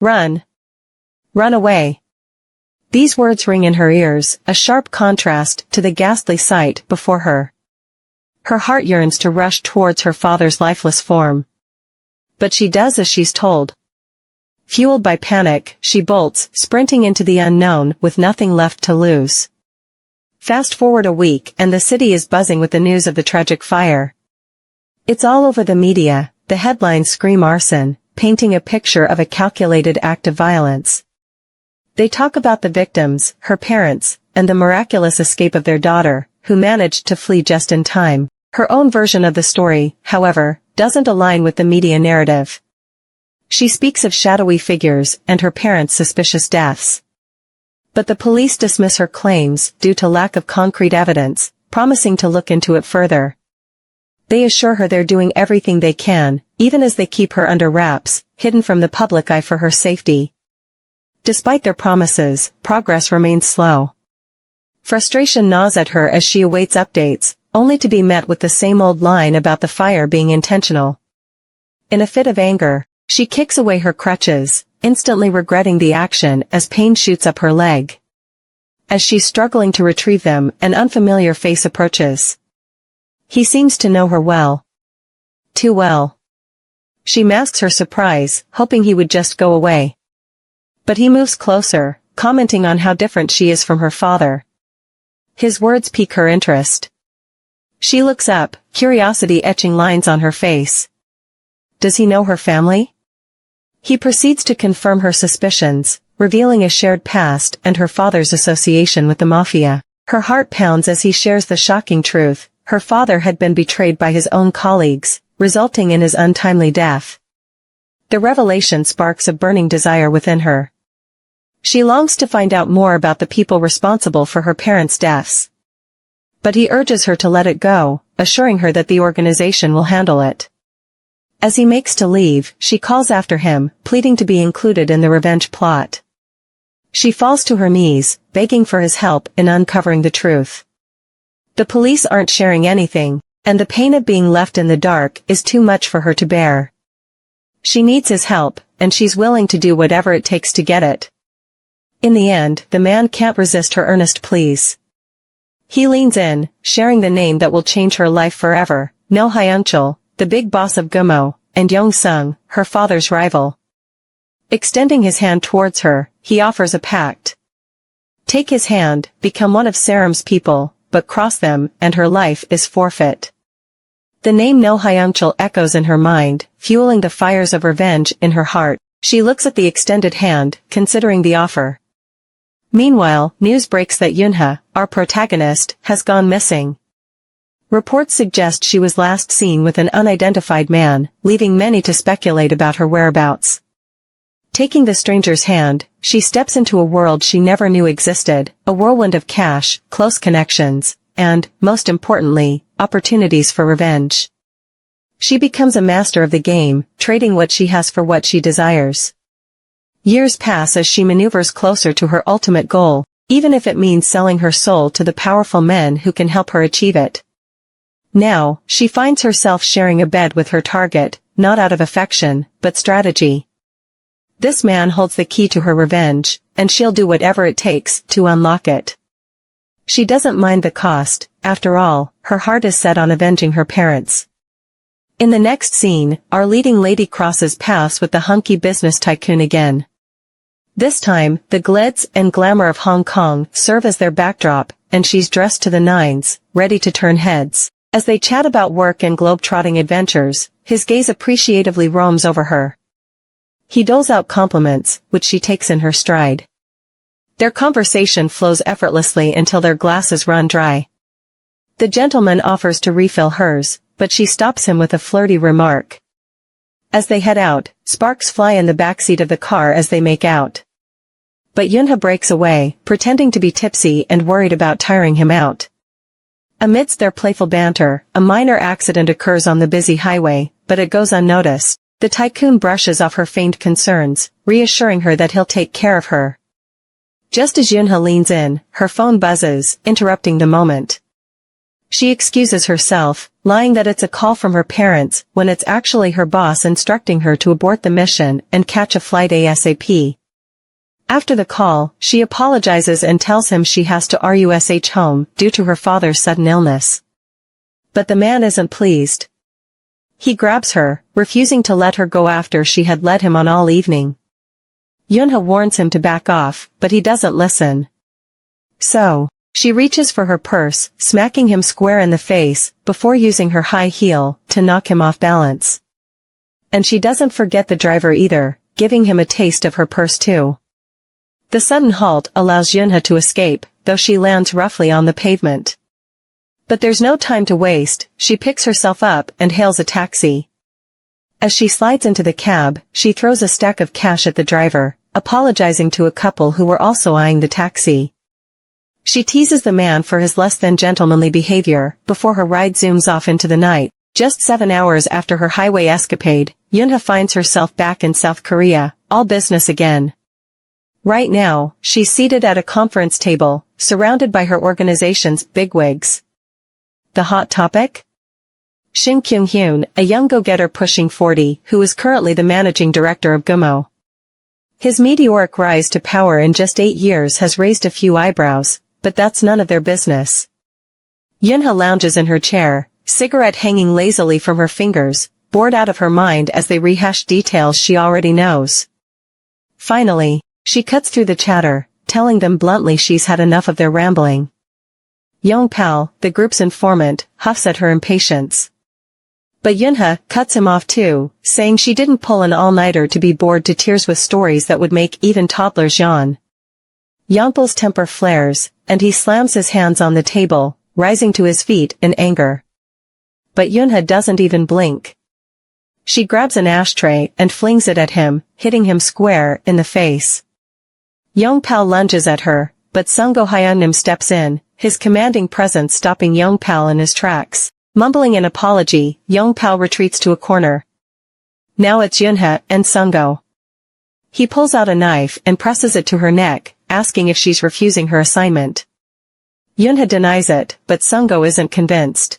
Run. Run away. These words ring in her ears, a sharp contrast to the ghastly sight before her. Her heart yearns to rush towards her father's lifeless form. But she does as she's told. Fueled by panic, she bolts, sprinting into the unknown with nothing left to lose. Fast forward a week and the city is buzzing with the news of the tragic fire. It's all over the media, the headlines scream arson, painting a picture of a calculated act of violence. They talk about the victims, her parents, and the miraculous escape of their daughter, who managed to flee just in time. Her own version of the story, however, doesn't align with the media narrative. She speaks of shadowy figures and her parents' suspicious deaths. But the police dismiss her claims due to lack of concrete evidence, promising to look into it further. They assure her they're doing everything they can, even as they keep her under wraps, hidden from the public eye for her safety. Despite their promises, progress remains slow. Frustration gnaws at her as she awaits updates, only to be met with the same old line about the fire being intentional. In a fit of anger, she kicks away her crutches, instantly regretting the action as pain shoots up her leg. As she's struggling to retrieve them, an unfamiliar face approaches. He seems to know her well. Too well. She masks her surprise, hoping he would just go away. But he moves closer, commenting on how different she is from her father. His words pique her interest. She looks up, curiosity etching lines on her face. Does he know her family? He proceeds to confirm her suspicions, revealing a shared past and her father's association with the mafia. Her heart pounds as he shares the shocking truth. Her father had been betrayed by his own colleagues, resulting in his untimely death. The revelation sparks a burning desire within her. She longs to find out more about the people responsible for her parents' deaths. But he urges her to let it go, assuring her that the organization will handle it. As he makes to leave, she calls after him, pleading to be included in the revenge plot. She falls to her knees, begging for his help in uncovering the truth. The police aren't sharing anything, and the pain of being left in the dark is too much for her to bear. She needs his help, and she's willing to do whatever it takes to get it. In the end, the man can't resist her earnest pleas. He leans in, sharing the name that will change her life forever, No Hyunchul, the big boss of Gumo, and Young-sung, her father's rival. Extending his hand towards her, he offers a pact. Take his hand, become one of Saram's people, but cross them, and her life is forfeit. The name No Hyunchul echoes in her mind, fueling the fires of revenge in her heart. She looks at the extended hand, considering the offer. Meanwhile, news breaks that Eunha, our protagonist, has gone missing. Reports suggest she was last seen with an unidentified man, leaving many to speculate about her whereabouts. Taking the stranger's hand, she steps into a world she never knew existed, a whirlwind of cash, close connections, and, most importantly, opportunities for revenge. She becomes a master of the game, trading what she has for what she desires. Years pass as she maneuvers closer to her ultimate goal, even if it means selling her soul to the powerful men who can help her achieve it. Now, she finds herself sharing a bed with her target, not out of affection, but strategy. This man holds the key to her revenge, and she'll do whatever it takes to unlock it. She doesn't mind the cost, after all, her heart is set on avenging her parents. In the next scene, our leading lady crosses paths with the hunky business tycoon again. This time, the glitz and glamour of Hong Kong serve as their backdrop, and she's dressed to the nines, ready to turn heads. As they chat about work and globe-trotting adventures, his gaze appreciatively roams over her. He doles out compliments, which she takes in her stride. Their conversation flows effortlessly until their glasses run dry. The gentleman offers to refill hers, but she stops him with a flirty remark. As they head out, sparks fly in the backseat of the car as they make out. But Eunha breaks away, pretending to be tipsy and worried about tiring him out. Amidst their playful banter, a minor accident occurs on the busy highway, but it goes unnoticed. The tycoon brushes off her feigned concerns, reassuring her that he'll take care of her. Just as Eunha leans in, her phone buzzes, interrupting the moment. She excuses herself, lying that it's a call from her parents when it's actually her boss instructing her to abort the mission and catch a flight ASAP. After the call, she apologizes and tells him she has to rush home due to her father's sudden illness. But the man isn't pleased. He grabs her, refusing to let her go after she had led him on all evening. Eunha warns him to back off, but he doesn't listen. So, she reaches for her purse, smacking him square in the face, before using her high heel to knock him off balance. And she doesn't forget the driver either, giving him a taste of her purse too. The sudden halt allows Eunha to escape, though she lands roughly on the pavement. But there's no time to waste, she picks herself up and hails a taxi. As she slides into the cab, she throws a stack of cash at the driver, apologizing to a couple who were also eyeing the taxi. She teases the man for his less than gentlemanly behavior, before her ride zooms off into the night. Just 7 hours after her highway escapade, Eunha finds herself back in South Korea, all business again. Right now, she's seated at a conference table, surrounded by her organization's bigwigs. The hot topic? Shin Kyunhyung, a young go-getter pushing 40, who is currently the managing director of GUMO. His meteoric rise to power in just 8 years has raised a few eyebrows, but that's none of their business. Eunha lounges in her chair, cigarette hanging lazily from her fingers, bored out of her mind as they rehash details she already knows. Finally, she cuts through the chatter, telling them bluntly she's had enough of their rambling. Yongpal, the group's informant, huffs at her impatience. But Eunha cuts him off too, saying she didn't pull an all-nighter to be bored to tears with stories that would make even toddlers yawn. Yongpal's temper flares, and he slams his hands on the table, rising to his feet in anger. But Eunha doesn't even blink. She grabs an ashtray and flings it at him, hitting him square in the face. Yongpal lunges at her, but Sungo Hyunnim steps in, his commanding presence stopping Yongpal in his tracks. Mumbling an apology, Yongpal retreats to a corner. Now it's Eunha and Sungo. He pulls out a knife and presses it to her neck, asking if she's refusing her assignment. Eunha denies it, but Sungo isn't convinced.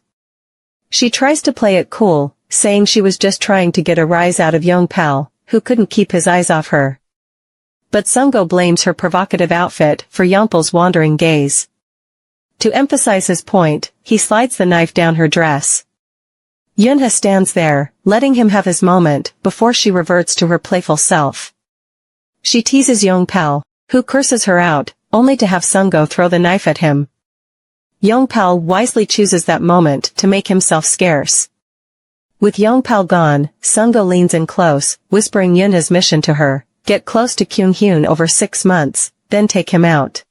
She tries to play it cool, saying she was just trying to get a rise out of Yongpal, who couldn't keep his eyes off her. But Sungo blames her provocative outfit for Yongpal's wandering gaze. To emphasize his point, he slides the knife down her dress. Eunha stands there, letting him have his moment, before she reverts to her playful self. She teases Yongpal, who curses her out, only to have Sungo throw the knife at him. Yongpal wisely chooses that moment to make himself scarce. With Yongpal gone, Sungo leans in close, whispering Eunha's mission to her: get close to Kyunhyun over 6 months, then take him out.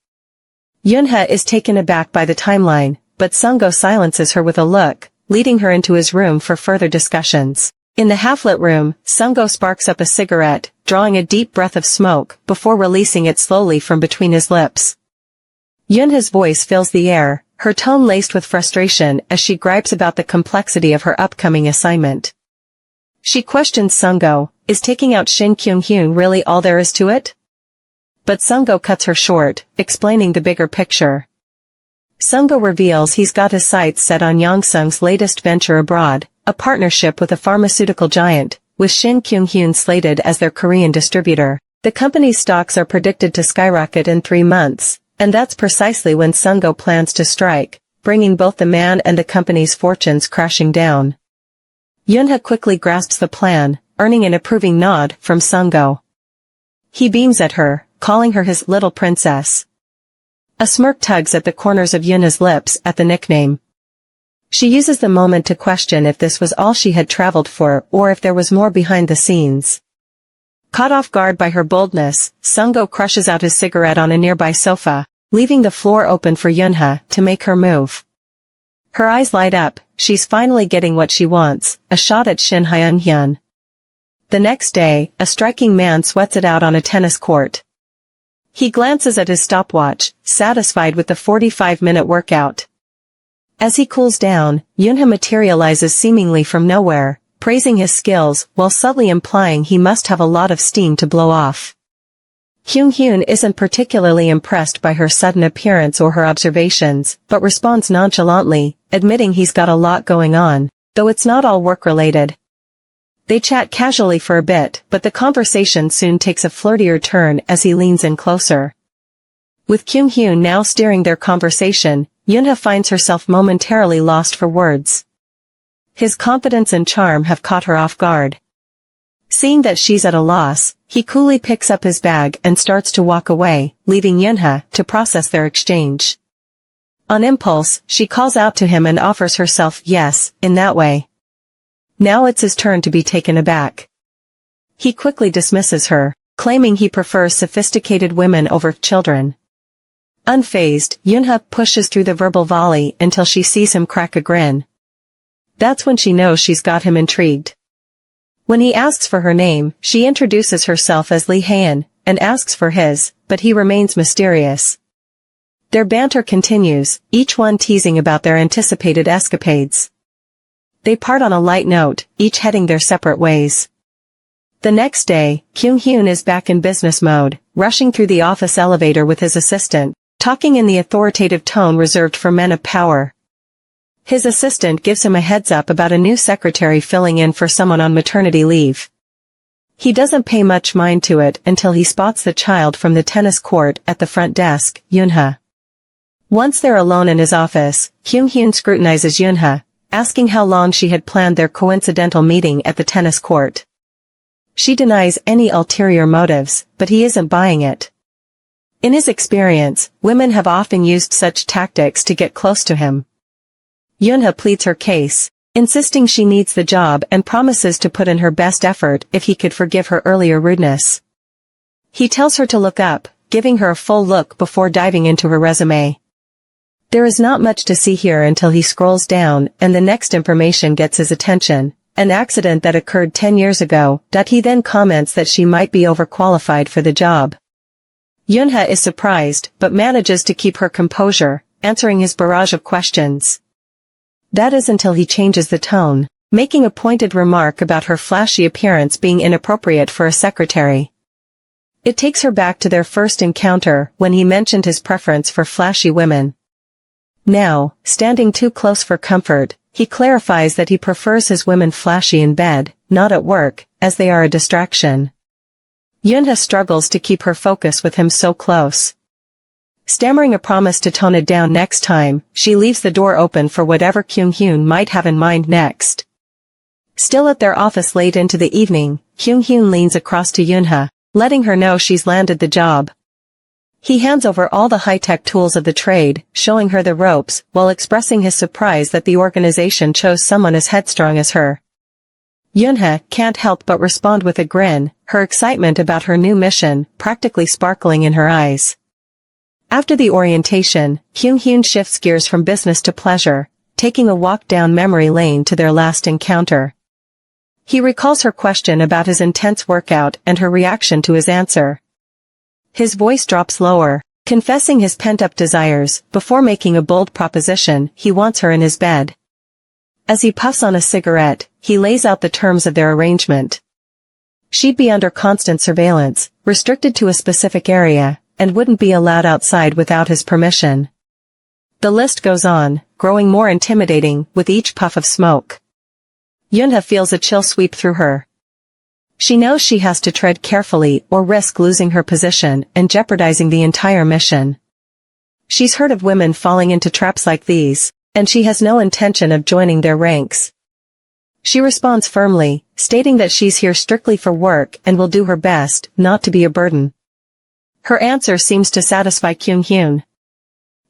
Eunha is taken aback by the timeline, but Sungo silences her with a look, leading her into his room for further discussions. In the half-lit room, Sungo sparks up a cigarette, drawing a deep breath of smoke, before releasing it slowly from between his lips. Eunha's voice fills the air, her tone laced with frustration as she gripes about the complexity of her upcoming assignment. She questions Sungo, is taking out Shin Kyunhyung really all there is to it? But Sungo cuts her short, explaining the bigger picture. Sungo reveals he's got his sights set on Yongsung's latest venture abroad, a partnership with a pharmaceutical giant, with Shin Kyunhyun slated as their Korean distributor. The company's stocks are predicted to skyrocket in 3 months, and that's precisely when Sungo plans to strike, bringing both the man and the company's fortunes crashing down. Eunha quickly grasps the plan, earning an approving nod from Sungo. He beams at her, calling her his little princess. A smirk tugs at the corners of Eunha's lips at the nickname. She uses the moment to question if this was all she had traveled for or if there was more behind the scenes. Caught off guard by her boldness, Sungo crushes out his cigarette on a nearby sofa, leaving the floor open for Eunha to make her move. Her eyes light up, she's finally getting what she wants, a shot at Shin Kyunhyun. The next day, a striking man sweats it out on a tennis court. He glances at his stopwatch, satisfied with the 45-minute workout. As he cools down, Eunha materializes seemingly from nowhere, praising his skills while subtly implying he must have a lot of steam to blow off. Kyunhyun isn't particularly impressed by her sudden appearance or her observations, but responds nonchalantly, admitting he's got a lot going on, though it's not all work-related. They chat casually for a bit, but the conversation soon takes a flirtier turn as he leans in closer. With Kyunhyun now steering their conversation, Eunha finds herself momentarily lost for words. His confidence and charm have caught her off guard. Seeing that she's at a loss, he coolly picks up his bag and starts to walk away, leaving Eunha to process their exchange. On impulse, she calls out to him and offers herself yes, in that way. Now it's his turn to be taken aback. He quickly dismisses her, claiming he prefers sophisticated women over children. Unfazed, Eunha pushes through the verbal volley until she sees him crack a grin. That's when she knows she's got him intrigued. When he asks for her name, she introduces herself as Lee Haeun, and asks for his, but he remains mysterious. Their banter continues, each one teasing about their anticipated escapades. They part on a light note, each heading their separate ways. The next day, Kyunhyun is back in business mode, rushing through the office elevator with his assistant, talking in the authoritative tone reserved for men of power. His assistant gives him a heads up about a new secretary filling in for someone on maternity leave. He doesn't pay much mind to it until he spots the child from the tennis court at the front desk, Eunha. Once they're alone in his office, Kyunhyun scrutinizes Eunha, asking how long she had planned their coincidental meeting at the tennis court. She denies any ulterior motives, but he isn't buying it. In his experience, women have often used such tactics to get close to him. Eunha pleads her case, insisting she needs the job and promises to put in her best effort if he could forgive her earlier rudeness. He tells her to look up, giving her a full look before diving into her resume. There is not much to see here until he scrolls down and the next information gets his attention, an accident that occurred 10 years ago. He then comments that she might be overqualified for the job. Eunha is surprised but manages to keep her composure, answering his barrage of questions. That is until he changes the tone, making a pointed remark about her flashy appearance being inappropriate for a secretary. It takes her back to their first encounter when he mentioned his preference for flashy women. Now, standing too close for comfort, he clarifies that he prefers his women flashy in bed, not at work, as they are a distraction. Eunha struggles to keep her focus with him so close. Stammering a promise to tone it down next time, she leaves the door open for whatever Kyunhyun might have in mind next. Still at their office late into the evening, Kyunhyun leans across to Eunha, letting her know she's landed the job. He hands over all the high-tech tools of the trade, showing her the ropes, while expressing his surprise that the organization chose someone as headstrong as her. Eunha can't help but respond with a grin, her excitement about her new mission practically sparkling in her eyes. After the orientation, Kyunhyun shifts gears from business to pleasure, taking a walk down memory lane to their last encounter. He recalls her question about his intense workout and her reaction to his answer. His voice drops lower, confessing his pent-up desires, before making a bold proposition: he wants her in his bed. As he puffs on a cigarette, he lays out the terms of their arrangement. She'd be under constant surveillance, restricted to a specific area, and wouldn't be allowed outside without his permission. The list goes on, growing more intimidating with each puff of smoke. Eunha feels a chill sweep through her. She knows she has to tread carefully or risk losing her position and jeopardizing the entire mission. She's heard of women falling into traps like these, and she has no intention of joining their ranks. She responds firmly, stating that she's here strictly for work and will do her best not to be a burden. Her answer seems to satisfy Kyunhyun.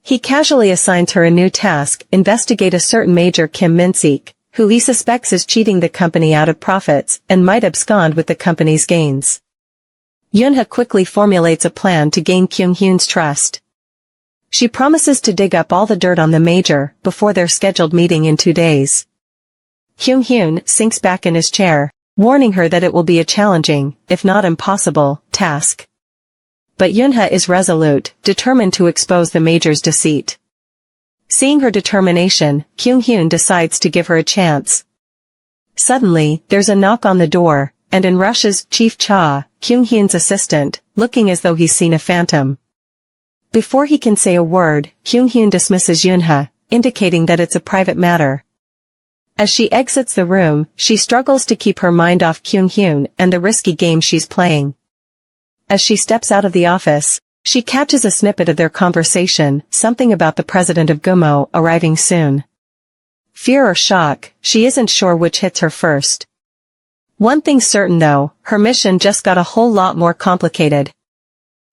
He casually assigns her a new task: investigate a certain Major Kim Min-sik, who he suspects is cheating the company out of profits and might abscond with the company's gains. Eunha quickly formulates a plan to gain Kyunhyun's trust. She promises to dig up all the dirt on the Major before their scheduled meeting in 2 days. Kyunhyun sinks back in his chair, warning her that it will be a challenging, if not impossible, task. But Eunha is resolute, determined to expose the Major's deceit. Seeing her determination, Kyunhyun decides to give her a chance. Suddenly, there's a knock on the door, and in rushes Chief Cha, Kyunhyun's assistant, looking as though he's seen a phantom. Before he can say a word, Kyunhyun dismisses Eunha, indicating that it's a private matter. As she exits the room, she struggles to keep her mind off Kyunhyun and the risky game she's playing. As she steps out of the office, she catches a snippet of their conversation, something about the president of Gumo arriving soon. Fear or shock, she isn't sure which hits her first. One thing's certain though, her mission just got a whole lot more complicated.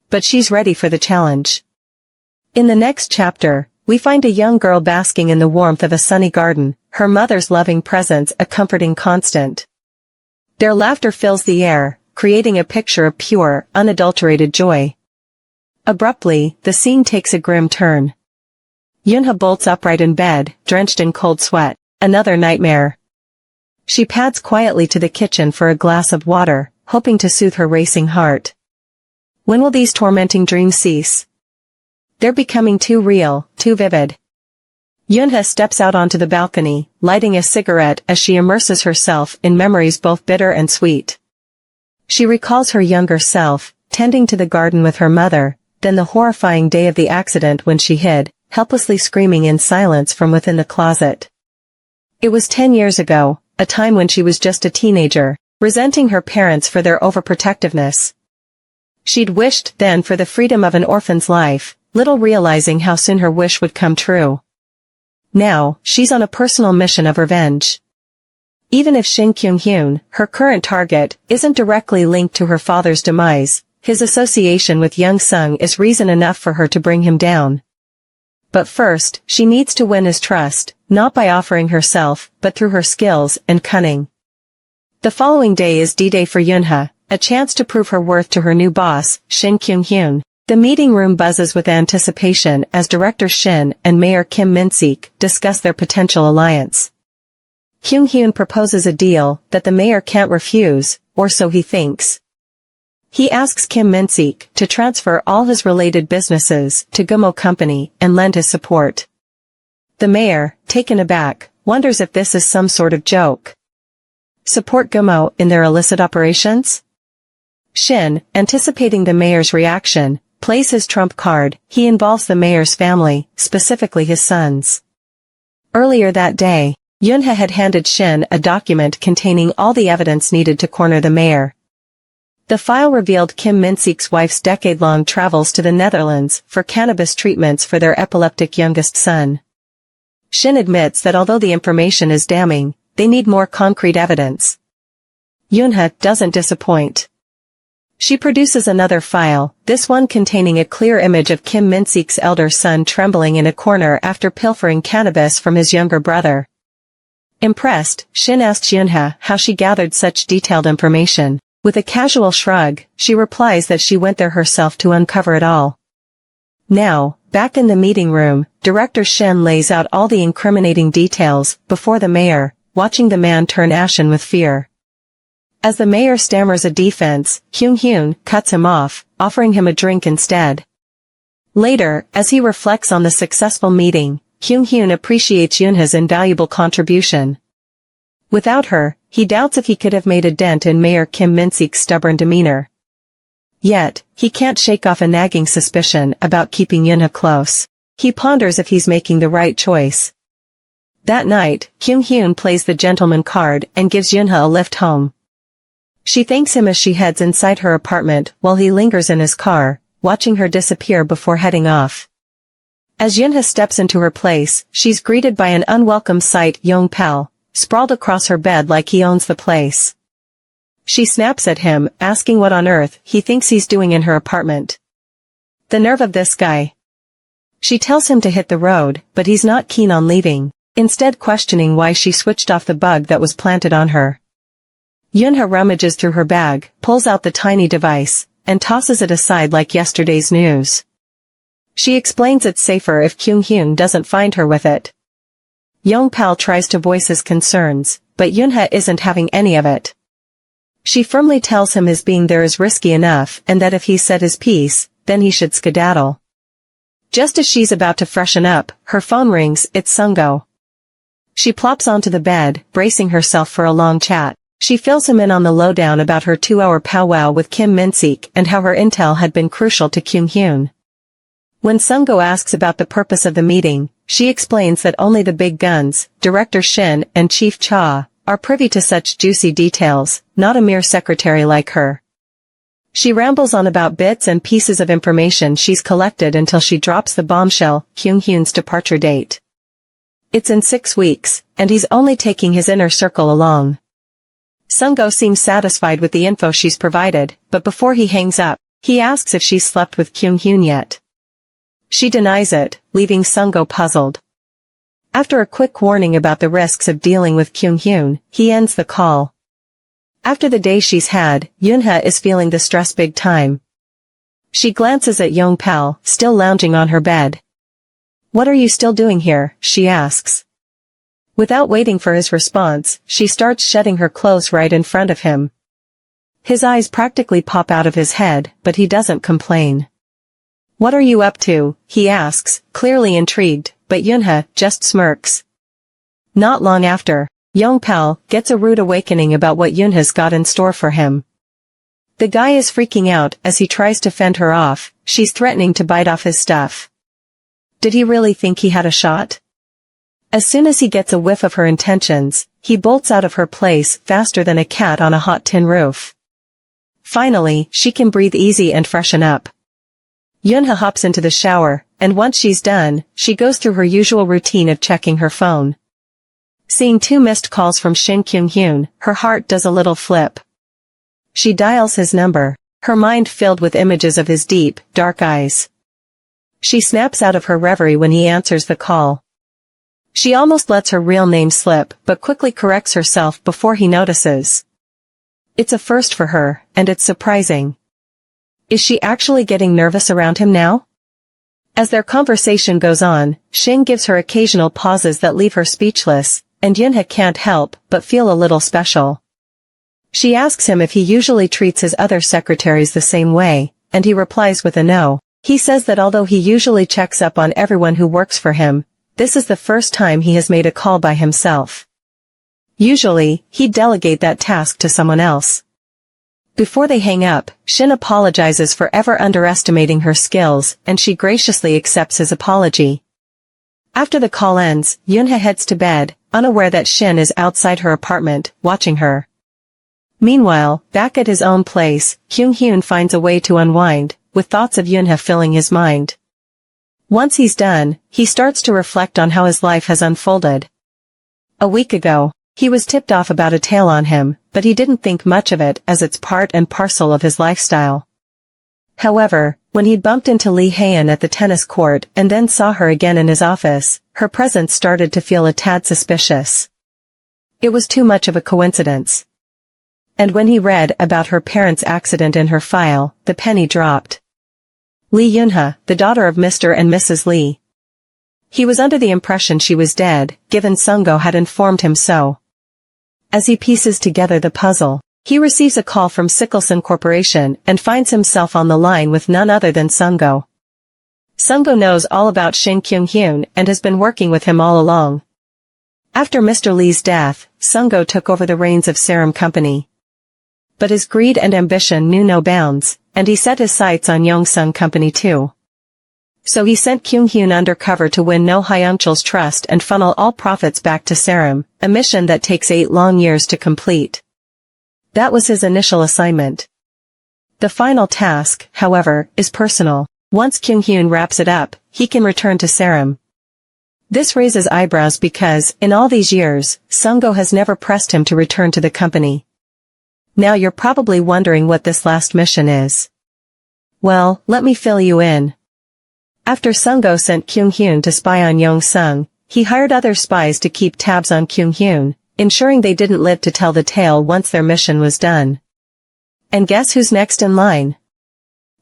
But she's ready for the challenge. In the next chapter, we find a young girl basking in the warmth of a sunny garden, her mother's loving presence a comforting constant. Their laughter fills the air, creating a picture of pure, unadulterated joy. Abruptly, the scene takes a grim turn. Eunha bolts upright in bed, drenched in cold sweat. Another nightmare. She pads quietly to the kitchen for a glass of water, hoping to soothe her racing heart. When will these tormenting dreams cease? They're becoming too real, too vivid. Eunha steps out onto the balcony, lighting a cigarette as she immerses herself in memories both bitter and sweet. She recalls her younger self, tending to the garden with her mother, then the horrifying day of the accident when she hid, helplessly screaming in silence from within the closet. It was 10 years ago, a time when she was just a teenager, resenting her parents for their overprotectiveness. She'd wished then for the freedom of an orphan's life, little realizing how soon her wish would come true. Now, she's on a personal mission of revenge. Even if Shin Kyunhyung, her current target, isn't directly linked to her father's demise, his association with young Sung is reason enough for her to bring him down. But first, she needs to win his trust, not by offering herself, but through her skills and cunning. The following day is D-Day for Eunha, a chance to prove her worth to her new boss, Shin Kyunhyung. The meeting room buzzes with anticipation as Director Shin and Mayor Kim Min-sik discuss their potential alliance. Kyunhyun proposes a deal that the mayor can't refuse, or so he thinks. He asks Kim Min-sik to transfer all his related businesses to Gumo Company and lend his support. The mayor, taken aback, wonders if this is some sort of joke. Support Gumo in their illicit operations? Shin, anticipating the mayor's reaction, plays his trump card. He involves the mayor's family, specifically his sons. Earlier that day, Eunha had handed Shin a document containing all the evidence needed to corner the mayor. The file revealed Kim Min-sik's wife's decade-long travels to the Netherlands for cannabis treatments for their epileptic youngest son. Shin admits that although the information is damning, they need more concrete evidence. Eunha doesn't disappoint. She produces another file, this one containing a clear image of Kim Min-sik's elder son trembling in a corner after pilfering cannabis from his younger brother. Impressed, Shin asks Eunha how she gathered such detailed information. With a casual shrug, she replies that she went there herself to uncover it all. Now, back in the meeting room, Director Shin lays out all the incriminating details before the mayor, watching the man turn ashen with fear. As the mayor stammers a defense, Kyunhyun cuts him off, offering him a drink instead. Later, as he reflects on the successful meeting, Kyunhyun appreciates Eunha's invaluable contribution. Without her, he doubts if he could have made a dent in Mayor Kim Min-sik's stubborn demeanor. Yet, he can't shake off a nagging suspicion about keeping Eunha close. He ponders if he's making the right choice. That night, Kyunhyun plays the gentleman card and gives Eunha a lift home. She thanks him as she heads inside her apartment while he lingers in his car, watching her disappear before heading off. As Eunha steps into her place, she's greeted by an unwelcome sight: Yong-pal, sprawled across her bed like he owns the place. She snaps at him, asking what on earth he thinks he's doing in her apartment. The nerve of this guy. She tells him to hit the road, but he's not keen on leaving, instead questioning why she switched off the bug that was planted on her. Eunha rummages through her bag, pulls out the tiny device, and tosses it aside like yesterday's news. She explains it's safer if Kyunhyun doesn't find her with it. Yong-pal tries to voice his concerns, but Eunha isn't having any of it. She firmly tells him his being there is risky enough and that if he said his piece, then he should skedaddle. Just as she's about to freshen up, her phone rings. It's Sungo. She plops onto the bed, bracing herself for a long chat. She fills him in on the lowdown about her 2-hour powwow with Kim Min-sik and how her intel had been crucial to Kyunhyun. When Sungo asks about the purpose of the meeting, she explains that only the big guns, Director Shin and Chief Cha, are privy to such juicy details, not a mere secretary like her. She rambles on about bits and pieces of information she's collected until she drops the bombshell, Kyunghyun's departure date. It's in 6 weeks, and he's only taking his inner circle along. Sungo seems satisfied with the info she's provided, but before he hangs up, he asks if she's slept with Kyunghyun yet. She denies it, leaving Sungo puzzled. After a quick warning about the risks of dealing with Kyunghyun, he ends the call. After the day she's had, Eunha is feeling the stress big time. She glances at Yongpal, still lounging on her bed. "What are you still doing here?" she asks. Without waiting for his response, she starts shedding her clothes right in front of him. His eyes practically pop out of his head, but he doesn't complain. "What are you up to?" he asks, clearly intrigued, but Eunha just smirks. Not long after, Yongpal gets a rude awakening about what Eunha's got in store for him. The guy is freaking out as he tries to fend her off. She's threatening to bite off his stuff. Did he really think he had a shot? As soon as he gets a whiff of her intentions, he bolts out of her place faster than a cat on a hot tin roof. Finally, she can breathe easy and freshen up. Eunha hops into the shower, and once she's done, she goes through her usual routine of checking her phone. Seeing 2 missed calls from Shin Kyunhyung, her heart does a little flip. She dials his number, her mind filled with images of his deep, dark eyes. She snaps out of her reverie when he answers the call. She almost lets her real name slip, but quickly corrects herself before he notices. It's a first for her, and it's surprising. Is she actually getting nervous around him now? As their conversation goes on, Shin gives her occasional pauses that leave her speechless, and Eunha can't help but feel a little special. She asks him if he usually treats his other secretaries the same way, and he replies with a no. He says that although he usually checks up on everyone who works for him, this is the first time he has made a call by himself. Usually, he'd delegate that task to someone else. Before they hang up, Shin apologizes for ever underestimating her skills, and she graciously accepts his apology. After the call ends, Eunha heads to bed, unaware that Shin is outside her apartment, watching her. Meanwhile, back at his own place, Kyunghyun finds a way to unwind, with thoughts of Eunha filling his mind. Once he's done, he starts to reflect on how his life has unfolded. A week ago, he was tipped off about a tail on him, but he didn't think much of it as it's part and parcel of his lifestyle. However, when he bumped into Lee Haeun at the tennis court and then saw her again in his office, her presence started to feel a tad suspicious. It was too much of a coincidence. And when he read about her parents' accident in her file, the penny dropped. Lee Eunha, the daughter of Mr. and Mrs. Lee. He was under the impression she was dead, given Sungo had informed him so. As he pieces together the puzzle, he receives a call from Sickelson Corporation and finds himself on the line with none other than Sungo. Sungo knows all about Shin Kyunhyung and has been working with him all along. After Mr. Lee's death, Sungo took over the reins of Serum Company. But his greed and ambition knew no bounds, and he set his sights on Yongsung Company too. So he sent Kyunghyun undercover to win No Hyungchul's trust and funnel all profits back to Serum, a mission that takes 8 long years to complete. That was his initial assignment. The final task, however, is personal. Once Kyunghyun wraps it up, he can return to Serum. This raises eyebrows because, in all these years, Sungo has never pressed him to return to the company. Now you're probably wondering what this last mission is. Well, let me fill you in. After Sungo sent Kyunghyun to spy on Yongsung, he hired other spies to keep tabs on Kyunghyun, ensuring they didn't live to tell the tale once their mission was done. And guess who's next in line?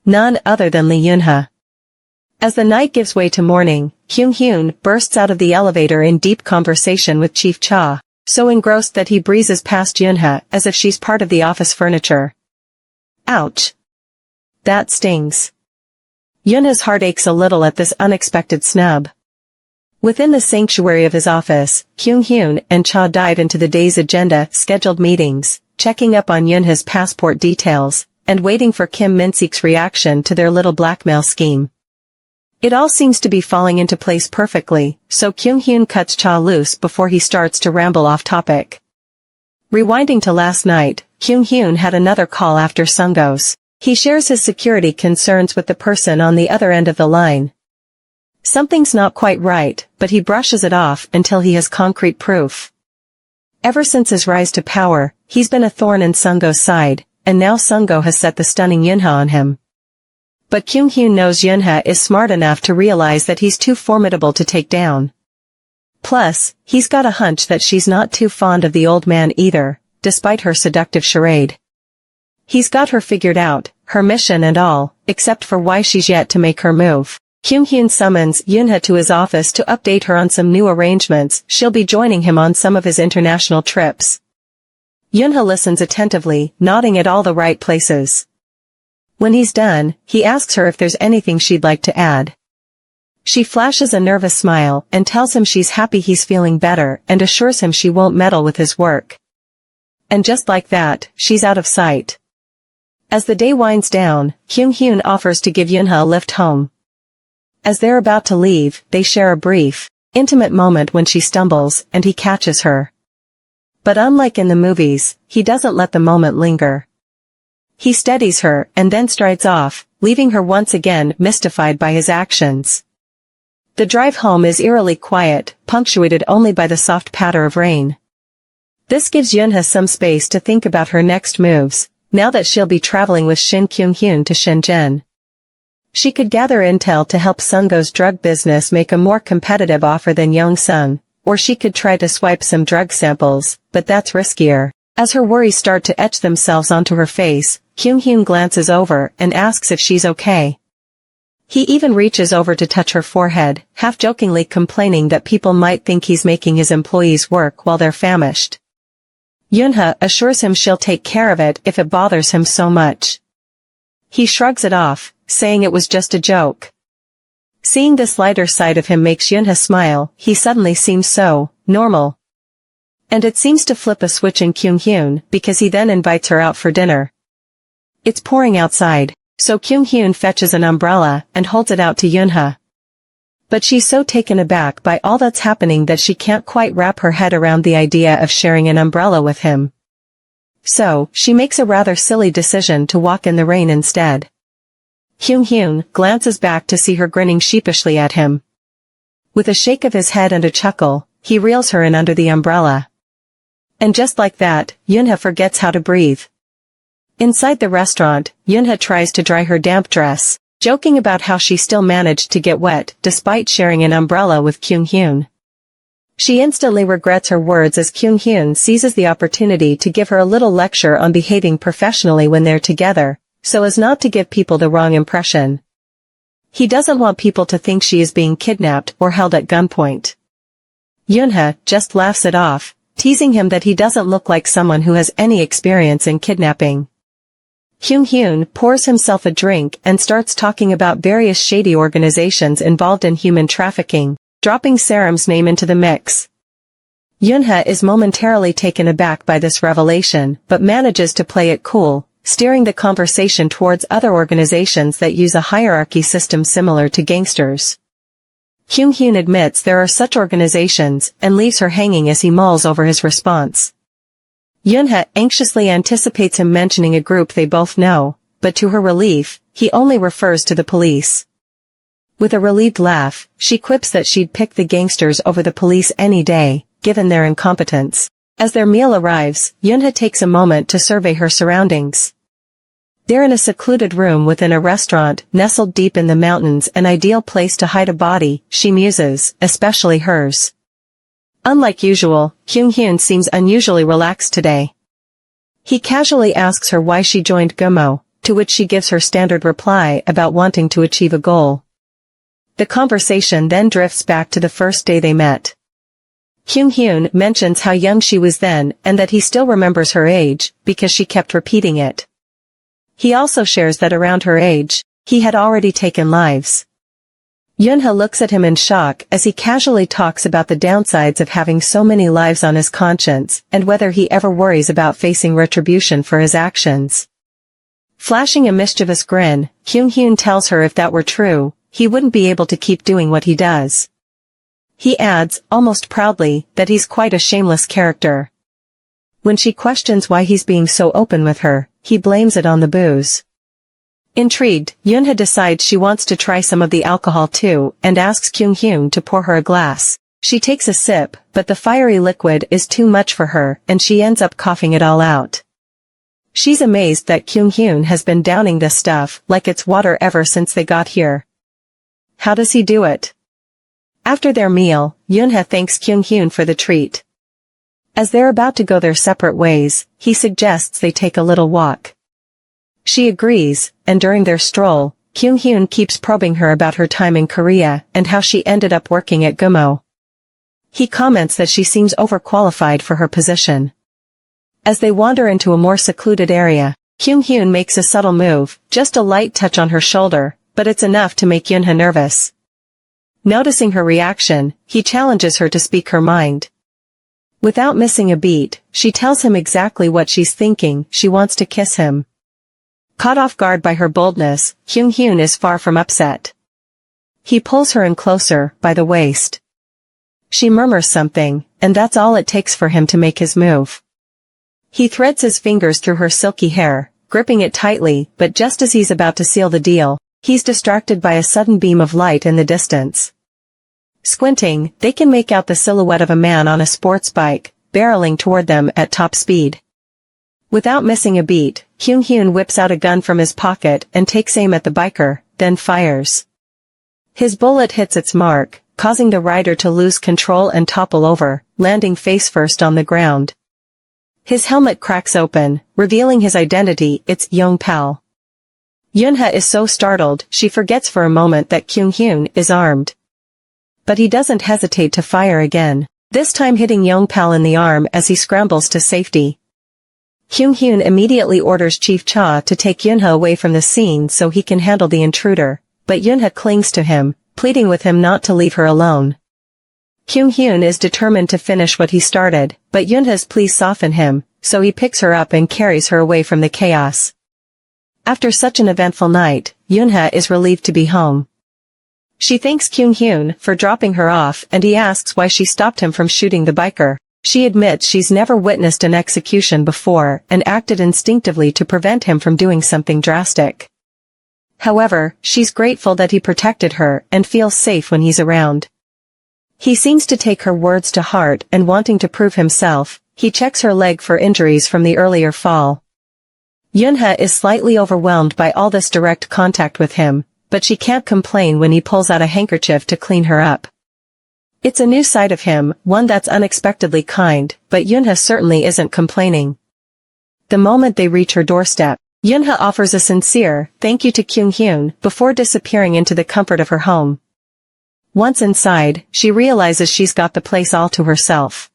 None other than Lee Eunha. As the night gives way to morning, Kyunghyun bursts out of the elevator in deep conversation with Chief Cha, so engrossed that he breezes past Eunha as if she's part of the office furniture. Ouch. That stings. Eunha's heart aches a little at this unexpected snub. Within the sanctuary of his office, Kyunghyun and Cha dive into the day's agenda, scheduled meetings, checking up on Eunha's passport details, and waiting for Kim Min-sik's reaction to their little blackmail scheme. It all seems to be falling into place perfectly, so Kyunhyun cuts Cha loose before he starts to ramble off topic. Rewinding to last night, Kyunhyun had another call after Sungho's. He shares his security concerns with the person on the other end of the line. Something's not quite right, but he brushes it off until he has concrete proof. Ever since his rise to power, he's been a thorn in Sungho's side, and now Sungho has set the stunning Eunha on him. But Kyunhyun knows Eunha is smart enough to realize that he's too formidable to take down. Plus, he's got a hunch that she's not too fond of the old man either, despite her seductive charade. He's got her figured out, her mission and all, except for why she's yet to make her move. Kyunhyun summons Eunha to his office to update her on some new arrangements. She'll be joining him on some of his international trips. Eunha listens attentively, nodding at all the right places. When he's done, he asks her if there's anything she'd like to add. She flashes a nervous smile and tells him she's happy he's feeling better and assures him she won't meddle with his work. And just like that, she's out of sight. As the day winds down, Kyunhyun offers to give Eunha a lift home. As they're about to leave, they share a brief, intimate moment when she stumbles and he catches her. But unlike in the movies, he doesn't let the moment linger. He steadies her and then strides off, leaving her once again mystified by his actions. The drive home is eerily quiet, punctuated only by the soft patter of rain. This gives Eunha some space to think about her next moves, now that she'll be traveling with Shin Kyunhyun to Shenzhen. She could gather intel to help Sungho's drug business make a more competitive offer than Yongsung, or she could try to swipe some drug samples, but that's riskier. As her worries start to etch themselves onto her face, Kyunhyun glances over and asks if she's okay. He even reaches over to touch her forehead, half-jokingly complaining that people might think he's making his employees work while they're famished. Eunha assures him she'll take care of it if it bothers him so much. He shrugs it off, saying it was just a joke. Seeing this lighter side of him makes Eunha smile. He suddenly seems so normal. And it seems to flip a switch in Kyunhyun because he then invites her out for dinner. It's pouring outside, so Kyunhyun fetches an umbrella and holds it out to Eunha. But she's so taken aback by all that's happening that she can't quite wrap her head around the idea of sharing an umbrella with him. So, she makes a rather silly decision to walk in the rain instead. Kyunhyun glances back to see her grinning sheepishly at him. With a shake of his head and a chuckle, he reels her in under the umbrella. And just like that, Eunha forgets how to breathe. Inside the restaurant, Eunha tries to dry her damp dress, joking about how she still managed to get wet despite sharing an umbrella with Kyunhyun. She instantly regrets her words as Kyunhyun seizes the opportunity to give her a little lecture on behaving professionally when they're together, so as not to give people the wrong impression. He doesn't want people to think she is being kidnapped or held at gunpoint. Eunha just laughs it off, teasing him that he doesn't look like someone who has any experience in kidnapping. Kyunhyun pours himself a drink and starts talking about various shady organizations involved in human trafficking, dropping Saram's name into the mix. Eunha is momentarily taken aback by this revelation but manages to play it cool, steering the conversation towards other organizations that use a hierarchy system similar to gangsters. Kyunhyun admits there are such organizations and leaves her hanging as he mulls over his response. Eunha anxiously anticipates him mentioning a group they both know, but to her relief, he only refers to the police. With a relieved laugh, she quips that she'd pick the gangsters over the police any day, given their incompetence. As their meal arrives, Eunha takes a moment to survey her surroundings. They're in a secluded room within a restaurant, nestled deep in the mountains, an ideal place to hide a body, she muses, especially hers. Unlike usual, Kyunhyun seems unusually relaxed today. He casually asks her why she joined Gumo, to which she gives her standard reply about wanting to achieve a goal. The conversation then drifts back to the first day they met. Kyunhyun mentions how young she was then and that he still remembers her age, because she kept repeating it. He also shares that around her age, he had already taken lives. Eunha looks at him in shock as he casually talks about the downsides of having so many lives on his conscience and whether he ever worries about facing retribution for his actions. Flashing a mischievous grin, Kyunhyun tells her if that were true, he wouldn't be able to keep doing what he does. He adds, almost proudly, that he's quite a shameless character. When she questions why he's being so open with her, he blames it on the booze. Intrigued, Eunha decides she wants to try some of the alcohol too, and asks Kyunhyung to pour her a glass. She takes a sip, but the fiery liquid is too much for her, and she ends up coughing it all out. She's amazed that Kyunhyung has been downing this stuff like it's water ever since they got here. How does he do it? After their meal, Eunha thanks Kyunhyung for the treat. As they're about to go their separate ways, he suggests they take a little walk. She agrees, and during their stroll, Kyunhyung keeps probing her about her time in Korea and how she ended up working at Gumo. He comments that she seems overqualified for her position. As they wander into a more secluded area, Kyunhyung makes a subtle move, just a light touch on her shoulder, but it's enough to make Eunha nervous. Noticing her reaction, he challenges her to speak her mind. Without missing a beat, she tells him exactly what she's thinking. She wants to kiss him. Caught off guard by her boldness, Kyunhyung is far from upset. He pulls her in closer, by the waist. She murmurs something, and that's all it takes for him to make his move. He threads his fingers through her silky hair, gripping it tightly, but just as he's about to seal the deal, he's distracted by a sudden beam of light in the distance. Squinting, they can make out the silhouette of a man on a sports bike, barreling toward them at top speed. Without missing a beat, Kyunhyung whips out a gun from his pocket and takes aim at the biker, then fires. His bullet hits its mark, causing the rider to lose control and topple over, landing face first on the ground. His helmet cracks open, revealing his identity. It's Yongpal. Eunha is so startled, she forgets for a moment that Kyunhyung is armed. But he doesn't hesitate to fire again, this time hitting Yongpal in the arm as he scrambles to safety. Kyunhyung immediately orders Chief Cha to take Eunha away from the scene so he can handle the intruder, but Eunha clings to him, pleading with him not to leave her alone. Kyunhyung is determined to finish what he started, but Eunha's pleas soften him, so he picks her up and carries her away from the chaos. After such an eventful night, Eunha is relieved to be home. She thanks Kyunhyung for dropping her off and he asks why she stopped him from shooting the biker. She admits she's never witnessed an execution before and acted instinctively to prevent him from doing something drastic. However, she's grateful that he protected her and feels safe when he's around. He seems to take her words to heart and wanting to prove himself, he checks her leg for injuries from the earlier fall. Eunha is slightly overwhelmed by all this direct contact with him, but she can't complain when he pulls out a handkerchief to clean her up. It's a new side of him, one that's unexpectedly kind, but Eunha certainly isn't complaining. The moment they reach her doorstep, Eunha offers a sincere thank you to Kyunhyung before disappearing into the comfort of her home. Once inside, she realizes she's got the place all to herself.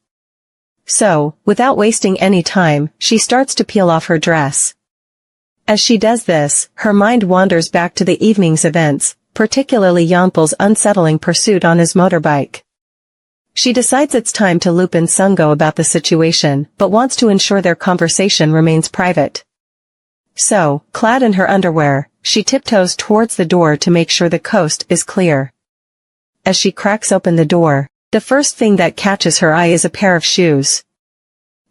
So, without wasting any time, she starts to peel off her dress. As she does this, her mind wanders back to the evening's events, particularly Yeonpul's unsettling pursuit on his motorbike. She decides it's time to loop in Sungo about the situation, but wants to ensure their conversation remains private. So, clad in her underwear, she tiptoes towards the door to make sure the coast is clear. As she cracks open the door, the first thing that catches her eye is a pair of shoes.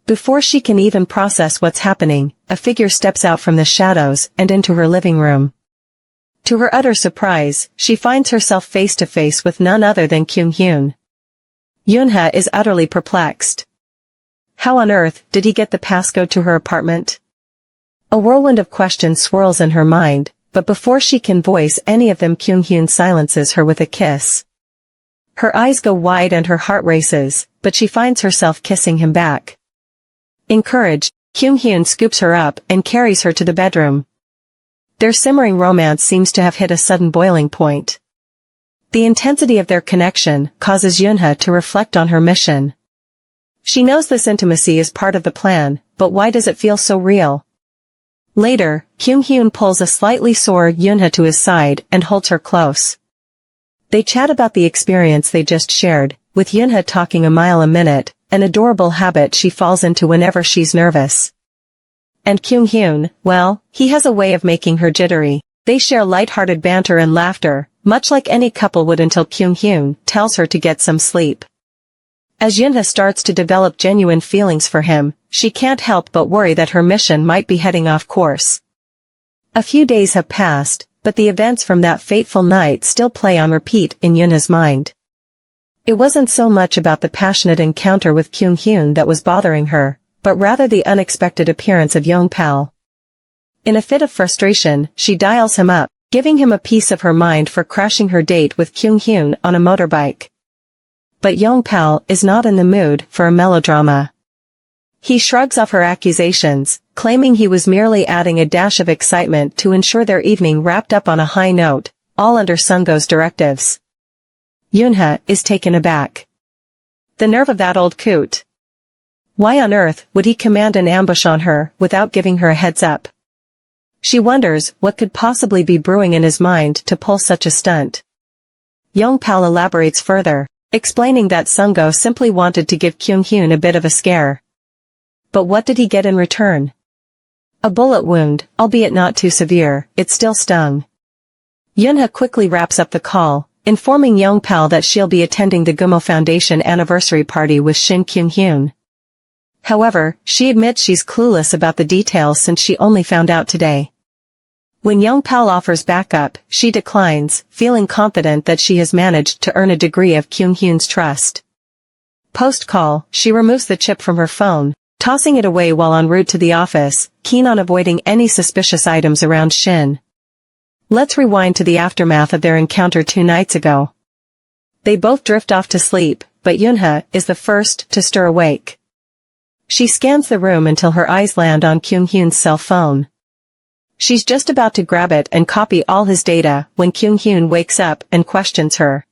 Before she can even process what's happening, a figure steps out from the shadows and into her living room. To her utter surprise, she finds herself face to face with none other than Kyunhyung. Eunha is utterly perplexed. How on earth did he get the passcode to her apartment? A whirlwind of questions swirls in her mind, but before she can voice any of them, Kyunhyung silences her with a kiss. Her eyes go wide and her heart races, but she finds herself kissing him back. Encouraged, Kyunhyung scoops her up and carries her to the bedroom. Their simmering romance seems to have hit a sudden boiling point. The intensity of their connection causes Eunha to reflect on her mission. She knows this intimacy is part of the plan, but why does it feel so real? Later, Kyunhyung pulls a slightly sore Eunha to his side and holds her close. They chat about the experience they just shared, with Eunha talking a mile a minute, an adorable habit she falls into whenever she's nervous. And Kyunhyung, well, he has a way of making her jittery. They share light-hearted banter and laughter, much like any couple would until Kyunhyung tells her to get some sleep. As Eunha starts to develop genuine feelings for him, she can't help but worry that her mission might be heading off course. A few days have passed, but the events from that fateful night still play on repeat in Eunha's mind. It wasn't so much about the passionate encounter with Kyunhyung that was bothering her, but rather the unexpected appearance of Yeongpal. In a fit of frustration, she dials him up, giving him a piece of her mind for crashing her date with Kyunhyung on a motorbike. But Yeongpal is not in the mood for a melodrama. He shrugs off her accusations, claiming he was merely adding a dash of excitement to ensure their evening wrapped up on a high note, all under Sungo's directives. Eunha is taken aback. The nerve of that old coot. Why on earth would he command an ambush on her without giving her a heads up? She wonders what could possibly be brewing in his mind to pull such a stunt. Yeongpal elaborates further, explaining that Sungo simply wanted to give Kyunhyung a bit of a scare. But what did he get in return? A bullet wound, albeit not too severe, it still stung. Eunha quickly wraps up the call, informing Yeongpal that she'll be attending the Gumo Foundation anniversary party with Shin Kyunhyung. However, she admits she's clueless about the details since she only found out today. When Yeongpal offers backup, she declines, feeling confident that she has managed to earn a degree of Kyunhyung's trust. Post-call, she removes the chip from her phone, tossing it away while en route to the office, keen on avoiding any suspicious items around Shin. Let's rewind to the aftermath of their encounter 2 nights ago. They both drift off to sleep, but Eunha is the first to stir awake. She scans the room until her eyes land on Kyunhyung's cell phone. She's just about to grab it and copy all his data when Kyunhyung wakes up and questions her.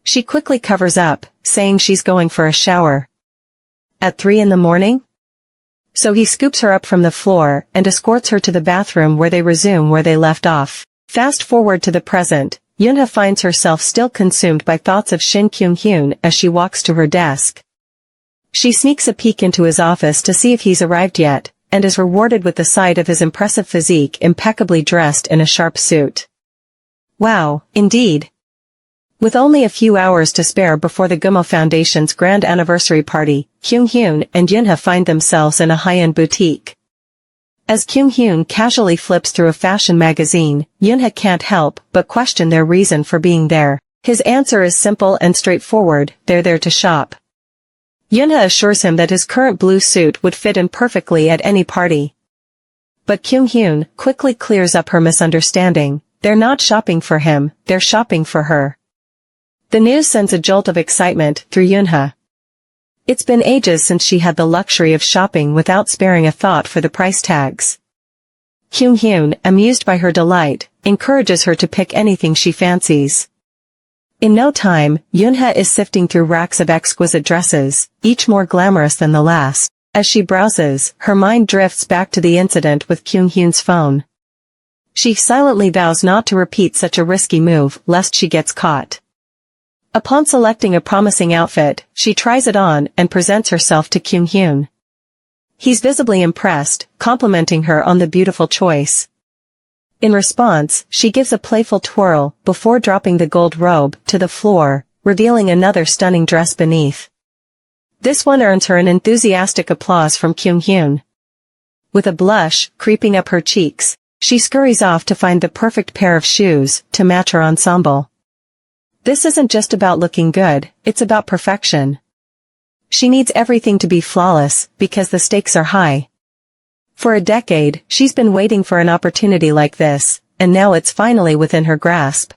She quickly covers up, saying she's going for a shower. At 3 in the morning? So he scoops her up from the floor and escorts her to the bathroom where they resume where they left off. Fast forward to the present, Eunha finds herself still consumed by thoughts of Shin Kyunhyung as she walks to her desk. She sneaks a peek into his office to see if he's arrived yet, and is rewarded with the sight of his impressive physique impeccably dressed in a sharp suit. Wow, indeed. With only a few hours to spare before the Gumo Foundation's grand anniversary party, Kyunhyung and Eunha find themselves in a high-end boutique. As Kyunhyung casually flips through a fashion magazine, Eunha can't help but question their reason for being there. His answer is simple and straightforward, they're there to shop. Eunha assures him that his current blue suit would fit in perfectly at any party. But Kyunhyung quickly clears up her misunderstanding. They're not shopping for him, they're shopping for her. The news sends a jolt of excitement through Eunha. It's been ages since she had the luxury of shopping without sparing a thought for the price tags. Kyunhyung, amused by her delight, encourages her to pick anything she fancies. In no time, Eunha is sifting through racks of exquisite dresses, each more glamorous than the last. As she browses, her mind drifts back to the incident with Kyunhyung's phone. She silently vows not to repeat such a risky move lest she gets caught. Upon selecting a promising outfit, she tries it on and presents herself to Kyunhyung. He's visibly impressed, complimenting her on the beautiful choice. In response, she gives a playful twirl before dropping the gold robe to the floor, revealing another stunning dress beneath. This one earns her an enthusiastic applause from Kyunhyung. With a blush creeping up her cheeks, she scurries off to find the perfect pair of shoes to match her ensemble. This isn't just about looking good, it's about perfection. She needs everything to be flawless, because the stakes are high. For a decade, she's been waiting for an opportunity like this, and now it's finally within her grasp.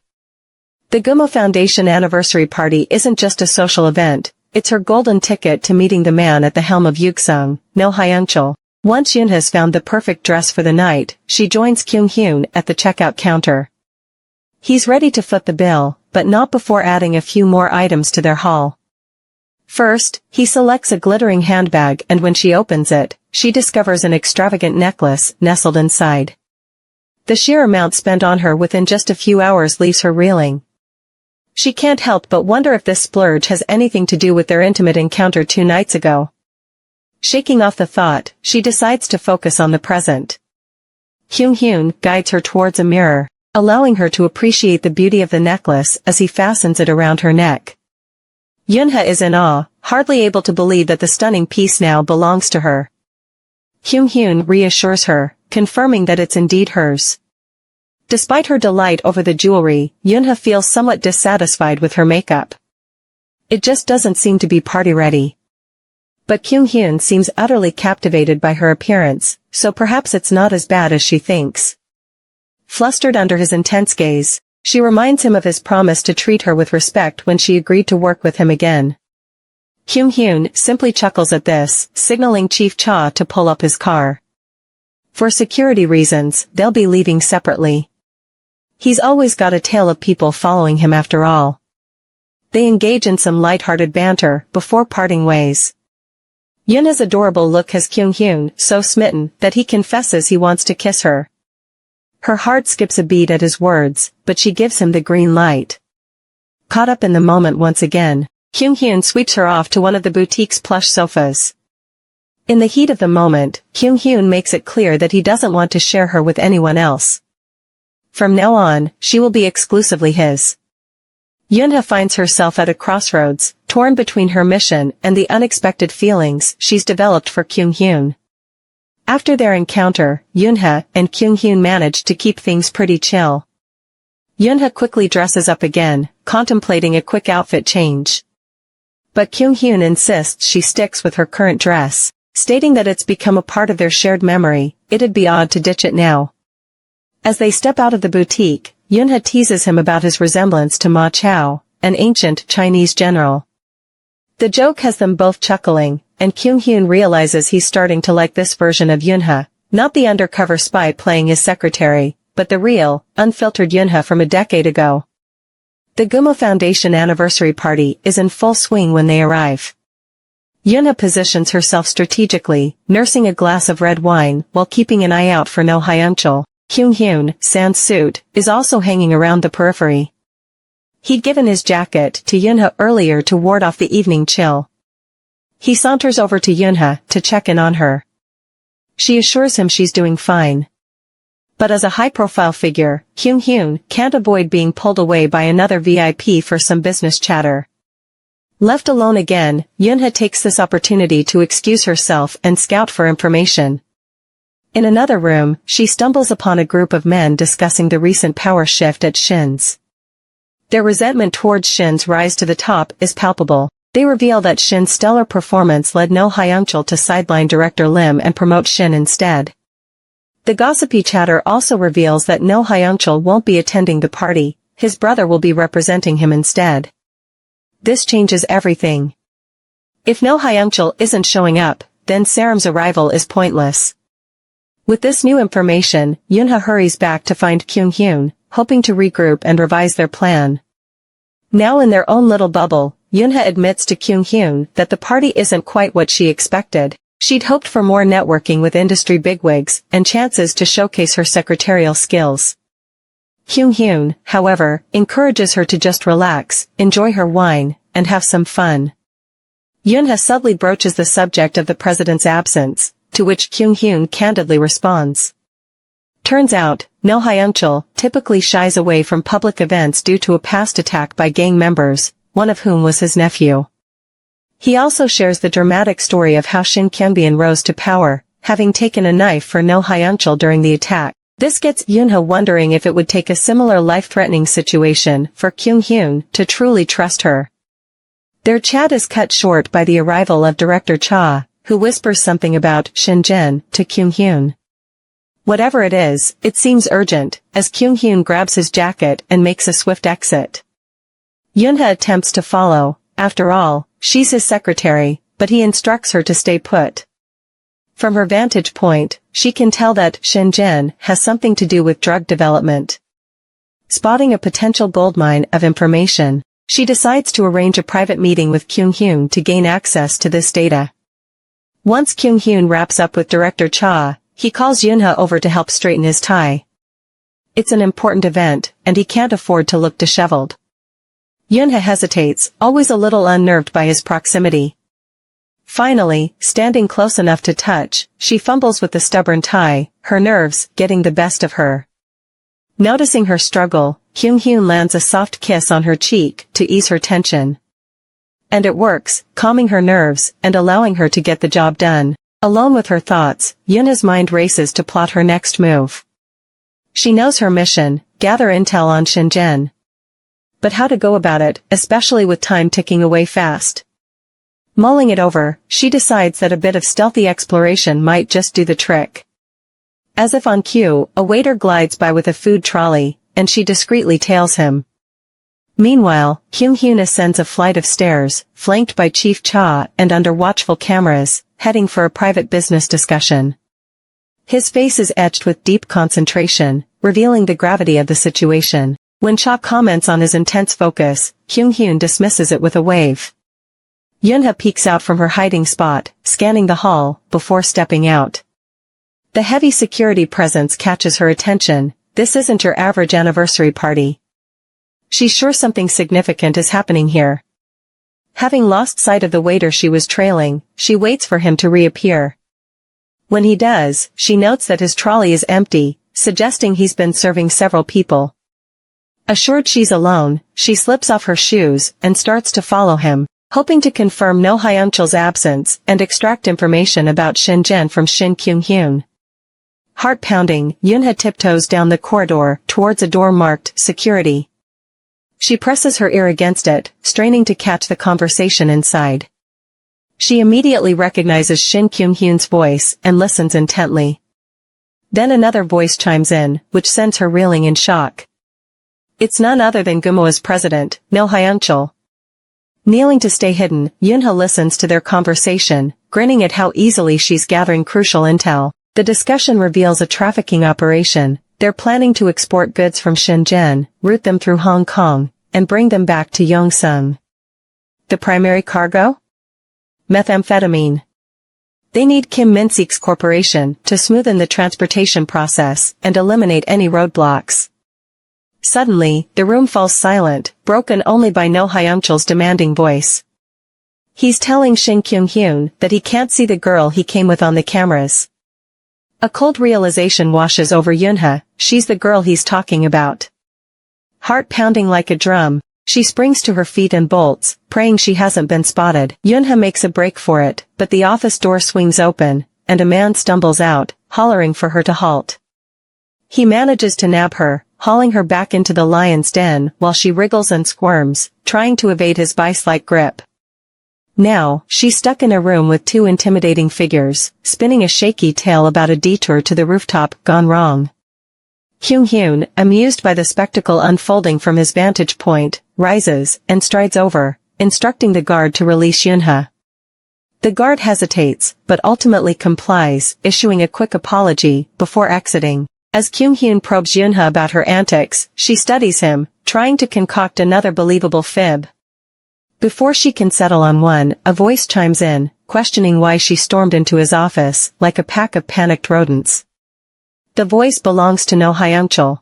The Gumo Foundation anniversary party isn't just a social event, it's her golden ticket to meeting the man at the helm of Yuksung, No Hyungchul. Once Eunha has found the perfect dress for the night, she joins Kyunhyung at the checkout counter. He's ready to foot the bill, but not before adding a few more items to their haul. First, he selects a glittering handbag and when she opens it, she discovers an extravagant necklace nestled inside. The sheer amount spent on her within just a few hours leaves her reeling. She can't help but wonder if this splurge has anything to do with their intimate encounter 2 nights ago. Shaking off the thought, she decides to focus on the present. Kyunhyung guides her towards a mirror. allowing her to appreciate the beauty of the necklace as he fastens it around her neck. Eunha is in awe, hardly able to believe that the stunning piece now belongs to her. Kyunhyun reassures her, confirming that it's indeed hers. Despite her delight over the jewelry, Eunha feels somewhat dissatisfied with her makeup. It just doesn't seem to be party-ready. But Kyunhyun seems utterly captivated by her appearance, so perhaps it's not as bad as she thinks. Flustered under his intense gaze, she reminds him of his promise to treat her with respect when she agreed to work with him again. Kyunhyun simply chuckles at this, signaling Chief Cha to pull up his car. For security reasons, they'll be leaving separately. He's always got a tail of people following him after all. They engage in some light-hearted banter before parting ways. Eunha's adorable look has Kyunhyun so smitten that he confesses he wants to kiss her. Her heart skips a beat at his words, but she gives him the green light. Caught up in the moment once again, Kyunhyun sweeps her off to one of the boutique's plush sofas. In the heat of the moment, Kyunhyun makes it clear that he doesn't want to share her with anyone else. From now on, she will be exclusively his. Eunha finds herself at a crossroads, torn between her mission and the unexpected feelings she's developed for Kyunhyun. After their encounter, Eunha and Kyunhyun manage to keep things pretty chill. Eunha quickly dresses up again, contemplating a quick outfit change. But Kyunhyun insists she sticks with her current dress, stating that it's become a part of their shared memory, it'd be odd to ditch it now. As they step out of the boutique, Eunha teases him about his resemblance to Ma Chao, an ancient Chinese general. The joke has them both chuckling, and Kyunhyun realizes he's starting to like this version of Eunha, not the undercover spy playing his secretary, but the real, unfiltered Eunha from a decade ago. The Gumo Foundation anniversary party is in full swing when they arrive. Eunha positions herself strategically, nursing a glass of red wine while keeping an eye out for No Hyunchul. Kyunhyun, sans suit, is also hanging around the periphery. He'd given his jacket to Eunha earlier to ward off the evening chill. He saunters over to Eunha to check in on her. She assures him she's doing fine. But as a high-profile figure, Kyunhyun can't avoid being pulled away by another VIP for some business chatter. Left alone again, Eunha takes this opportunity to excuse herself and scout for information. In another room, she stumbles upon a group of men discussing the recent power shift at Shin's. Their resentment towards Shin's rise to the top is palpable. They reveal that Shin's stellar performance led No Hyunchul to sideline director Lim and promote Shin instead. The gossipy chatter also reveals that No Hyunchul won't be attending the party, his brother will be representing him instead. This changes everything. If No Hyunchul isn't showing up, then Saram's arrival is pointless. With this new information, Eunha hurries back to find Kyunhyun, hoping to regroup and revise their plan. Now in their own little bubble, Eunha admits to Kyunhyun that the party isn't quite what she expected. She'd hoped for more networking with industry bigwigs and chances to showcase her secretarial skills. Kyunhyun, however, encourages her to just relax, enjoy her wine, and have some fun. Eunha subtly broaches the subject of the president's absence, to which Kyunhyun candidly responds. Turns out, No Hyunchul typically shies away from public events due to a past attack by gang members, one of whom was his nephew. He also shares the dramatic story of how Shin Kyunhyun rose to power, having taken a knife for No Hyunchul during the attack. This gets Eunha wondering if it would take a similar life-threatening situation for Kyunhyun to truly trust her. Their chat is cut short by the arrival of Director Cha, who whispers something about Shinjin to Kyunhyun. Whatever it is, it seems urgent, as Kyunhyun grabs his jacket and makes a swift exit. Eunha attempts to follow. After all, she's his secretary, but he instructs her to stay put. From her vantage point, she can tell that Shinjin has something to do with drug development. Spotting a potential goldmine of information, she decides to arrange a private meeting with Kyunhyun to gain access to this data. Once Kyunhyun wraps up with Director Cha, he calls Eunha over to help straighten his tie. It's an important event, and he can't afford to look disheveled. Eunha hesitates, always a little unnerved by his proximity. Finally, standing close enough to touch, she fumbles with the stubborn tie, her nerves getting the best of her. Noticing her struggle, Kyunhyun lands a soft kiss on her cheek to ease her tension. And it works, calming her nerves and allowing her to get the job done. Alone with her thoughts, Eunha's mind races to plot her next move. She knows her mission, gather intel on Shenzhen. But how to go about it, especially with time ticking away fast? Mulling it over, she decides that a bit of stealthy exploration might just do the trick. As if on cue, a waiter glides by with a food trolley, and she discreetly tails him. Meanwhile, Kyunhyun ascends a flight of stairs, flanked by Chief Cha and under watchful cameras, heading for a private business discussion. His face is etched with deep concentration, revealing the gravity of the situation. When Cha comments on his intense focus, Kyunhyun dismisses it with a wave. Eunha peeks out from her hiding spot, scanning the hall, before stepping out. The heavy security presence catches her attention. This isn't your average anniversary party. She's sure something significant is happening here. Having lost sight of the waiter she was trailing, she waits for him to reappear. When he does, she notes that his trolley is empty, suggesting he's been serving several people. Assured she's alone, she slips off her shoes and starts to follow him, hoping to confirm No Hyunchel's absence and extract information about Shenzhen from Shin Kyunhyung. Heart-pounding, Eunha tiptoes down the corridor towards a door marked security. She presses her ear against it, straining to catch the conversation inside. She immediately recognizes Shin Kyunhyun's voice and listens intently. Then another voice chimes in, which sends her reeling in shock. It's none other than Gumoa's president, No Hyunchel. Kneeling to stay hidden, Eunha listens to their conversation, grinning at how easily she's gathering crucial intel. The discussion reveals a trafficking operation. They're planning to export goods from Shenzhen, route them through Hong Kong, and bring them back to Yongsan. The primary cargo? Methamphetamine. They need Kim Min-sik's corporation to smoothen the transportation process and eliminate any roadblocks. Suddenly, the room falls silent, broken only by No Hyunchel's demanding voice. He's telling Shin Kyunhyun that he can't see the girl he came with on the cameras. A cold realization washes over Eunha. She's the girl he's talking about. Heart pounding like a drum, she springs to her feet and bolts, praying she hasn't been spotted. Eunha makes a break for it, but the office door swings open, and a man stumbles out, hollering for her to halt. He manages to nab her, hauling her back into the lion's den while she wriggles and squirms, trying to evade his vice-like grip. Now, she's stuck in a room with two intimidating figures, spinning a shaky tale about a detour to the rooftop gone wrong. Kyunhyun, amused by the spectacle unfolding from his vantage point, rises and strides over, instructing the guard to release Eunha. The guard hesitates, but ultimately complies, issuing a quick apology before exiting. As Kyunhyun probes Eunha about her antics, she studies him, trying to concoct another believable fib. Before she can settle on one, a voice chimes in, questioning why she stormed into his office, like a pack of panicked rodents. The voice belongs to No Hyunchel.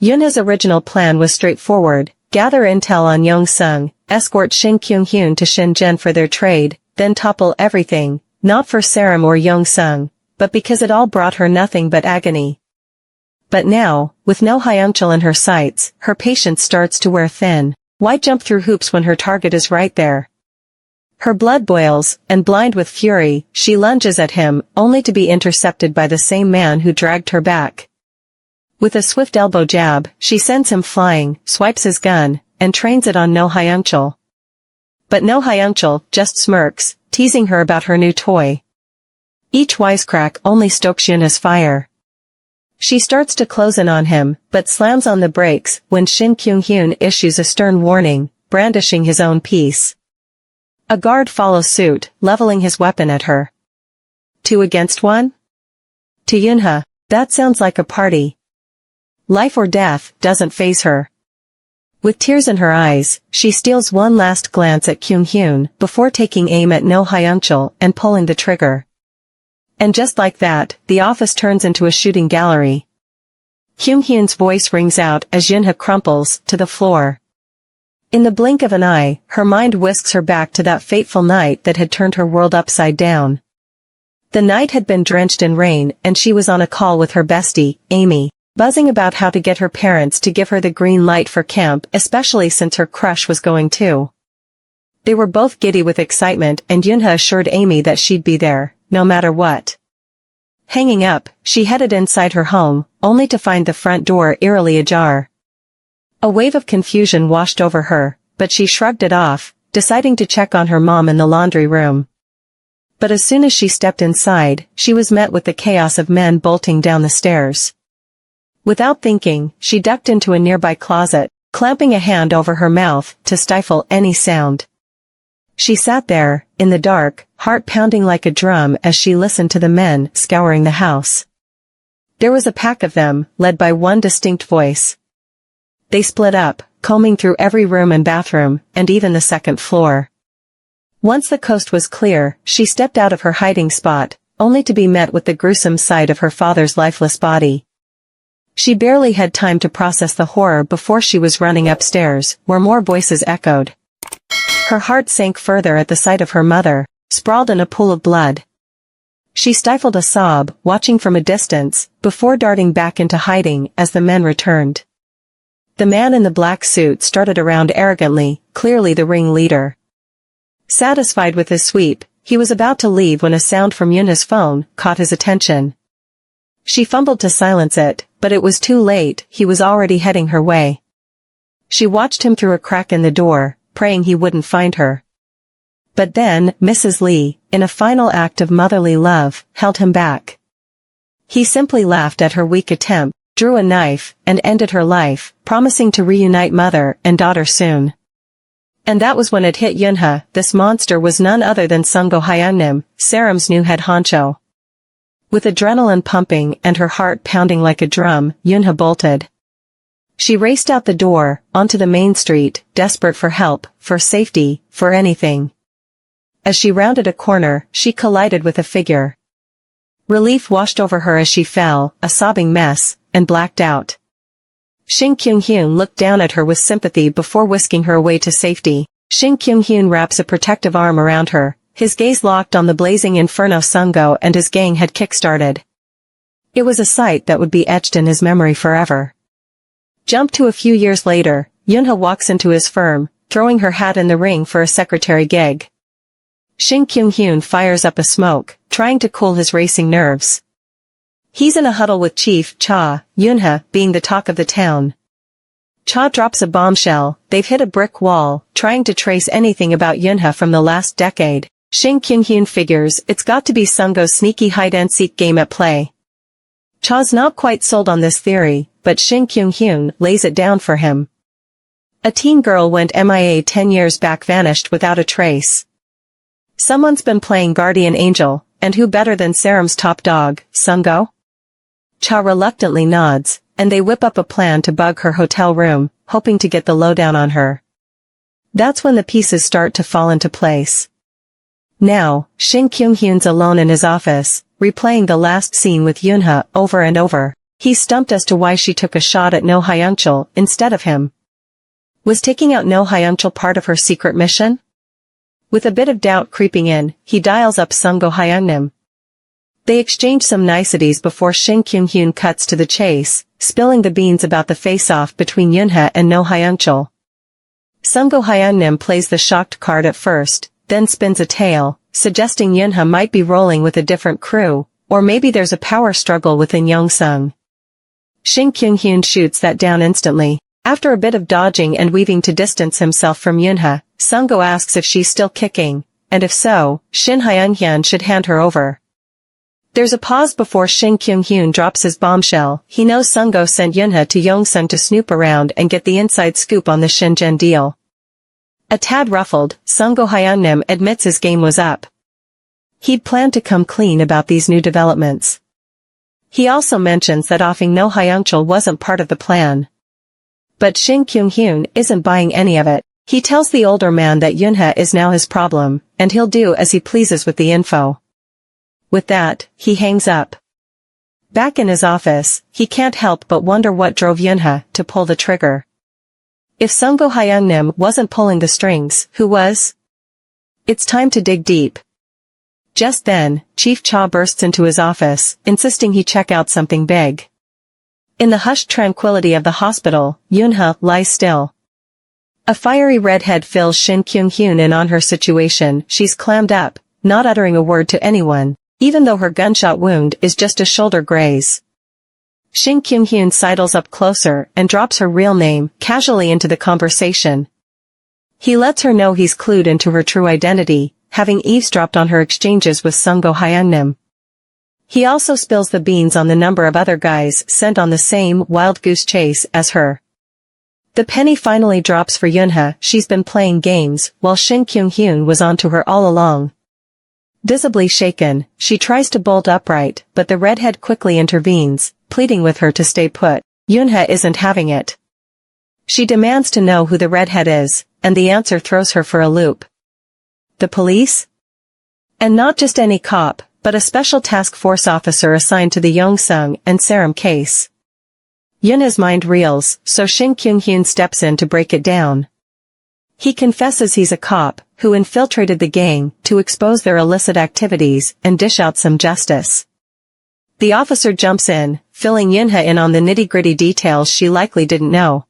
Eunha's original plan was straightforward: gather intel on Yongsan, escort Shin Kyunhyun to Shenzhen for their trade, then topple everything, not for Saram or Yongsan, but because it all brought her nothing but agony. But now, with No Hyunchel in her sights, her patience starts to wear thin. Why jump through hoops when her target is right there? Her blood boils, and blind with fury, she lunges at him, only to be intercepted by the same man who dragged her back. With a swift elbow jab, she sends him flying, swipes his gun, and trains it on No Hyunchel. But No Hyunchel just smirks, teasing her about her new toy. Each wisecrack only stokes Eunha's fire. She starts to close in on him, but slams on the brakes when Shin Kyunhyun issues a stern warning, brandishing his own piece. A guard follows suit, leveling his weapon at her. 2 against 1? To Eunha, that sounds like a party. Life or death doesn't faze her. With tears in her eyes, she steals one last glance at Kyunhyun before taking aim at No Hyunchel and pulling the trigger. And just like that, the office turns into a shooting gallery. Kyunhyun's voice rings out as Eunha crumples to the floor. In the blink of an eye, her mind whisks her back to that fateful night that had turned her world upside down. The night had been drenched in rain and she was on a call with her bestie, Amy. buzzing about how to get her parents to give her the green light for camp, especially since her crush was going too. They were both giddy with excitement, and Eunha assured Amy that she'd be there, no matter what. Hanging up, she headed inside her home, only to find the front door eerily ajar. A wave of confusion washed over her, but she shrugged it off, deciding to check on her mom in the laundry room. But as soon as she stepped inside, she was met with the chaos of men bolting down the stairs. Without thinking, she ducked into a nearby closet, clamping a hand over her mouth to stifle any sound. She sat there, in the dark, heart pounding like a drum as she listened to the men scouring the house. There was a pack of them, led by one distinct voice. They split up, combing through every room and bathroom, and even the second floor. Once the coast was clear, she stepped out of her hiding spot, only to be met with the gruesome sight of her father's lifeless body. She barely had time to process the horror before she was running upstairs, where more voices echoed. Her heart sank further at the sight of her mother, sprawled in a pool of blood. She stifled a sob, watching from a distance, before darting back into hiding as the men returned. The man in the black suit started around arrogantly, clearly the ringleader. Satisfied with his sweep, he was about to leave when a sound from Eunha's phone caught his attention. She fumbled to silence it, but it was too late, he was already heading her way. She watched him through a crack in the door, praying he wouldn't find her. But then, Mrs. Lee, in a final act of motherly love, held him back. He simply laughed at her weak attempt, drew a knife, and ended her life, promising to reunite mother and daughter soon. And that was when it hit Eunha. This monster was none other than Sungo Hyungnim, Saram's new head honcho. With adrenaline pumping and her heart pounding like a drum, Eunha bolted. She raced out the door, onto the main street, desperate for help, for safety, for anything. As she rounded a corner, she collided with a figure. Relief washed over her as she fell, a sobbing mess, and blacked out. Shin Kyunhyung looked down at her with sympathy before whisking her away to safety. Shin Kyunhyung wraps a protective arm around her, his gaze locked on the blazing inferno Sungo and his gang had kick-started. It was a sight that would be etched in his memory forever. Jump to a few years later, Eunha walks into his firm, throwing her hat in the ring for a secretary gig. Shin Kyunhyun fires up a smoke, trying to cool his racing nerves. He's in a huddle with Chief Cha, Eunha being the talk of the town. Cha drops a bombshell, they've hit a brick wall, trying to trace anything about Eunha from the last decade. Shin Kyunhyun figures it's got to be Sungo's sneaky hide-and-seek game at play. Cha's not quite sold on this theory, but Shin Kyunhyun lays it down for him. A teen girl went MIA 10 years back, vanished without a trace. Someone's been playing guardian angel, and who better than Saram's top dog, Sungo? Cha reluctantly nods, and they whip up a plan to bug her hotel room, hoping to get the lowdown on her. That's when the pieces start to fall into place. Now, Shin Kyunghyun's alone in his office, replaying the last scene with Eunha over and over. He's stumped as to why she took a shot at No Hyungchul instead of him. Was taking out No Hyungchul part of her secret mission? With a bit of doubt creeping in, he dials up Sungo Hyungnim. They exchange some niceties before Shin Kyunghyun cuts to the chase, spilling the beans about the face-off between Eunha and No Hyungchul. Sungo Hyungnim plays the shocked card at first, then spins a tale, suggesting Eunha might be rolling with a different crew, or maybe there's a power struggle within Yongsung. Shin Kyunghyun shoots that down instantly. After a bit of dodging and weaving to distance himself from Eunha, Sungo asks if she's still kicking, and if so, Shin Hyunhyun should hand her over. There's a pause before Shin Kyunghyun drops his bombshell. He knows Sungo sent Eunha to Yongsung to snoop around and get the inside scoop on the Shenzhen deal. A tad ruffled, Sungo Hyungnim admits his game was up. He'd planned to come clean about these new developments. He also mentions that offing No Hyungchul wasn't part of the plan. But Shin Kyunghyun isn't buying any of it. He tells the older man that Eunha is now his problem, and he'll do as he pleases with the info. With that, he hangs up. Back in his office, he can't help but wonder what drove Eunha to pull the trigger. If Sungo Hyungnim wasn't pulling the strings, who was? It's time to dig deep. Just then, Chief Cha bursts into his office, insisting he check out something big. In the hushed tranquility of the hospital, Eunha lies still. A fiery redhead fills Shin Kyunhyung in on her situation. She's clammed up, not uttering a word to anyone, even though her gunshot wound is just a shoulder graze. Shin Kyunhyung sidles up closer and drops her real name casually into the conversation. He lets her know he's clued into her true identity, having eavesdropped on her exchanges with Sungo Hyungnim. He also spills the beans on the number of other guys sent on the same wild goose chase as her. The penny finally drops for Eunha. She's been playing games, while Shin Kyunhyung was onto her all along. Visibly shaken, she tries to bolt upright, but the redhead quickly intervenes, pleading with her to stay put. Eunha isn't having it. She demands to know who the redhead is, and the answer throws her for a loop. The police? And not just any cop, but a special task force officer assigned to the Yongsung and Saram case. Eunha's mind reels, so Shin Kyunhyun steps in to break it down. He confesses he's a cop, who infiltrated the gang to expose their illicit activities and dish out some justice. The officer jumps in, filling Eunha in on the nitty-gritty details she likely didn't know.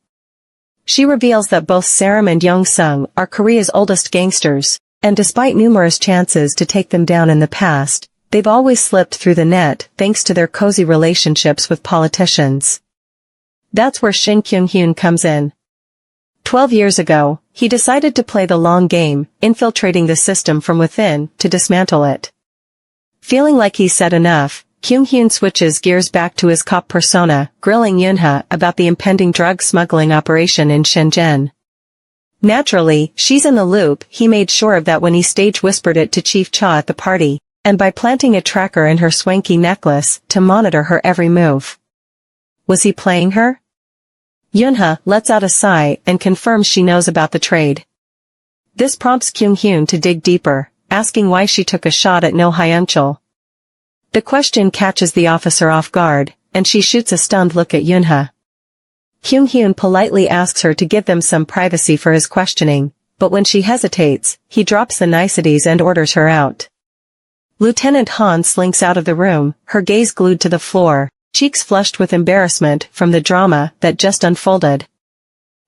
She reveals that both Saram and Yongsung are Korea's oldest gangsters, and despite numerous chances to take them down in the past, they've always slipped through the net thanks to their cozy relationships with politicians. That's where Shin Kyunhyun comes in. 12 years ago, he decided to play the long game, infiltrating the system from within to dismantle it. Feeling like he's said enough, Kyunhyun switches gears back to his cop persona, grilling Eunha about the impending drug smuggling operation in Shenzhen. Naturally, she's in the loop. He made sure of that when he stage whispered it to Chief Cha at the party, and by planting a tracker in her swanky necklace to monitor her every move. Was he playing her? Eunha lets out a sigh and confirms she knows about the trade. This prompts Kyunhyun to dig deeper, asking why she took a shot at No Hyungchul. The question catches the officer off guard, and she shoots a stunned look at Eunha. Kyunhyun politely asks her to give them some privacy for his questioning, but when she hesitates, he drops the niceties and orders her out. Lieutenant Han slinks out of the room, her gaze glued to the floor, cheeks flushed with embarrassment from the drama that just unfolded.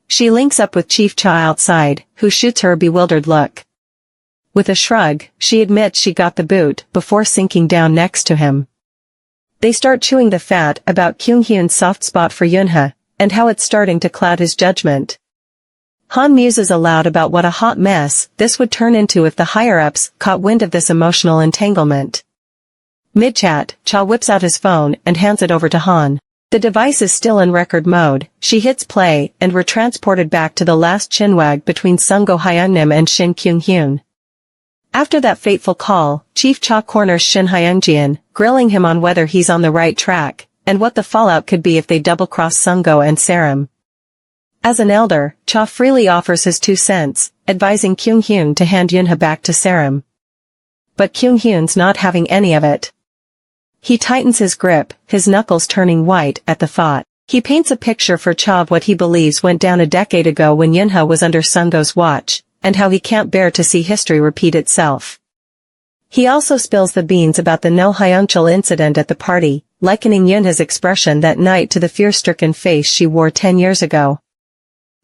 She links up with Chief Cha outside, who shoots her a bewildered look. With a shrug, she admits she got the boot before sinking down next to him. They start chewing the fat about Kyunhyun's soft spot for Eunha, and how it's starting to cloud his judgment. Han muses aloud about what a hot mess this would turn into if the higher-ups caught wind of this emotional entanglement. Mid-chat, Cha whips out his phone and hands it over to Han. The device is still in record mode. She hits play and we're transported back to the last chinwag between Sungo Hyungnim and Shin Kyunhyun. After that fateful call, Chief Cha corners Shin Hyungjian, grilling him on whether he's on the right track, and what the fallout could be if they double-cross Sungo and Saram. As an elder, Cha freely offers his 2 cents, advising Kyunhyun to hand Eunha back to Saram. But Kyunhyun's not having any of it. He tightens his grip, his knuckles turning white at the thought. He paints a picture for Cha of what he believes went down a decade ago when Eunha was under Sungo's watch, and how he can't bear to see history repeat itself. He also spills the beans about the No Hyungchul incident at the party, likening Eunha's expression that night to the fear-stricken face she wore 10 years ago.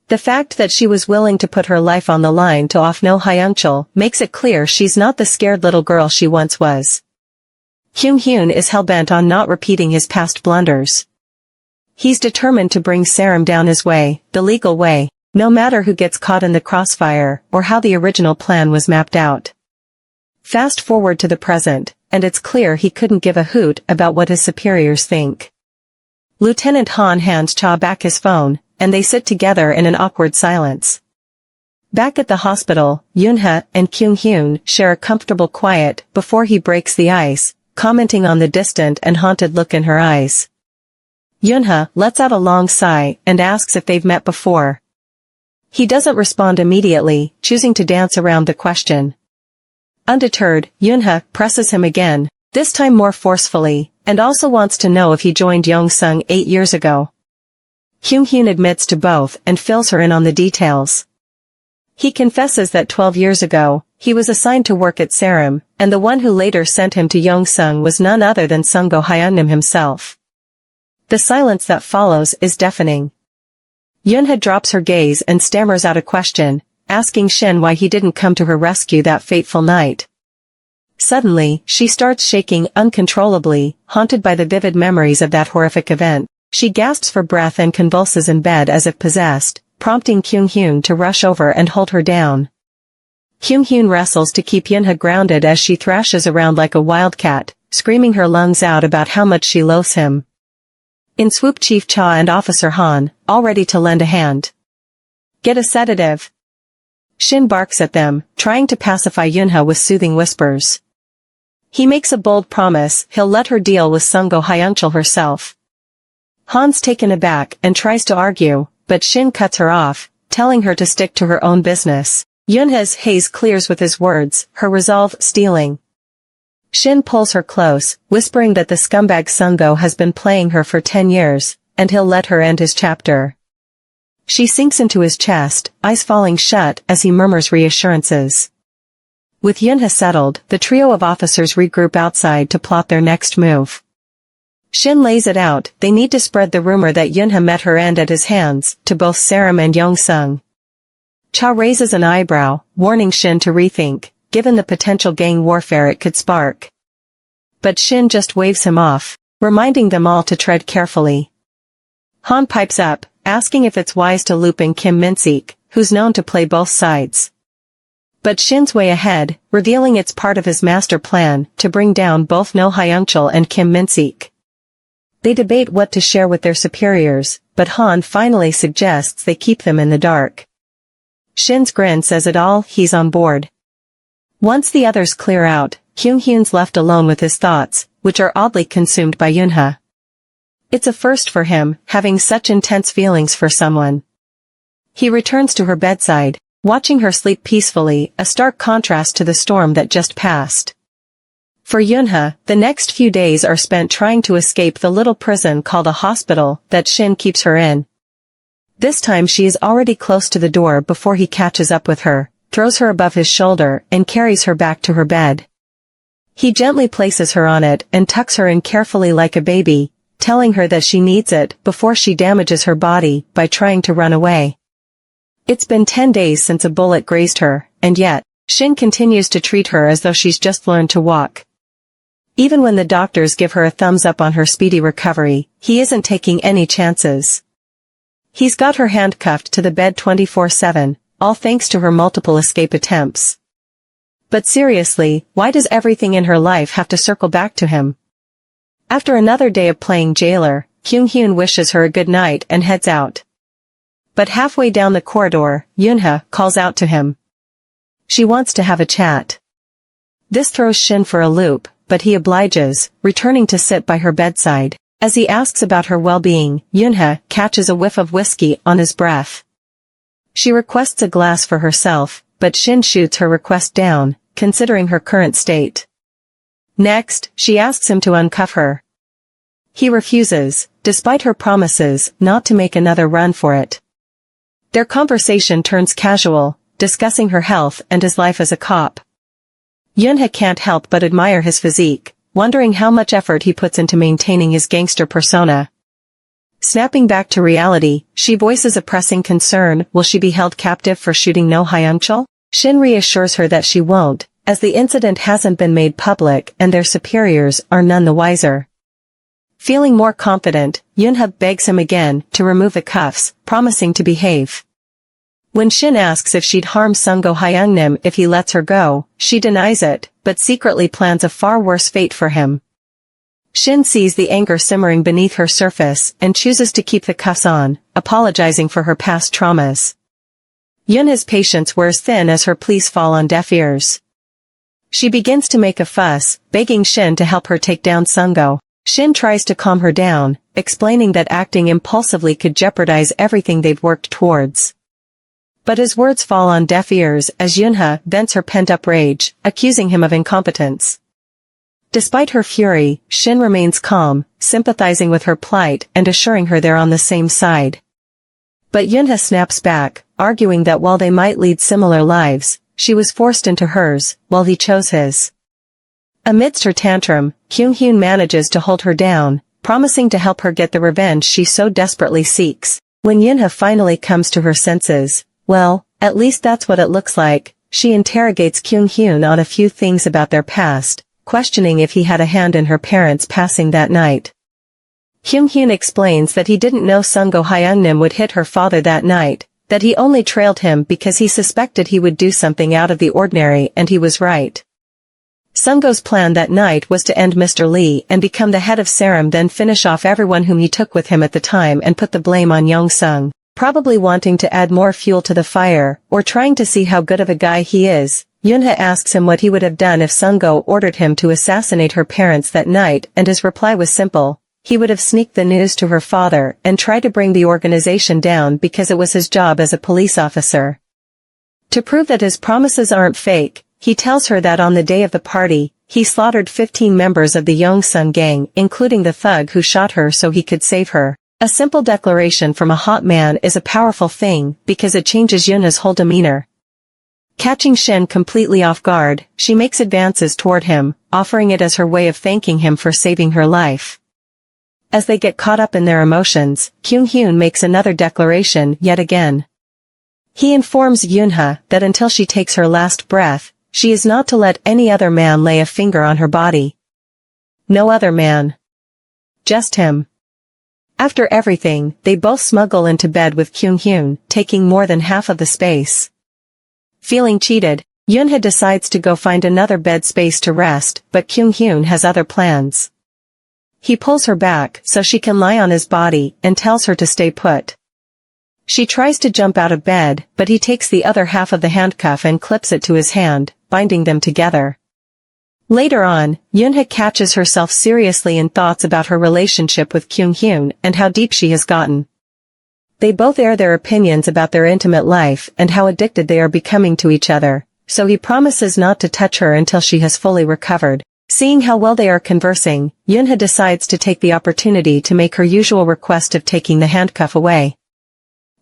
The fact that she was willing to put her life on the line to off No Hyungchul makes it clear she's not the scared little girl she once was. Kyunhyun is hell-bent on not repeating his past blunders. He's determined to bring Saram down his way, the legal way, no matter who gets caught in the crossfire or how the original plan was mapped out. Fast forward to the present, and it's clear he couldn't give a hoot about what his superiors think. Lieutenant Han hands Cha back his phone, and they sit together in an awkward silence. Back at the hospital, Eunha and Kyunhyun share a comfortable quiet before he breaks the ice, commenting on the distant and haunted look in her eyes. Eunha lets out a long sigh and asks if they've met before. He doesn't respond immediately, choosing to dance around the question. Undeterred, Eunha presses him again, this time more forcefully, and also wants to know if he joined Yongsung 8 years ago. Kyunhyun admits to both and fills her in on the details. He confesses that 12 years ago, he was assigned to work at Saram, and the one who later sent him to Yongsung was none other than Sungo Hyungnim himself. The silence that follows is deafening. Eunha drops her gaze and stammers out a question, asking Shin why he didn't come to her rescue that fateful night. Suddenly, she starts shaking uncontrollably, haunted by the vivid memories of that horrific event. She gasps for breath and convulses in bed as if possessed, prompting Kyunhyung to rush over and hold her down. Kyunhyung wrestles to keep Eunha grounded as she thrashes around like a wildcat, screaming her lungs out about how much she loathes him. In swoop Chief Cha and Officer Han, all ready to lend a hand. "Get a sedative." Shin barks at them, trying to pacify Eunha with soothing whispers. He makes a bold promise he'll let her deal with Sungo Hyunchul herself. Han's taken aback and tries to argue, but Shin cuts her off, telling her to stick to her own business. Eunha's haze clears with his words, her resolve stealing. Shin pulls her close, whispering that the scumbag Sungo has been playing her for 10 years, and he'll let her end his chapter. She sinks into his chest, eyes falling shut as he murmurs reassurances. With Eunha settled, the trio of officers regroup outside to plot their next move. Shin lays it out, they need to spread the rumor that Eunha met her end at his hands, to both Saram and Yongsung. Cha raises an eyebrow, warning Shin to rethink, given the potential gang warfare it could spark. But Shin just waves him off, reminding them all to tread carefully. Han pipes up, asking if it's wise to loop in Kim Min-sik, who's known to play both sides. But Shin's way ahead, revealing it's part of his master plan to bring down both No Hyunchul and Kim Min-sik. They debate what to share with their superiors, but Han finally suggests they keep them in the dark. Shin's grin says it all, he's on board. Once the others clear out, Kyunhyun's left alone with his thoughts, which are oddly consumed by Eunha. It's a first for him, having such intense feelings for someone. He returns to her bedside, watching her sleep peacefully, a stark contrast to the storm that just passed. For Eunha, the next few days are spent trying to escape the little prison called a hospital that Shin keeps her in. This time she is already close to the door before he catches up with her, throws her above his shoulder and carries her back to her bed. He gently places her on it and tucks her in carefully like a baby, telling her that she needs it before she damages her body by trying to run away. It's been 10 days since a bullet grazed her, and yet, Shin continues to treat her as though she's just learned to walk. Even when the doctors give her a thumbs up on her speedy recovery, he isn't taking any chances. He's got her handcuffed to the bed 24/7, all thanks to her multiple escape attempts. But seriously, why does everything in her life have to circle back to him? After another day of playing jailer, Kyunhyun wishes her a good night and heads out. But halfway down the corridor, Eunha calls out to him. She wants to have a chat. This throws Shin for a loop, but he obliges, returning to sit by her bedside. As he asks about her well-being, Eunha catches a whiff of whiskey on his breath. She requests a glass for herself, but Shin shoots her request down, considering her current state. Next, she asks him to uncuff her. He refuses, despite her promises not to make another run for it. Their conversation turns casual, discussing her health and his life as a cop. Eunha can't help but admire his physique, wondering how much effort he puts into maintaining his gangster persona. Snapping back to reality, she voices a pressing concern: will she be held captive for shooting No Hyunchul? Shin reassures her that she won't, as the incident hasn't been made public and their superiors are none the wiser. Feeling more confident, Eunha begs him again to remove the cuffs, promising to behave. When Shin asks if she'd harm Sungo Hyungnim if he lets her go, she denies it, but secretly plans a far worse fate for him. Shin sees the anger simmering beneath her surface and chooses to keep the cuffs on, apologizing for her past traumas. Eunha's patience wears thin as her pleas fall on deaf ears. She begins to make a fuss, begging Shin to help her take down Sungo. Shin tries to calm her down, explaining that acting impulsively could jeopardize everything they've worked towards. But his words fall on deaf ears as Eunha vents her pent-up rage, accusing him of incompetence. Despite her fury, Shin remains calm, sympathizing with her plight and assuring her they're on the same side. But Eunha snaps back, arguing that while they might lead similar lives, she was forced into hers, while he chose his. Amidst her tantrum, Kyunhyun manages to hold her down, promising to help her get the revenge she so desperately seeks. When Eunha finally comes to her senses, well, at least that's what it looks like, she interrogates Kyunhyun on a few things about their past, questioning if he had a hand in her parents passing that night. Kyunhyun explains that he didn't know Sungo Hyungnim would hit her father that night, that he only trailed him because he suspected he would do something out of the ordinary, and he was right. Sungo's plan that night was to end Mr. Lee and become the head of Serum, then finish off everyone whom he took with him at the time and put the blame on Young-sung, probably wanting to add more fuel to the fire, or trying to see how good of a guy he is. Eunha asks him what he would have done if Sungo ordered him to assassinate her parents that night, and his reply was simple. He would have sneaked the news to her father and tried to bring the organization down because it was his job as a police officer. To prove that his promises aren't fake, he tells her that on the day of the party, he slaughtered 15 members of the Young-sung gang, including the thug who shot her so he could save her. A simple declaration from a hot man is a powerful thing because it changes Eunha's whole demeanor. Catching Shin completely off guard, she makes advances toward him, offering it as her way of thanking him for saving her life. As they get caught up in their emotions, Kyunhyun makes another declaration yet again. He informs Eunha that until she takes her last breath, she is not to let any other man lay a finger on her body. No other man. Just him. After everything, they both smuggle into bed with Kyunhyun, taking more than half of the space. Feeling cheated, Eunha decides to go find another bed space to rest, but Kyunhyun has other plans. He pulls her back so she can lie on his body and tells her to stay put. She tries to jump out of bed, but he takes the other half of the handcuff and clips it to his hand, binding them together. Later on, Eunha catches herself seriously in thoughts about her relationship with Kyunhyun and how deep she has gotten. They both air their opinions about their intimate life and how addicted they are becoming to each other, so he promises not to touch her until she has fully recovered. Seeing how well they are conversing, Eunha decides to take the opportunity to make her usual request of taking the handcuff away.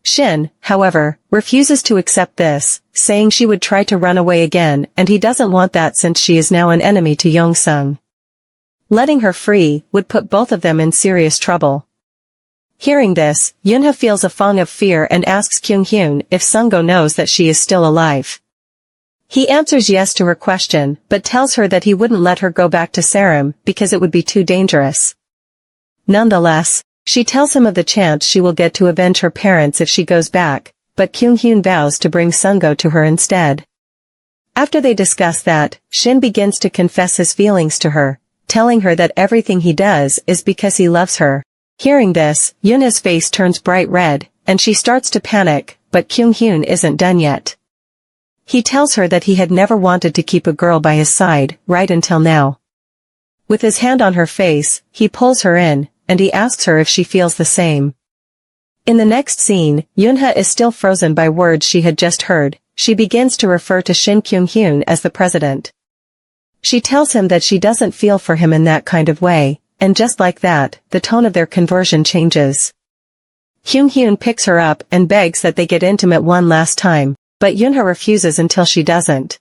Shin, however, refuses to accept this, saying she would try to run away again, and he doesn't want that since she is now an enemy to Young-sung. Letting her free would put both of them in serious trouble. Hearing this, Eunha feels a fong of fear and asks Kyunhyun if Sungo knows that she is still alive. He answers yes to her question, but tells her that he wouldn't let her go back to Serum because it would be too dangerous. Nonetheless, she tells him of the chance she will get to avenge her parents if she goes back, but Kyunhyun vows to bring Sungo to her instead. After they discuss that, Shin begins to confess his feelings to her, telling her that everything he does is because he loves her. Hearing this, Eunha's face turns bright red, and she starts to panic, but Kyunhyun isn't done yet. He tells her that he had never wanted to keep a girl by his side, right until now. With his hand on her face, he pulls her in, and he asks her if she feels the same. In the next scene, Eunha is still frozen by words she had just heard. She begins to refer to Shin Kyunhyun as the president. She tells him that she doesn't feel for him in that kind of way, and just like that, the tone of their conversation changes. Kyunhyun picks her up and begs that they get intimate one last time, but Eunha refuses until she doesn't.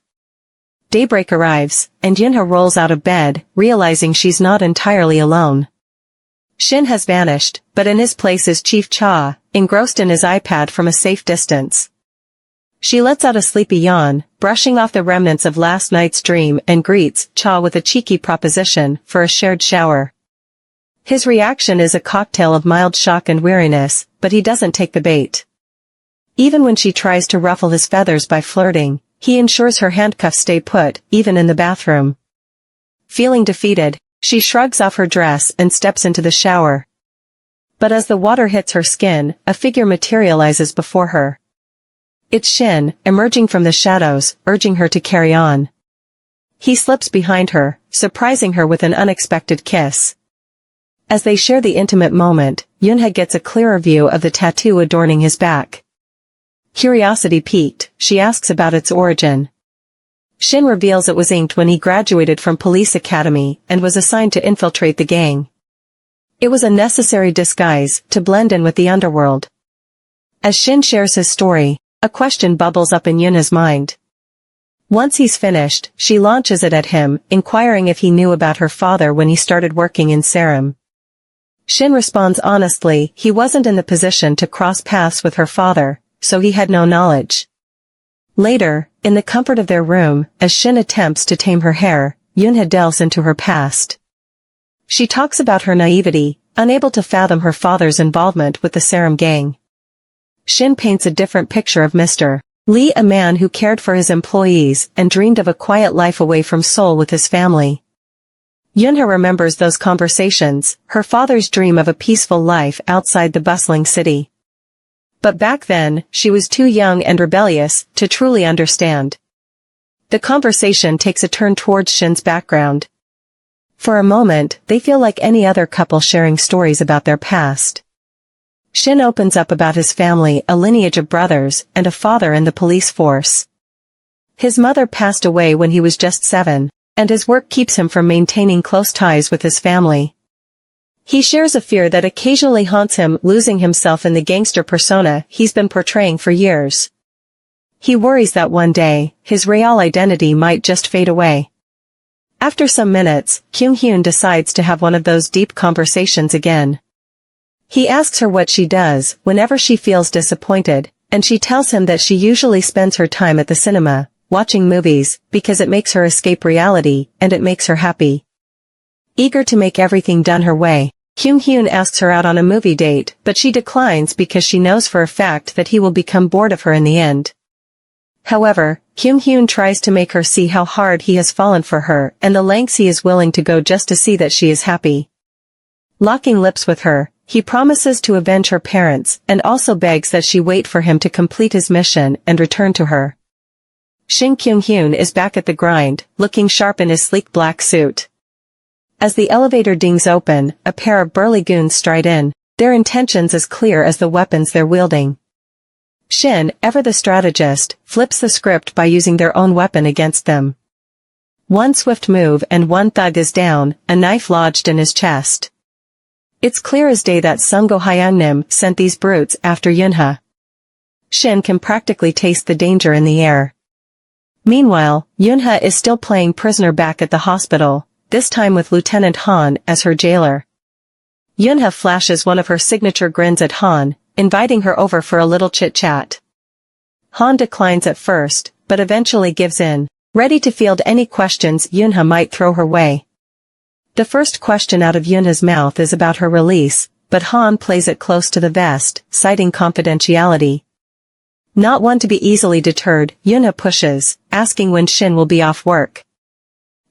Daybreak arrives, and Eunha rolls out of bed, realizing she's not entirely alone. Shin has vanished, but in his place is Chief Cha, engrossed in his iPad from a safe distance. She lets out a sleepy yawn, brushing off the remnants of last night's dream, and greets Cha with a cheeky proposition for a shared shower. His reaction is a cocktail of mild shock and weariness, but he doesn't take the bait. Even when she tries to ruffle his feathers by flirting, he ensures her handcuffs stay put, even in the bathroom. Feeling defeated, she shrugs off her dress and steps into the shower. But as the water hits her skin, a figure materializes before her. It's Shin, emerging from the shadows, urging her to carry on. He slips behind her, surprising her with an unexpected kiss. As they share the intimate moment, Eunha gets a clearer view of the tattoo adorning his back. Curiosity piqued, she asks about its origin. Shin reveals it was inked when he graduated from police academy and was assigned to infiltrate the gang. It was a necessary disguise to blend in with the underworld. As Shin shares his story, a question bubbles up in Eunha's mind. Once he's finished, she launches it at him, inquiring if he knew about her father when he started working in Serum. Shin responds honestly, he wasn't in the position to cross paths with her father, so he had no knowledge. Later, in the comfort of their room, as Shin attempts to tame her hair, Eunha delves into her past. She talks about her naivety, unable to fathom her father's involvement with the Serum gang. Shin paints a different picture of Mr. Lee, a man who cared for his employees and dreamed of a quiet life away from Seoul with his family. Eunha remembers those conversations, her father's dream of a peaceful life outside the bustling city. But back then, she was too young and rebellious to truly understand. The conversation takes a turn towards Shin's background. For a moment, they feel like any other couple sharing stories about their past. Shin opens up about his family, a lineage of brothers, and a father in the police force. His mother passed away when he was just 7, and his work keeps him from maintaining close ties with his family. He shares a fear that occasionally haunts him, losing himself in the gangster persona he's been portraying for years. He worries that one day, his real identity might just fade away. After some minutes, Kyunhyung decides to have one of those deep conversations again. He asks her what she does whenever she feels disappointed, and she tells him that she usually spends her time at the cinema, watching movies, because it makes her escape reality, and it makes her happy. Eager to make everything done her way, Kyunhyun asks her out on a movie date, but she declines because she knows for a fact that he will become bored of her in the end. However, Kyunhyun tries to make her see how hard he has fallen for her and the lengths he is willing to go just to see that she is happy. Locking lips with her, he promises to avenge her parents and also begs that she wait for him to complete his mission and return to her. Shin Kyunhyun is back at the grind, looking sharp in his sleek black suit. As the elevator dings open, a pair of burly goons stride in, their intentions as clear as the weapons they're wielding. Shin, ever the strategist, flips the script by using their own weapon against them. One swift move and one thug is down, a knife lodged in his chest. It's clear as day that Sungo Hyungnim sent these brutes after Eunha. Shin can practically taste the danger in the air. Meanwhile, Eunha is still playing prisoner back at the hospital, this time with Lieutenant Han as her jailer. Eunha flashes one of her signature grins at Han, inviting her over for a little chit-chat. Han declines at first, but eventually gives in, ready to field any questions Eunha might throw her way. The first question out of Eunha's mouth is about her release, but Han plays it close to the vest, citing confidentiality. Not one to be easily deterred, Eunha pushes, asking when Shin will be off work.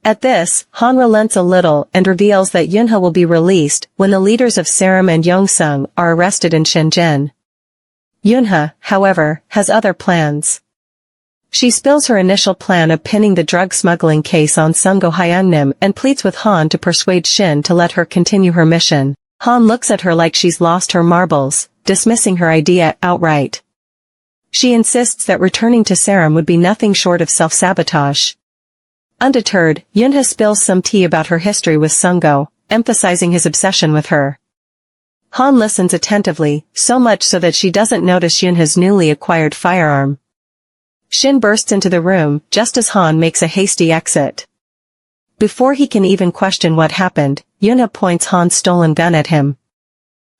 At this, Han relents a little and reveals that Eunha will be released when the leaders of Serum and Yongsung are arrested in Shenzhen. Eunha, however, has other plans. She spills her initial plan of pinning the drug smuggling case on Sungo Hyungnim and pleads with Han to persuade Shin to let her continue her mission. Han looks at her like she's lost her marbles, dismissing her idea outright. She insists that returning to Serum would be nothing short of self-sabotage. Undeterred, Eunha spills some tea about her history with Sungo, emphasizing his obsession with her. Han listens attentively, so much so that she doesn't notice Eunha's newly acquired firearm. Shin bursts into the room, just as Han makes a hasty exit. Before he can even question what happened, Eunha points Han's stolen gun at him.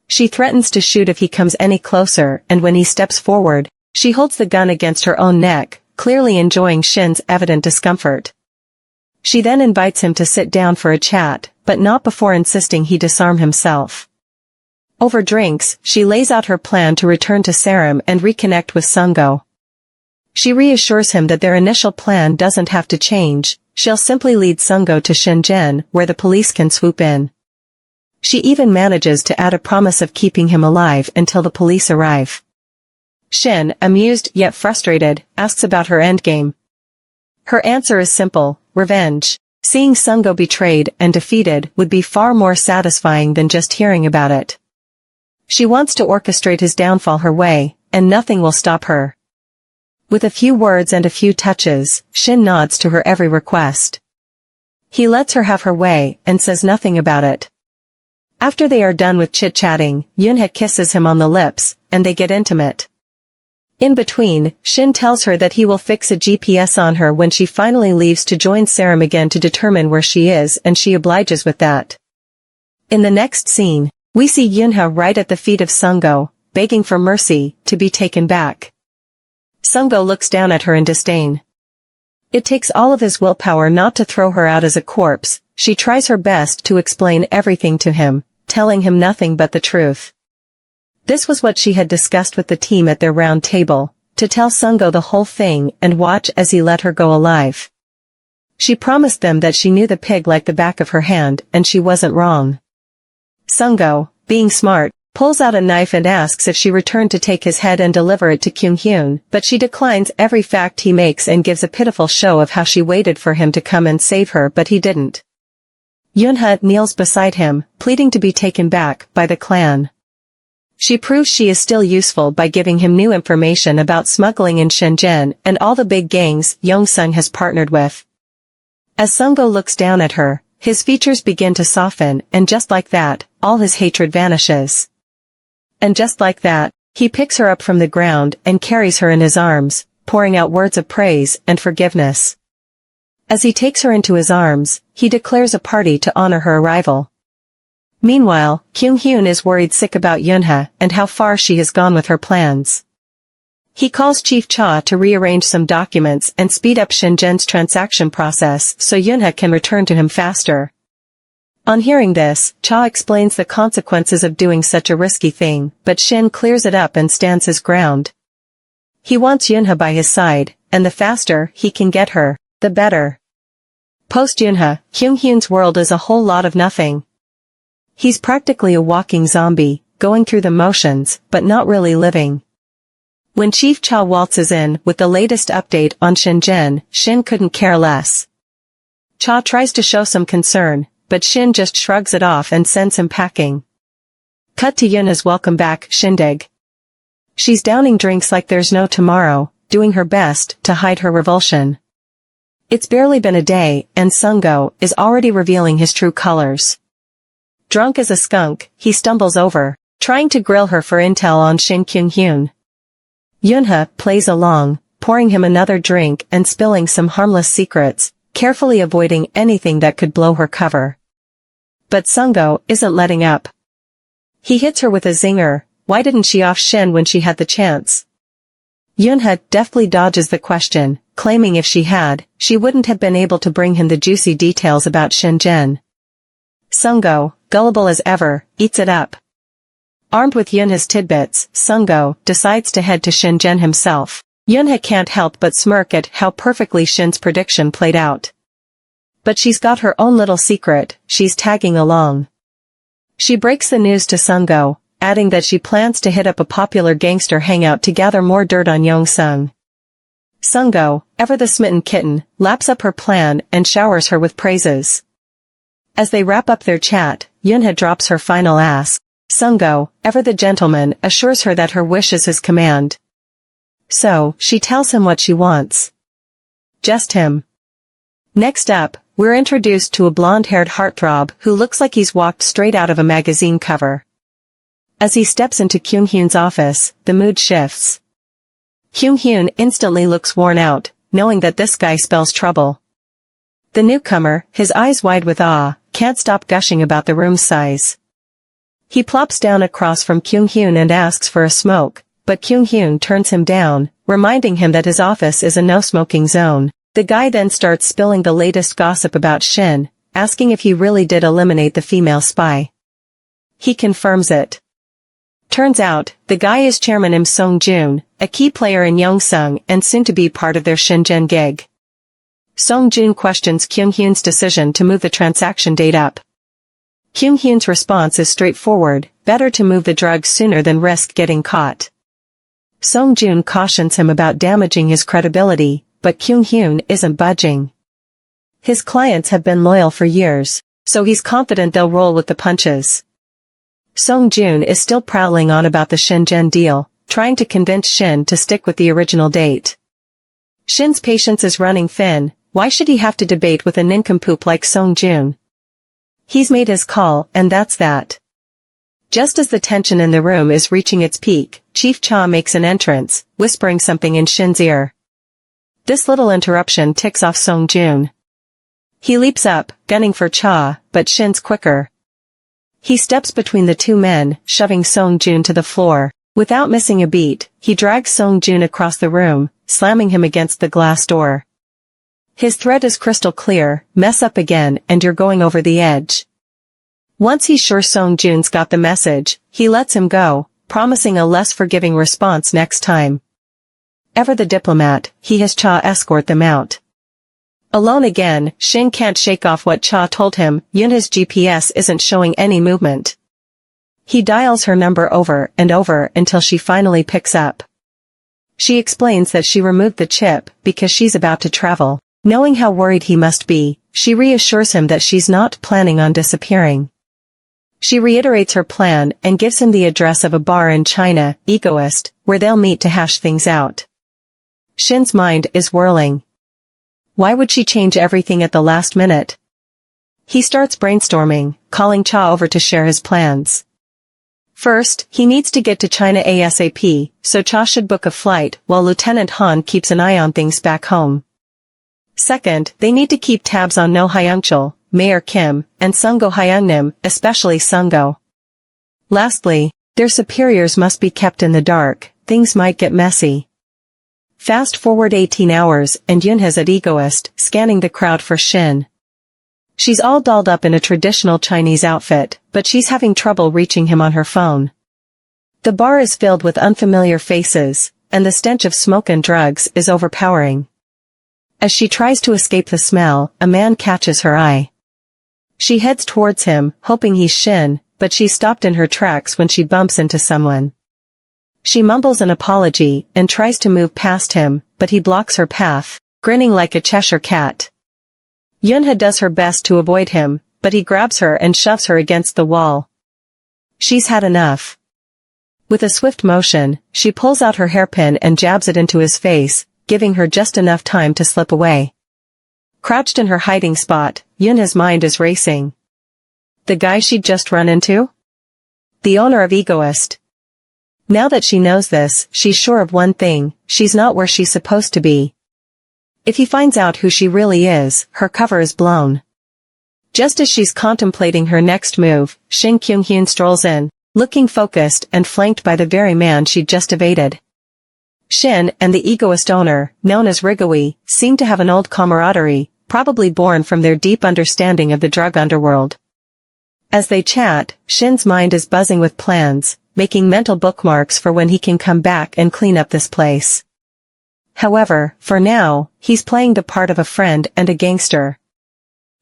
She threatens to shoot if he comes any closer, and when he steps forward, she holds the gun against her own neck, clearly enjoying Shin's evident discomfort. She then invites him to sit down for a chat, but not before insisting he disarm himself. Over drinks, she lays out her plan to return to Serum and reconnect with Sungo. She reassures him that their initial plan doesn't have to change, she'll simply lead Sungo to Shenzhen, where the police can swoop in. She even manages to add a promise of keeping him alive until the police arrive. Shin, amused yet frustrated, asks about her endgame. Her answer is simple: revenge. Seeing Sungo betrayed and defeated would be far more satisfying than just hearing about it. She wants to orchestrate his downfall her way, and nothing will stop her. With a few words and a few touches, Shin nods to her every request. He lets her have her way, and says nothing about it. After they are done with chit-chatting, Eunha kisses him on the lips, and they get intimate. In between, Shin tells her that he will fix a GPS on her when she finally leaves to join Serum again to determine where she is, and she obliges with that. In the next scene, We see Eunha right at the feet of Sungo, begging for mercy, to be taken back. Sungo looks down at her in disdain. It takes all of his willpower not to throw her out as a corpse. She tries her best to explain everything to him, telling him nothing but the truth. This was what she had discussed with the team at their round table, to tell Sungo the whole thing and watch as he let her go alive. She promised them that she knew the pig like the back of her hand, and she wasn't wrong. Sungo, being smart, pulls out a knife and asks if she returned to take his head and deliver it to Kyunghyun, but she declines every fact he makes and gives a pitiful show of how she waited for him to come and save her, but he didn't. Eunha kneels beside him, pleading to be taken back by the clan. She proves she is still useful by giving him new information about smuggling in Shenzhen and all the big gangs Yongsung has partnered with. As Sungo looks down at her, his features begin to soften, and just like that, all his hatred vanishes. And just like that, he picks her up from the ground and carries her in his arms, pouring out words of praise and forgiveness. As he takes her into his arms, he declares a party to honor her arrival. Meanwhile, Kyunghyun is worried sick about Eunha and how far she has gone with her plans. He calls Chief Cha to rearrange some documents and speed up Shenzhen's transaction process so Eunha can return to him faster. On hearing this, Cha explains the consequences of doing such a risky thing, but Shin clears it up and stands his ground. He wants Eunha by his side, and the faster he can get her, the better. Post Eunha, Kyunghyun's world is a whole lot of nothing. He's practically a walking zombie, going through the motions, but not really living. When Chief Cha waltzes in with the latest update on Shenzhen, Shin couldn't care less. Cha tries to show some concern, but Shin just shrugs it off and sends him packing. Cut to Eunha's welcome back shindig. She's downing drinks like there's no tomorrow, doing her best to hide her revulsion. It's barely been a day, and Sungo is already revealing his true colors. Drunk as a skunk, he stumbles over, trying to grill her for intel on Shin Kyunhyun. Eunha plays along, pouring him another drink and spilling some harmless secrets, carefully avoiding anything that could blow her cover. But Sungo isn't letting up. He hits her with a zinger. Why didn't she off Shin when she had the chance? Eunha deftly dodges the question, claiming if she had, she wouldn't have been able to bring him the juicy details about Shenzhen. Sungo, gullible as ever, eats it up. Armed with Eunha's tidbits, Sungo decides to head to Shenzhen himself. Eunha can't help but smirk at how perfectly Shin's prediction played out. But she's got her own little secret, she's tagging along. She breaks the news to Sungo, adding that she plans to hit up a popular gangster hangout to gather more dirt on Yongsung. Sungo, ever the smitten kitten, laps up her plan and showers her with praises. As they wrap up their chat, Eunha drops her final ask. Sungo, ever the gentleman, assures her that her wish is his command. So, she tells him what she wants. Just him. Next up, we're introduced to a blonde-haired heartthrob who looks like he's walked straight out of a magazine cover. As he steps into Kyunghyun's office, the mood shifts. Kyunghyun instantly looks worn out, knowing that this guy spells trouble. The newcomer, his eyes wide with awe, can't stop gushing about the room's size. He plops down across from Kyunghyun and asks for a smoke, but Kyunghyun turns him down, reminding him that his office is a no-smoking zone. The guy then starts spilling the latest gossip about Shin, asking if he really did eliminate the female spy. He confirms it. Turns out, the guy is Chairman Im Song-jun, a key player in Yongsung and soon to be part of their Shenzhen gig. Song-jun questions Kyunghyun's decision to move the transaction date up. Kyunghyun's response is straightforward, better to move the drugs sooner than risk getting caught. Song-jun cautions him about damaging his credibility, but Kyunghyun isn't budging. His clients have been loyal for years, so he's confident they'll roll with the punches. Song-jun is still prattling on about the Shenzhen deal, trying to convince Shin to stick with the original date. Shin's patience is running thin. Why should he have to debate with a nincompoop like Song-jun? He's made his call, and that's that. Just as the tension in the room is reaching its peak, Chief Cha makes an entrance, whispering something in Shin's ear. This little interruption ticks off Song-jun. He leaps up, gunning for Cha, but Shin's quicker. He steps between the two men, shoving Song-Joon to the floor. Without missing a beat, he drags Song-Joon across the room, slamming him against the glass door. His threat is crystal clear: mess up again and you're going over the edge. Once he's sure Song-Joon's got the message, he lets him go, promising a less forgiving response next time. Ever the diplomat, he has Cha escort them out. Alone again, Shin can't shake off what Cha told him: Eunha's GPS isn't showing any movement. He dials her number over and over until she finally picks up. She explains that she removed the chip because she's about to travel. Knowing how worried he must be, she reassures him that she's not planning on disappearing. She reiterates her plan and gives him the address of a bar in China, Egoist, where they'll meet to hash things out. Shin's mind is whirling. Why would she change everything at the last minute? He starts brainstorming, calling Cha over to share his plans. First, he needs to get to China ASAP, so Cha should book a flight while Lieutenant Han keeps an eye on things back home. Second, they need to keep tabs on No Hyungchul, Mayor Kim, and Sungo Hyungnim, especially Sungo. Lastly, their superiors must be kept in the dark. Things might get messy. Fast forward 18 hours and Eunha's at Egoist, scanning the crowd for Shin. She's all dolled up in a traditional Chinese outfit, but she's having trouble reaching him on her phone. The bar is filled with unfamiliar faces, and the stench of smoke and drugs is overpowering. As she tries to escape the smell, a man catches her eye. She heads towards him, hoping he's Shin, but she's stopped in her tracks when she bumps into someone. She mumbles an apology and tries to move past him, but he blocks her path, grinning like a Cheshire cat. Eunha does her best to avoid him, but he grabs her and shoves her against the wall. She's had enough. With a swift motion, she pulls out her hairpin and jabs it into his face, giving her just enough time to slip away. Crouched in her hiding spot, Eunha's mind is racing. The guy she'd just run into? The owner of Egoist. Now that she knows this, she's sure of one thing: she's not where she's supposed to be. If he finds out who she really is, her cover is blown. Just as she's contemplating her next move, Shin Kyunhyung strolls in, looking focused and flanked by the very man she'd just evaded. Shin and the Egoist owner, known as Rigui, seem to have an old camaraderie, probably born from their deep understanding of the drug underworld. As they chat, Shin's mind is buzzing with plans, making mental bookmarks for when he can come back and clean up this place. However, for now, he's playing the part of a friend and a gangster.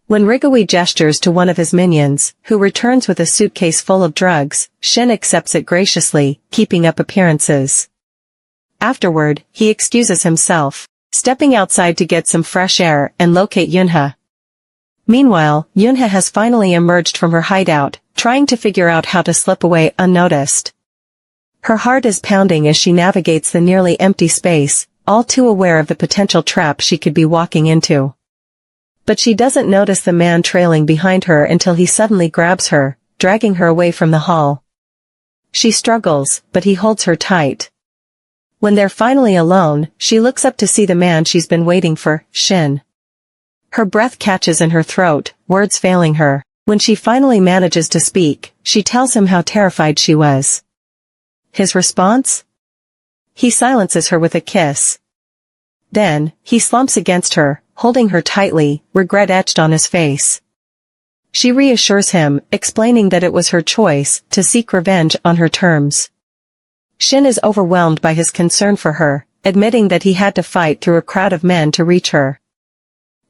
When Rigui gestures to one of his minions, who returns with a suitcase full of drugs, Shin accepts it graciously, keeping up appearances. Afterward, he excuses himself, stepping outside to get some fresh air and locate Eunha. Meanwhile, Eunha has finally emerged from her hideout, trying to figure out how to slip away unnoticed. Her heart is pounding as she navigates the nearly empty space, all too aware of the potential trap she could be walking into. But she doesn't notice the man trailing behind her until he suddenly grabs her, dragging her away from the hall. She struggles, but he holds her tight. When they're finally alone, she looks up to see the man she's been waiting for, Shin. Her breath catches in her throat, words failing her. When she finally manages to speak, she tells him how terrified she was. His response? He silences her with a kiss. Then, he slumps against her, holding her tightly, regret etched on his face. She reassures him, explaining that it was her choice to seek revenge on her terms. Shin is overwhelmed by his concern for her, admitting that he had to fight through a crowd of men to reach her.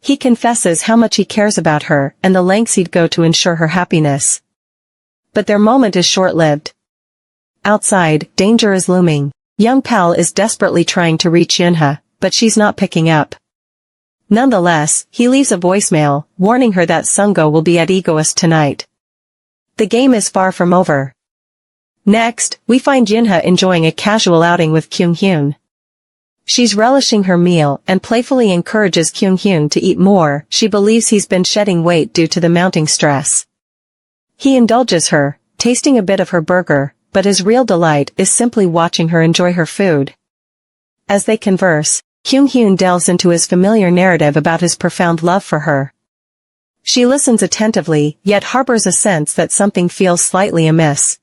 He confesses how much he cares about her and the lengths he'd go to ensure her happiness. But their moment is short-lived. Outside, danger is looming. Young Pal is desperately trying to reach Eunha, but she's not picking up. Nonetheless, he leaves a voicemail, warning her that Sungo will be at Egoist tonight. The game is far from over. Next, we find Eunha enjoying a casual outing with Kyunhyung. She's relishing her meal and playfully encourages Kyunhyung to eat more. She believes he's been shedding weight due to the mounting stress. He indulges her, tasting a bit of her burger, but his real delight is simply watching her enjoy her food. As they converse, Kyunhyung delves into his familiar narrative about his profound love for her. She listens attentively, yet harbors a sense that something feels slightly amiss.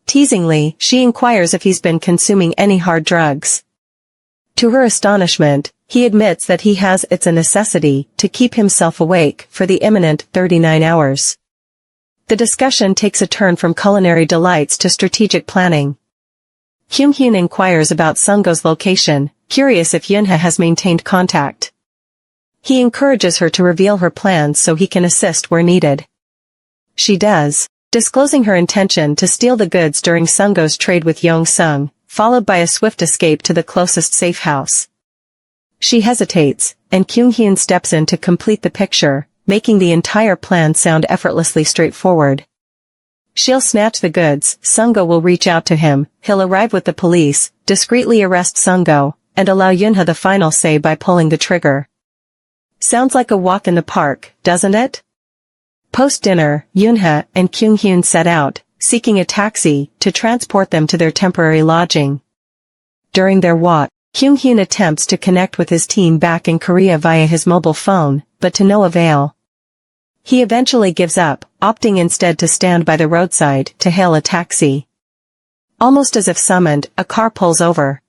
Teasingly, she inquires if he's been consuming any hard drugs. To her astonishment, he admits that he has it's a necessity to keep himself awake for the imminent 39 hours. The discussion takes a turn from culinary delights to strategic planning. Kyunhyun inquires about Sunggo's location, curious if Eunha has maintained contact. He encourages her to reveal her plans so he can assist where needed. She does, disclosing her intention to steal the goods during Sunggo's trade with Yong-sung, followed by a swift escape to the closest safe house. She hesitates, and Kyunhyun steps in to complete the picture, making the entire plan sound effortlessly straightforward. She'll snatch the goods, Sunggo will reach out to him, he'll arrive with the police, discreetly arrest Sunggo, and allow Eunha the final say by pulling the trigger. Sounds like a walk in the park, doesn't it? Post-dinner, Eunha and Kyunhyun set out, seeking a taxi to transport them to their temporary lodging. During their walk, Kyunhyun attempts to connect with his team back in Korea via his mobile phone, but to no avail. He eventually gives up, opting instead to stand by the roadside to hail a taxi. Almost as if summoned, a car pulls over.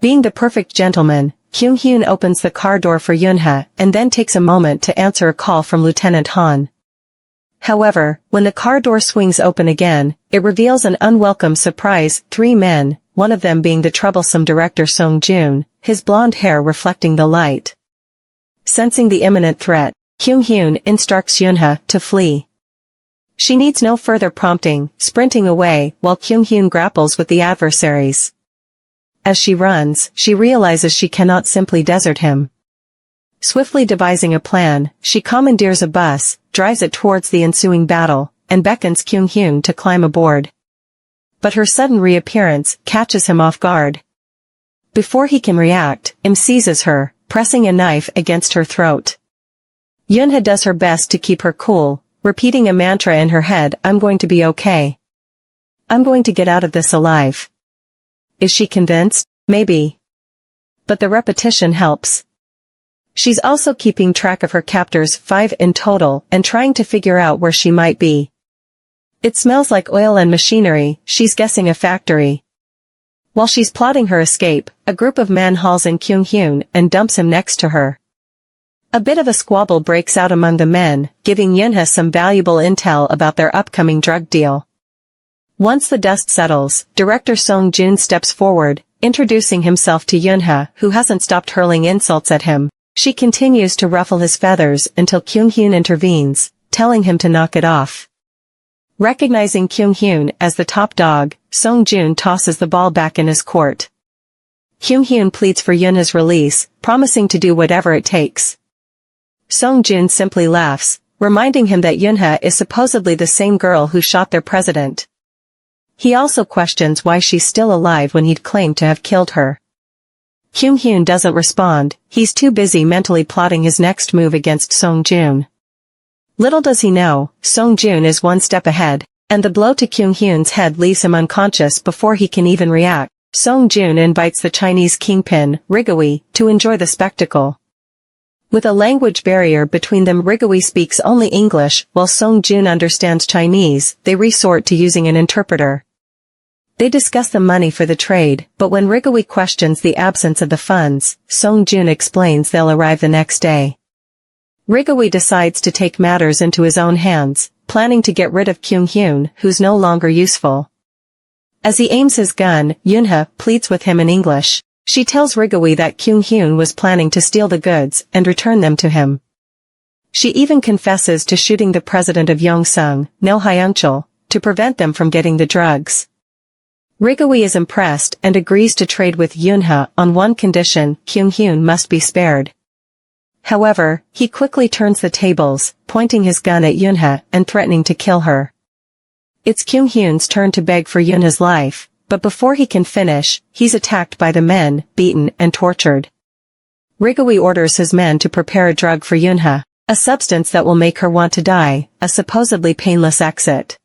Being the perfect gentleman, Kyunhyun opens the car door for Eunha and then takes a moment to answer a call from Lieutenant Han. However, when the car door swings open again, it reveals an unwelcome surprise: 3 men, one of them being the troublesome director Song Joon, his blonde hair reflecting the light. Sensing the imminent threat, Kyunhyun instructs Eunha to flee. She needs no further prompting, sprinting away while Kyunhyun grapples with the adversaries. As she runs, she realizes she cannot simply desert him. Swiftly devising a plan, she commandeers a bus, drives it towards the ensuing battle, and beckons Kyunhyun to climb aboard. But her sudden reappearance catches him off guard. Before he can react, seizes her, pressing a knife against her throat. Eunha does her best to keep her cool, repeating a mantra in her head: "I'm going to be okay. I'm going to get out of this alive." Is she convinced? Maybe. But the repetition helps. She's also keeping track of her captors, 5 in total, and trying to figure out where she might be. It smells like oil and machinery, she's guessing a factory. While she's plotting her escape, a group of men hauls in Kyunhyun and dumps him next to her. A bit of a squabble breaks out among the men, giving Eunha some valuable intel about their upcoming drug deal. Once the dust settles, Director Song Joon steps forward, introducing himself to Eunha, who hasn't stopped hurling insults at him. She continues to ruffle his feathers until Kyunhyun intervenes, telling him to knock it off. Recognizing Kyunhyun as the top dog, Song Joon tosses the ball back in his court. Kyunhyun pleads for Eunha's release, promising to do whatever it takes. Song Joon simply laughs, reminding him that Eunha is supposedly the same girl who shot their president. He also questions why she's still alive when he'd claimed to have killed her. Kyunhyun doesn't respond, he's too busy mentally plotting his next move against Song Joon. Little does he know, Song Joon is one step ahead, and the blow to Kyunhyun's head leaves him unconscious before he can even react. Song Joon invites the Chinese kingpin, Rigui, to enjoy the spectacle. With a language barrier between them, Rigui speaks only English, while Song Joon understands Chinese. They resort to using an interpreter. They discuss the money for the trade, but when Rigui questions the absence of the funds, Song Joon explains they'll arrive the next day. Rigui decides to take matters into his own hands, planning to get rid of Kyunhyun, who's no longer useful. As he aims his gun, Eunha pleads with him in English. She tells Rigui that Kyunhyun was planning to steal the goods and return them to him. She even confesses to shooting the president of Yong-sung, No Hyungchul, to prevent them from getting the drugs. Rigui is impressed and agrees to trade with Eunha on one condition: Kyunhyun must be spared. However, he quickly turns the tables, pointing his gun at Eunha and threatening to kill her. It's Kyunhyun's turn to beg for Eunha's life, but before he can finish, he's attacked by the men, beaten and tortured. Rigui orders his men to prepare a drug for Eunha, a substance that will make her want to die, a supposedly painless exit.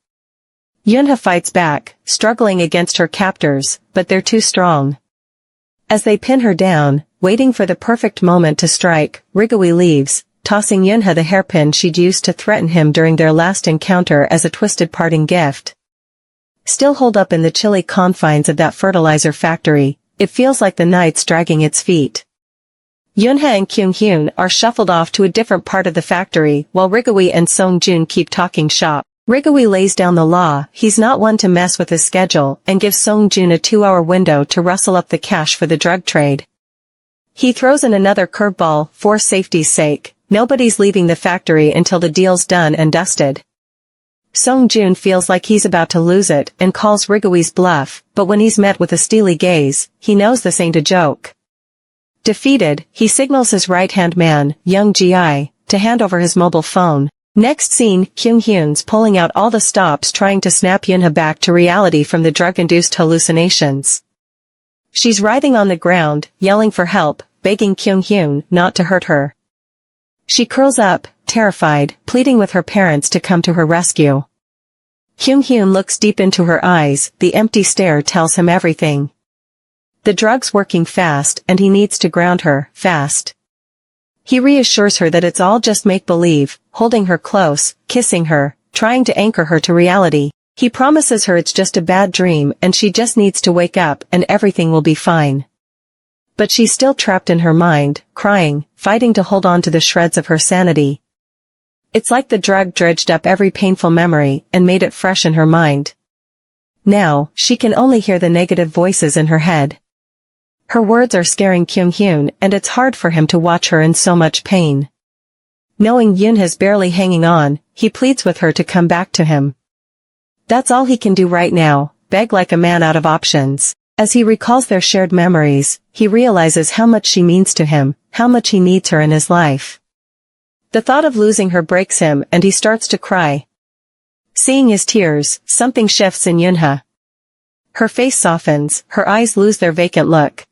Eunha fights back, struggling against her captors, but they're too strong. As they pin her down, waiting for the perfect moment to strike, Rigui leaves, tossing Eunha the hairpin she'd used to threaten him during their last encounter as a twisted parting gift. Still holed up in the chilly confines of that fertilizer factory, it feels like the night's dragging its feet. Eunha and Kyunghyun are shuffled off to a different part of the factory while Rigui and Songjun keep talking shop. Rigui lays down the law. He's not one to mess with his schedule and gives Songjun a 2-hour window to rustle up the cash for the drug trade. He throws in another curveball, for safety's sake. Nobody's leaving the factory until the deal's done and dusted. Songjun feels like he's about to lose it and calls Rigui's bluff, but when he's met with a steely gaze, he knows this ain't a joke. Defeated, he signals his right-hand man, young Gi, to hand over his mobile phone. Next scene, Kyunghyun's pulling out all the stops trying to snap Eunha back to reality from the drug-induced hallucinations. She's writhing on the ground, yelling for help, begging Kyunghyun not to hurt her. She curls up, terrified, pleading with her parents to come to her rescue. Kyunghyun looks deep into her eyes, the empty stare tells him everything. The drug's working fast and he needs to ground her, fast. He reassures her that it's all just make-believe, holding her close, kissing her, trying to anchor her to reality. He promises her it's just a bad dream and she just needs to wake up and everything will be fine. But she's still trapped in her mind, crying, fighting to hold on to the shreds of her sanity. It's like the drug dredged up every painful memory and made it fresh in her mind. Now, she can only hear the negative voices in her head. Her words are scaring Kyunghyun and it's hard for him to watch her in so much pain. Knowing Eunha's barely hanging on, he pleads with her to come back to him. That's all he can do right now, beg like a man out of options. As he recalls their shared memories, he realizes how much she means to him, how much he needs her in his life. The thought of losing her breaks him and he starts to cry. Seeing his tears, something shifts in Eunha. Her face softens, her eyes lose their vacant look.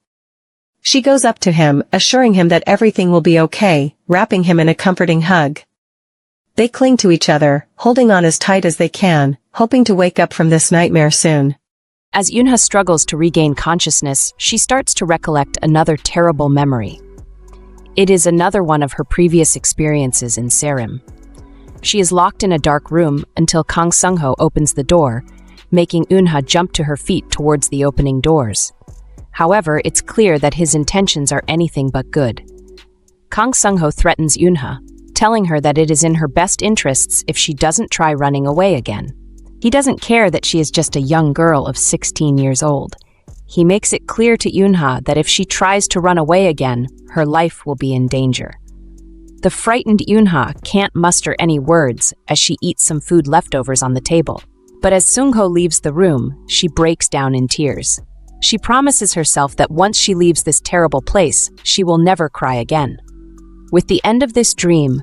She goes up to him, assuring him that everything will be okay, wrapping him in a comforting hug. They cling to each other, holding on as tight as they can, hoping to wake up from this nightmare soon. As Eunha struggles to regain consciousness, she starts to recollect another terrible memory. It is another one of her previous experiences in Sarim. She is locked in a dark room until Kang Sung-ho opens the door, making Eunha jump to her feet towards the opening doors. However, it's clear that his intentions are anything but good. Kang Sung-ho threatens Eunha, telling her that it is in her best interests if she doesn't try running away again. He doesn't care that she is just a young girl of 16 years old. He makes it clear to Eunha that if she tries to run away again, her life will be in danger. The frightened Eunha can't muster any words as she eats some food leftovers on the table. But as Sung-ho leaves the room, she breaks down in tears. She promises herself that once she leaves this terrible place, she will never cry again. With the end of this dream,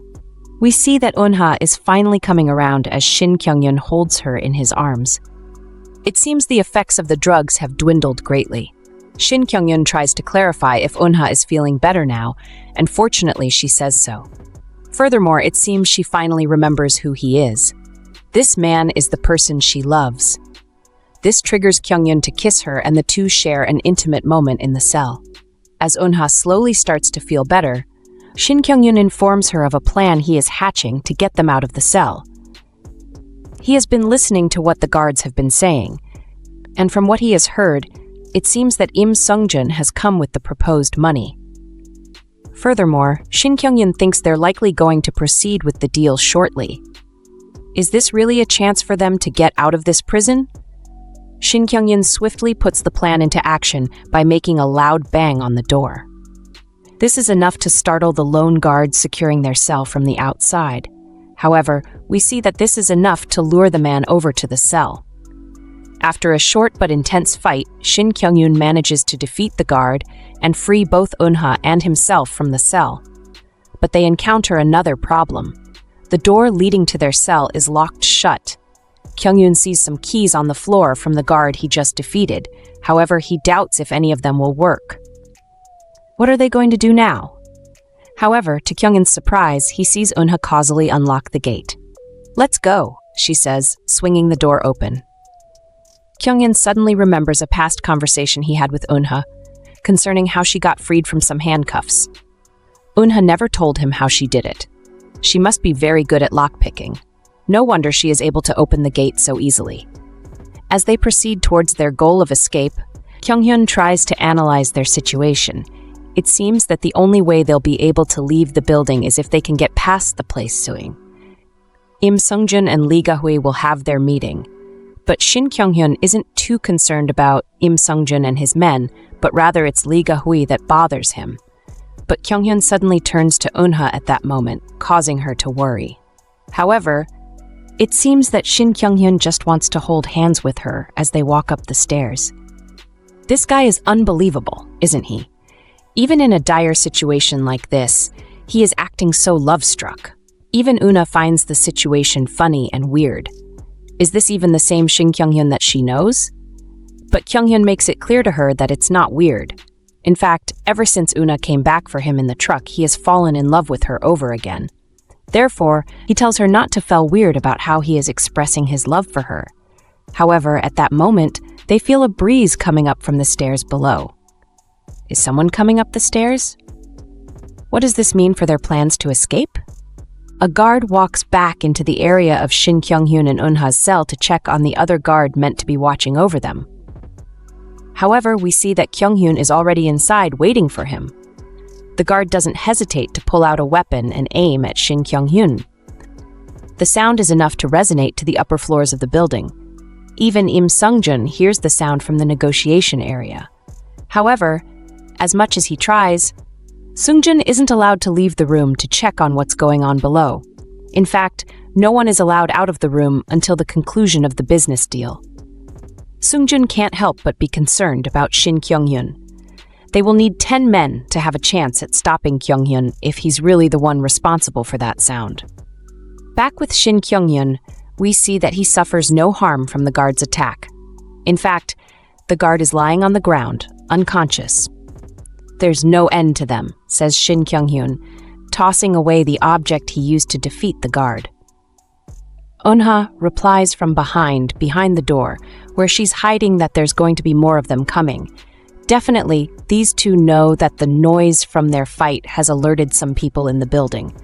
we see that Eunha is finally coming around as Shin Kyunhyung holds her in his arms. It seems the effects of the drugs have dwindled greatly. Shin Kyunhyung tries to clarify if Eunha is feeling better now, and fortunately she says so. Furthermore, it seems she finally remembers who he is. This man is the person she loves. This triggers Kyunhyun to kiss her and the two share an intimate moment in the cell. As Eunha slowly starts to feel better, Shin Kyunhyun informs her of a plan he is hatching to get them out of the cell. He has been listening to what the guards have been saying, and from what he has heard, it seems that Im Sungjun has come with the proposed money. Furthermore, Shin Kyunhyun thinks they're likely going to proceed with the deal shortly. Is this really a chance for them to get out of this prison? Shin Kyunhyun swiftly puts the plan into action by making a loud bang on the door. This is enough to startle the lone guards securing their cell from the outside. However, we see that this is enough to lure the man over to the cell. After a short but intense fight, Shin Kyunhyun manages to defeat the guard and free both Eunha and himself from the cell. But they encounter another problem. The door leading to their cell is locked shut. Kyunhyun sees some keys on the floor from the guard he just defeated. However, he doubts if any of them will work. What are they going to do now? However, to Kyunghyun's surprise, he sees Eunha causally unlock the gate. "Let's go," she says, swinging the door open. Kyunghyun suddenly remembers a past conversation he had with Eunha concerning how she got freed from some handcuffs. Eunha never told him how she did it. She must be very good at lockpicking. No wonder she is able to open the gate so easily. As they proceed towards their goal of escape, Kyunghyun tries to analyze their situation. It seems that the only way they'll be able to leave the building is if they can get past the place suing. Im Sungjun and Lee Gahui will have their meeting, but Shin Kyunghyun isn't too concerned about Im Sungjun and his men, but rather it's Lee Gahui that bothers him. But Kyunghyun suddenly turns to Eunha at that moment, causing her to worry. However, it seems that Shin Kyunghyun just wants to hold hands with her as they walk up the stairs. This guy is unbelievable, isn't he? Even in a dire situation like this, he is acting so love-struck. Even Eunha finds the situation funny and weird. Is this even the same Shin Kyunghyun that she knows? But Kyunghyun makes it clear to her that it's not weird. In fact, ever since Eunha came back for him in the truck, he has fallen in love with her over again. Therefore, he tells her not to feel weird about how he is expressing his love for her. However, at that moment, they feel a breeze coming up from the stairs below. Is someone coming up the stairs? What does this mean for their plans to escape? A guard walks back into the area of Shin Kyunghyun and Eunha's cell to check on the other guard meant to be watching over them. However, we see that Kyunghyun is already inside waiting for him. The guard doesn't hesitate to pull out a weapon and aim at Shin Kyunghyun. The sound is enough to resonate to the upper floors of the building. Even Im Sungjun hears the sound from the negotiation area. However, as much as he tries, Sungjun isn't allowed to leave the room to check on what's going on below. In fact, no one is allowed out of the room until the conclusion of the business deal. Sungjun can't help but be concerned about Shin Kyunghyun. They will need 10 men to have a chance at stopping Kyunghyun if he's really the one responsible for that sound. Back with Shin Kyunghyun, we see that he suffers no harm from the guard's attack. In fact, the guard is lying on the ground, unconscious. There's no end to them, says Shin Kyunghyun, tossing away the object he used to defeat the guard. Eunha replies from behind the door, where she's hiding that there's going to be more of them coming. Definitely, these two know that the noise from their fight has alerted some people in the building.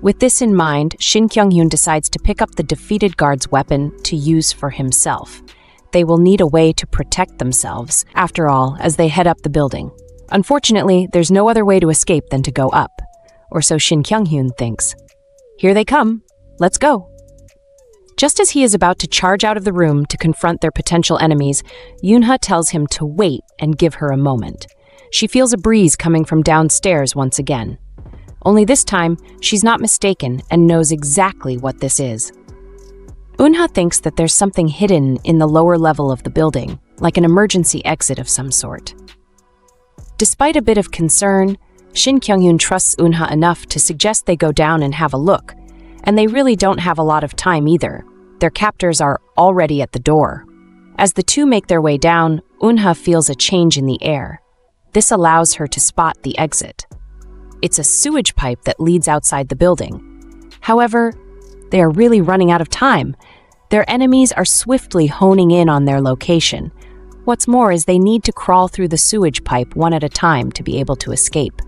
With this in mind, Shin Kyunghyun decides to pick up the defeated guard's weapon to use for himself. They will need a way to protect themselves, after all, as they head up the building. Unfortunately, there's no other way to escape than to go up. Or so Shin Kyunghyun thinks. Here they come. Let's go. Just as he is about to charge out of the room to confront their potential enemies, Eunha tells him to wait and give her a moment. She feels a breeze coming from downstairs once again. Only this time, she's not mistaken and knows exactly what this is. Eunha thinks that there's something hidden in the lower level of the building, like an emergency exit of some sort. Despite a bit of concern, Shin Kyunghyun trusts Eunha enough to suggest they go down and have a look, and they really don't have a lot of time either. Their captors are already at the door. As the two make their way down, Eunha feels a change in the air. This allows her to spot the exit. It's a sewage pipe that leads outside the building. However, they are really running out of time. Their enemies are swiftly honing in on their location. What's more is they need to crawl through the sewage pipe one at a time to be able to escape.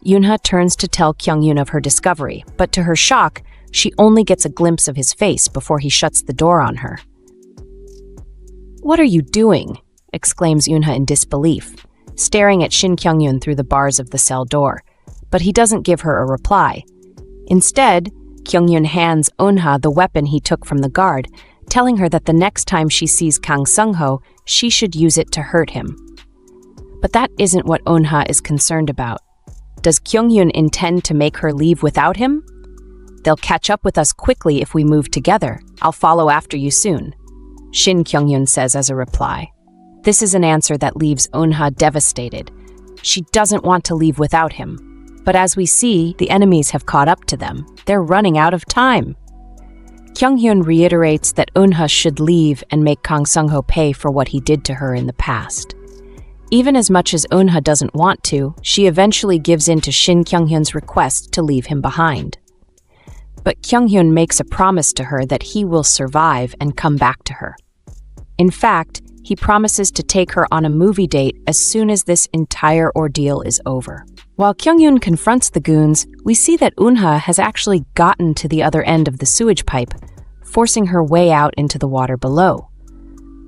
Eunha turns to tell Kyunghyun of her discovery, but to her shock, she only gets a glimpse of his face before he shuts the door on her. "What are you doing?" exclaims Eunha in disbelief, staring at Shin Kyunghyun through the bars of the cell door, but he doesn't give her a reply. Instead, Kyunghyun hands Eunha the weapon he took from the guard, telling her that the next time she sees Kang Sung-ho, she should use it to hurt him. But that isn't what Eunha is concerned about. Does Kyunghyun intend to make her leave without him? "They'll catch up with us quickly if we move together. I'll follow after you soon," Shin Kyunghyun says as a reply. This is an answer that leaves Eunha devastated. She doesn't want to leave without him. But as we see, the enemies have caught up to them. They're running out of time. Kyunghyun reiterates that Eunha should leave and make Kang Sung-ho pay for what he did to her in the past. Even as much as Eunha doesn't want to, she eventually gives in to Shin Kyunghyun's request to leave him behind. But Kyunghyun makes a promise to her that he will survive and come back to her. In fact, he promises to take her on a movie date as soon as this entire ordeal is over. While Kyunhyun confronts the goons, we see that Eunha has actually gotten to the other end of the sewage pipe, forcing her way out into the water below.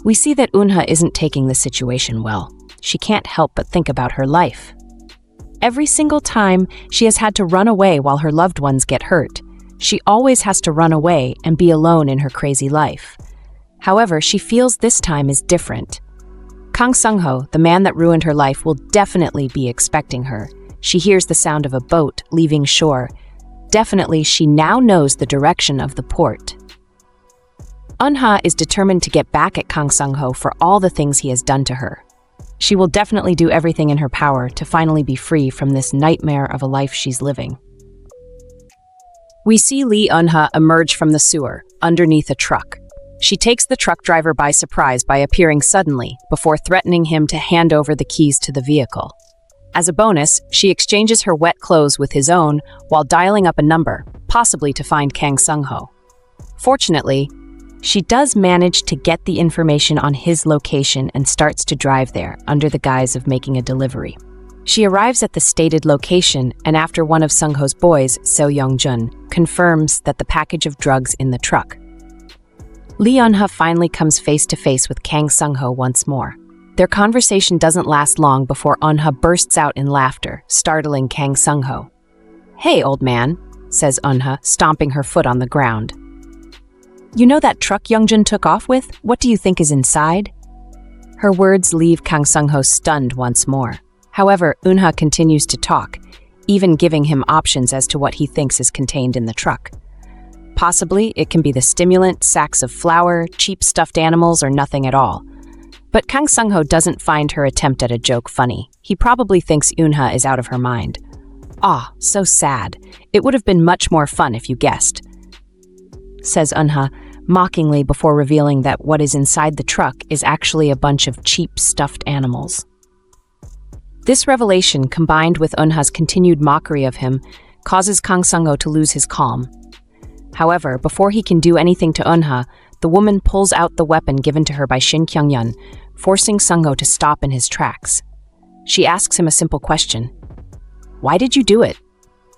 We see that Eunha isn't taking the situation well. She can't help but think about her life. Every single time she has had to run away while her loved ones get hurt, she always has to run away and be alone in her crazy life. However, she feels this time is different. Kang Sung-ho, the man that ruined her life, will definitely be expecting her. She hears the sound of a boat leaving shore. Definitely, she now knows the direction of the port. Eunha is determined to get back at Kang Sung-ho for all the things he has done to her. She will definitely do everything in her power to finally be free from this nightmare of a life she's living. We see Lee Eunha emerge from the sewer, underneath a truck. She takes the truck driver by surprise by appearing suddenly, before threatening him to hand over the keys to the vehicle. As a bonus, she exchanges her wet clothes with his own while dialing up a number, possibly to find Kang Sung-ho. Fortunately, she does manage to get the information on his location and starts to drive there under the guise of making a delivery. She arrives at the stated location, and after one of Sung-ho's boys, Seo Young-jun, confirms that the package of drugs in the truck. Lee Eunha finally comes face to face with Kang Sung-ho once more. Their conversation doesn't last long before Eunha bursts out in laughter, startling Kang Sung-ho. "Hey, old man," says Eunha, stomping her foot on the ground. "You know that truck Youngjun took off with? What do you think is inside?" Her words leave Kang Sung-ho stunned once more. However, Eunha continues to talk, even giving him options as to what he thinks is contained in the truck. Possibly, it can be the stimulant, sacks of flour, cheap stuffed animals, or nothing at all. But Kang Sung-ho doesn't find her attempt at a joke funny. He probably thinks Eunha is out of her mind. "Ah, so sad. It would have been much more fun if you guessed," says Eunha, mockingly before revealing that what is inside the truck is actually a bunch of cheap stuffed animals. This revelation, combined with Eunha's continued mockery of him, causes Kang Sung-ho to lose his calm. However, before he can do anything to Eunha, the woman pulls out the weapon given to her by Shin Kyunhyung, forcing Sung-ho to stop in his tracks. She asks him a simple question. "Why did you do it?"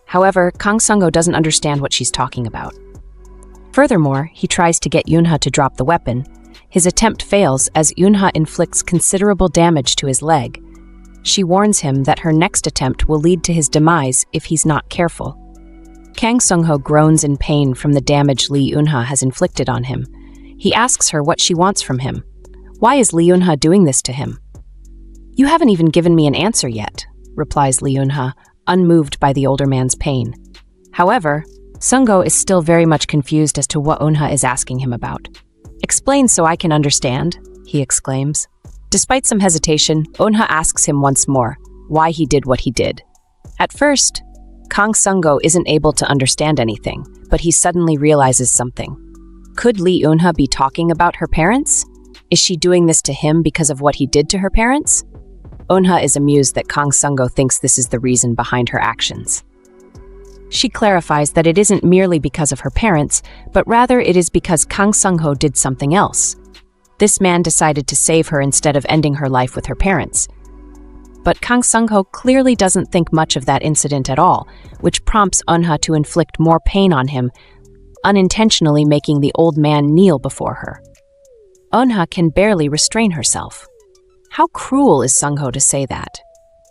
However, Kang Sung-ho doesn't understand what she's talking about. Furthermore, he tries to get Eunha to drop the weapon. His attempt fails as Eunha inflicts considerable damage to his leg. She warns him that her next attempt will lead to his demise if he's not careful. Kang Sung-ho groans in pain from the damage Lee Eunha has inflicted on him. He asks her what she wants from him. Why is Lee Eunha doing this to him? "You haven't even given me an answer yet," replies Lee Eunha, unmoved by the older man's pain. However, Sung-ho is still very much confused as to what Eunha is asking him about. "Explain so I can understand," he exclaims. Despite some hesitation, Eunha asks him once more why he did what he did. At first, Kang Sung-ho isn't able to understand anything, but he suddenly realizes something. Could Lee Eunha be talking about her parents? Is she doing this to him because of what he did to her parents? Eunha is amused that Kang Sung-ho thinks this is the reason behind her actions. She clarifies that it isn't merely because of her parents, but rather it is because Kang Sung-ho did something else. This man decided to save her instead of ending her life with her parents. But Kang Sung-ho clearly doesn't think much of that incident at all, which prompts Eunha to inflict more pain on him, unintentionally making the old man kneel before her. Eunha can barely restrain herself. How cruel is Sung-ho to say that?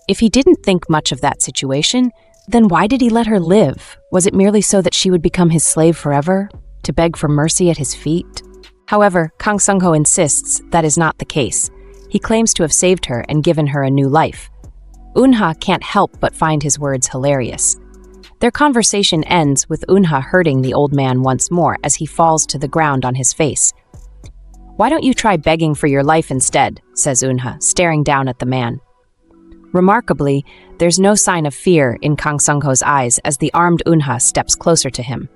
If he didn't think much of that situation, then why did he let her live? Was it merely so that she would become his slave forever? To beg for mercy at his feet? However, Kang Sung-ho insists that is not the case. He claims to have saved her and given her a new life. Eunha can't help but find his words hilarious. Their conversation ends with Eunha hurting the old man once more as he falls to the ground on his face. "Why don't you try begging for your life instead?" says Eunha, staring down at the man. Remarkably, there's no sign of fear in Kang Sung-ho's eyes as the armed Eunha steps closer to him.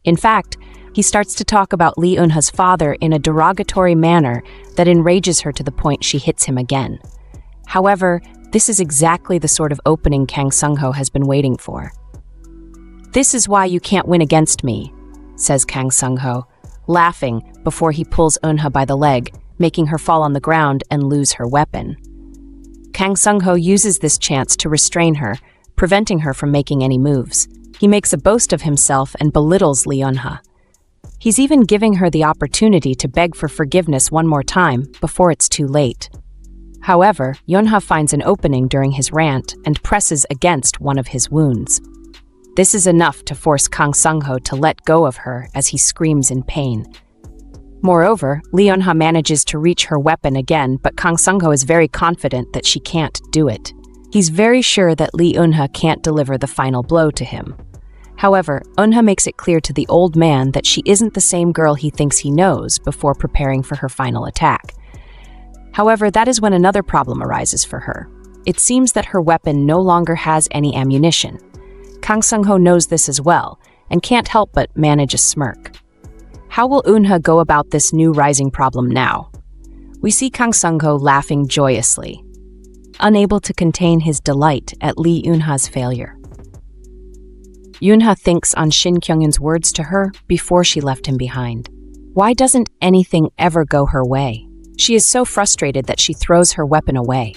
In fact, he starts to talk about Lee Eunha's father in a derogatory manner that enrages her to the point she hits him again. However, this is exactly the sort of opening Kang Sung-ho has been waiting for. "This is why you can't win against me," says Kang Sung-ho, laughing before he pulls Eunha by the leg, making her fall on the ground and lose her weapon. Kang Sung-ho uses this chance to restrain her, preventing her from making any moves. He makes a boast of himself and belittles Eunha. He's even giving her the opportunity to beg for forgiveness one more time before it's too late. However, Eunha finds an opening during his rant and presses against one of his wounds. This is enough to force Kang Sung-ho to let go of her as he screams in pain. Moreover, Eunha manages to reach her weapon again, but Kang Sung-ho is very confident that she can't do it. He's very sure that Eunha can't deliver the final blow to him. However, Eunha makes it clear to the old man that she isn't the same girl he thinks he knows before preparing for her final attack. However, that is when another problem arises for her. It seems that her weapon no longer has any ammunition. Kang Sung-ho knows this as well, and can't help but manage a smirk. How will Eunha go about this new rising problem now? We see Kang Sung-ho laughing joyously, unable to contain his delight at Eunha's failure. Eunha thinks on Shin Kyunhyung's words to her before she left him behind. Why doesn't anything ever go her way? She is so frustrated that she throws her weapon away.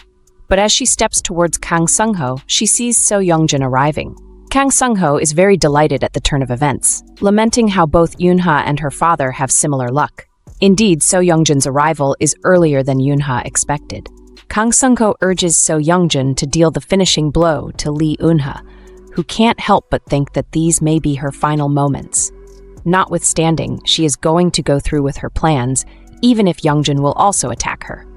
But as she steps towards Kang Sung-ho, she sees So Youngjin arriving. Kang Sung-ho is very delighted at the turn of events, lamenting how both Eunha and her father have similar luck. Indeed, So Youngjin's arrival is earlier than Eunha expected. Kang Sung-ho urges So Youngjin to deal the finishing blow to Eunha, who can't help but think that these may be her final moments. Notwithstanding, she is going to go through with her plans, even if Youngjin will also attack her.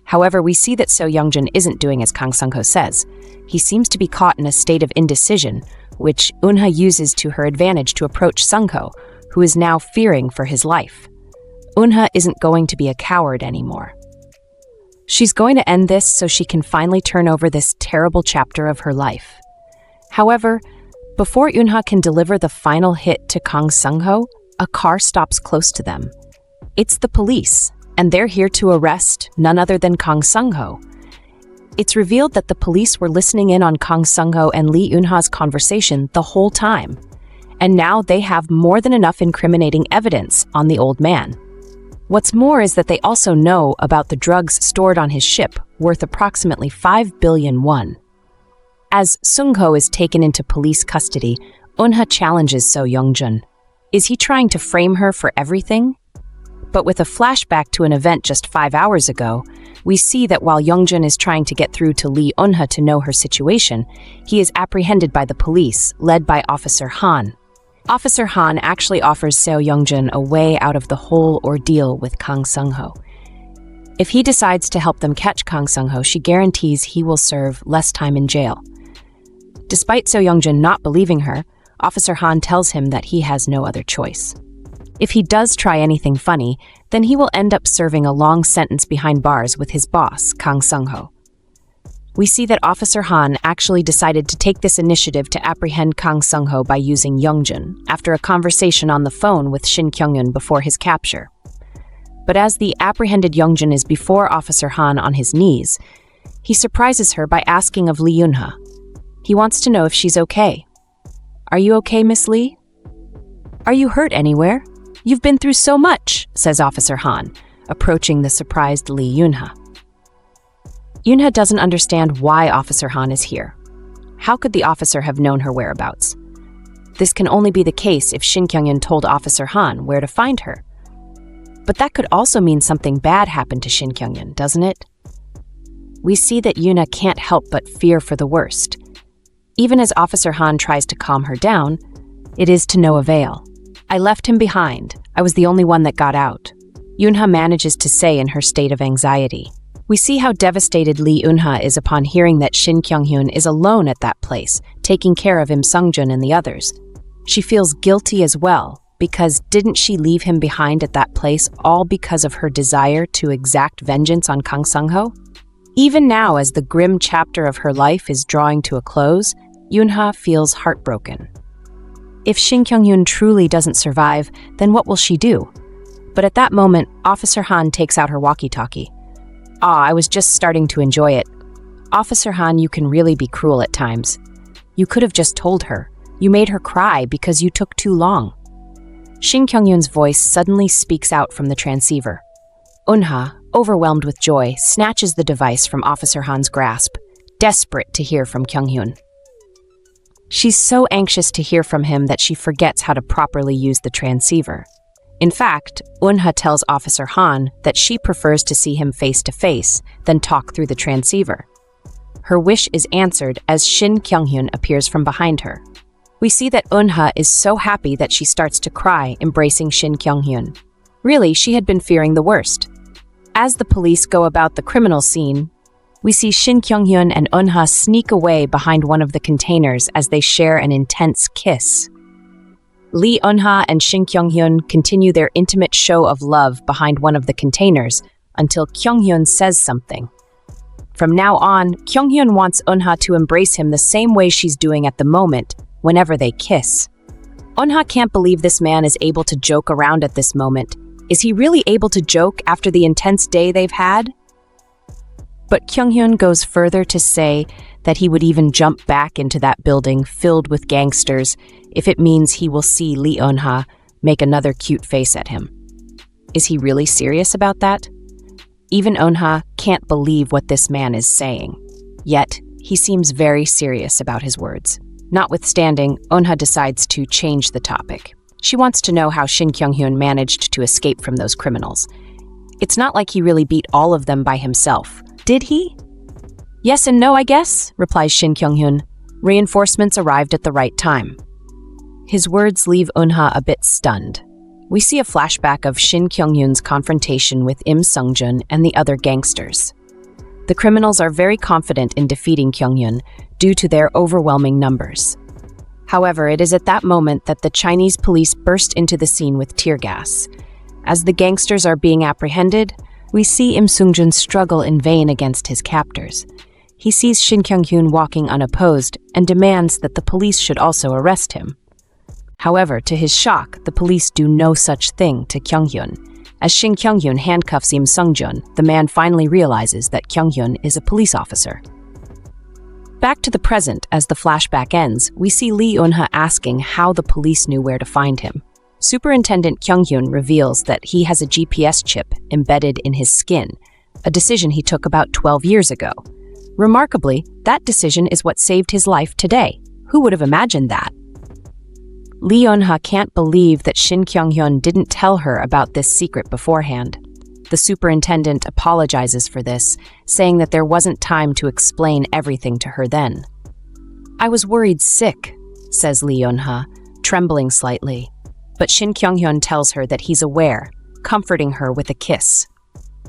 However, we see that So Youngjin isn't doing as Kang Sung-ho says. He seems to be caught in a state of indecision, which Eunha uses to her advantage to approach Sung-ho, who is now fearing for his life. Eunha isn't going to be a coward anymore. She's going to end this so she can finally turn over this terrible chapter of her life. However, before Eunha can deliver the final hit to Kang Sung-ho, a car stops close to them. It's the police, and they're here to arrest none other than Kang Sung-ho. It's revealed that the police were listening in on Kang Sung-ho and Eunha's conversation the whole time, and now they have more than enough incriminating evidence on the old man. What's more is that they also know about the drugs stored on his ship, worth approximately 5 billion won. As Sung-ho is taken into police custody, Eunha challenges So Youngjin. Is he trying to frame her for everything? But with a flashback to an event just 5 hours ago, we see that while Youngjin is trying to get through to Eunha to know her situation, he is apprehended by the police, led by Officer Han. Officer Han actually offers So Youngjin a way out of the whole ordeal with Kang Sung-ho. If he decides to help them catch Kang Sung-ho, she guarantees he will serve less time in jail. Despite So Youngjin not believing her, Officer Han tells him that he has no other choice. If he does try anything funny, then he will end up serving a long sentence behind bars with his boss, Kang Sung-ho. We see that Officer Han actually decided to take this initiative to apprehend Kang Sung-ho by using Youngjin, after a conversation on the phone with Shin Kyunhyung before his capture. But as the apprehended Youngjin is before Officer Han on his knees, he surprises her by asking of Eunha. He wants to know if she's okay. "Are you okay, Miss Lee? Are you hurt anywhere? You've been through so much," says Officer Han, approaching the surprised Eunha. Eunha doesn't understand why Officer Han is here. How could the officer have known her whereabouts? This can only be the case if Shin Kyunhyung told Officer Han where to find her. But that could also mean something bad happened to Shin Kyunhyung, doesn't it? We see that Eunha can't help but fear for the worst. Even as Officer Han tries to calm her down, it is to no avail. "I left him behind. I was the only one that got out," Eunha manages to say in her state of anxiety. We see how devastated Eunha is upon hearing that Shin Kyunhyung is alone at that place, taking care of Im Sungjun and the others. She feels guilty as well, because didn't she leave him behind at that place all because of her desire to exact vengeance on Kang Sung-ho? Even now, as the grim chapter of her life is drawing to a close, Eunha feels heartbroken. If Shin Kyunhyung truly doesn't survive, then what will she do? But at that moment, Officer Han takes out her walkie-talkie. I was just starting to enjoy it. Officer Han, you can really be cruel at times. You could have just told her. You made her cry because you took too long." Shin Kyunhyung's voice suddenly speaks out from the transceiver. Eunha, overwhelmed with joy, snatches the device from Officer Han's grasp, desperate to hear from Kyunhyung. She's so anxious to hear from him that she forgets how to properly use the transceiver. In fact, Eunha tells Officer Han that she prefers to see him face to face than talk through the transceiver. Her wish is answered as Shin Kyunhyung appears from behind her. We see that Eunha is so happy that she starts to cry, embracing Shin Kyunhyung. Really, she had been fearing the worst. As the police go about the criminal scene, we see Shin Kyunhyung and Eunha sneak away behind one of the containers as they share an intense kiss. Eunha and Shin Kyunhyung continue their intimate show of love behind one of the containers until Kyunhyun says something. From now on, Kyunhyun wants Eunha to embrace him the same way she's doing at the moment, whenever they kiss. Eunha can't believe this man is able to joke around at this moment. Is he really able to joke after the intense day they've had? But Kyunhyun goes further to say that he would even jump back into that building filled with gangsters if it means he will see Eunha make another cute face at him. Is he really serious about that? Even Eunha can't believe what this man is saying. Yet, he seems very serious about his words. Notwithstanding, Eunha decides to change the topic. She wants to know how Shin Kyunhyun managed to escape from those criminals. It's not like he really beat all of them by himself. Did he? Yes and no, I guess, replies Shin Kyunhyun. Reinforcements arrived at the right time. His words leave Eunha a bit stunned. We see a flashback of Shin Kyunhyun's confrontation with Im Sungjun and the other gangsters. The criminals are very confident in defeating Kyunhyun due to their overwhelming numbers. However, it is at that moment that the Chinese police burst into the scene with tear gas. As the gangsters are being apprehended, we see Im Sungjun struggle in vain against his captors. He sees Shin Kyunhyun walking unopposed and demands that the police should also arrest him. However, to his shock, the police do no such thing to Kyunhyun. As Shin Kyunhyun handcuffs Im Sungjun, the man finally realizes that Kyunhyun is a police officer. Back to the present, as the flashback ends, we see Eunha asking how the police knew where to find him. Superintendent Kyunhyun reveals that he has a GPS chip embedded in his skin, a decision he took about 12 years ago. Remarkably, that decision is what saved his life today. Who would have imagined that? Eunha can't believe that Shin Kyunhyun didn't tell her about this secret beforehand. The superintendent apologizes for this, saying that there wasn't time to explain everything to her then. I was worried sick, says Eunha, trembling slightly. But Shin Kyunhyun tells her that he's aware, comforting her with a kiss.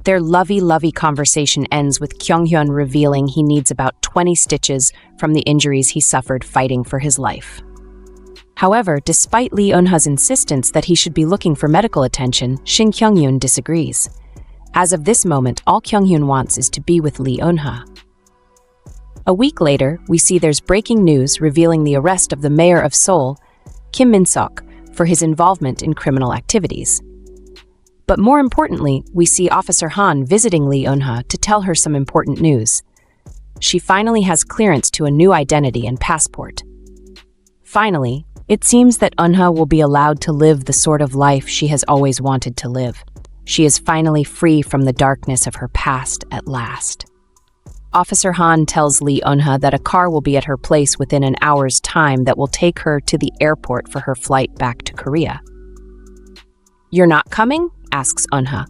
Their lovey-lovey conversation ends with Kyunhyun revealing he needs about 20 stitches from the injuries he suffered fighting for his life. However, despite Eunha's insistence that he should be looking for medical attention, Shin Kyunhyun disagrees. As of this moment, all Kyunhyun wants is to be with Eunha. A week later, we see there's breaking news revealing the arrest of the mayor of Seoul, Kim Min-sok, for his involvement in criminal activities. But more importantly, we see Officer Han visiting Eunha to tell her some important news. She finally has clearance to a new identity and passport. Finally, it seems that Eunha will be allowed to live the sort of life she has always wanted to live. She is finally free from the darkness of her past at last. Officer Han tells Eunha that a car will be at her place within an hour's time that will take her to the airport for her flight back to Korea. You're not coming? Asks Eunha.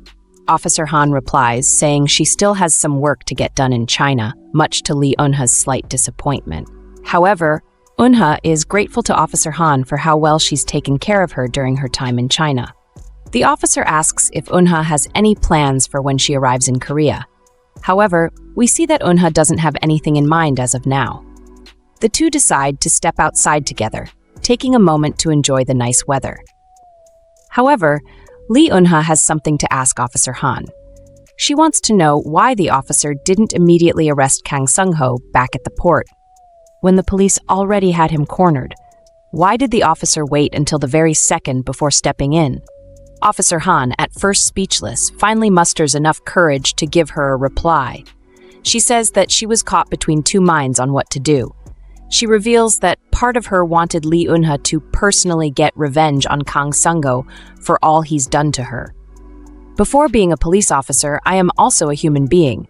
Officer Han replies, saying she still has some work to get done in China, much to Eunha's slight disappointment. However, Eunha is grateful to Officer Han for how well she's taken care of her during her time in China. The officer asks if Eunha has any plans for when she arrives in Korea. However, we see that Eunha doesn't have anything in mind as of now. The two decide to step outside together, taking a moment to enjoy the nice weather. However, Eunha has something to ask Officer Han. She wants to know why the officer didn't immediately arrest Kang Sung-ho back at the port, when the police already had him cornered. Why did the officer wait until the very second before stepping in? Officer Han, at first speechless, finally musters enough courage to give her a reply. She says that she was caught between two minds on what to do. She reveals that part of her wanted Eunha to personally get revenge on Kang Sung-ho for all he's done to her. Before being a police officer, I am also a human being.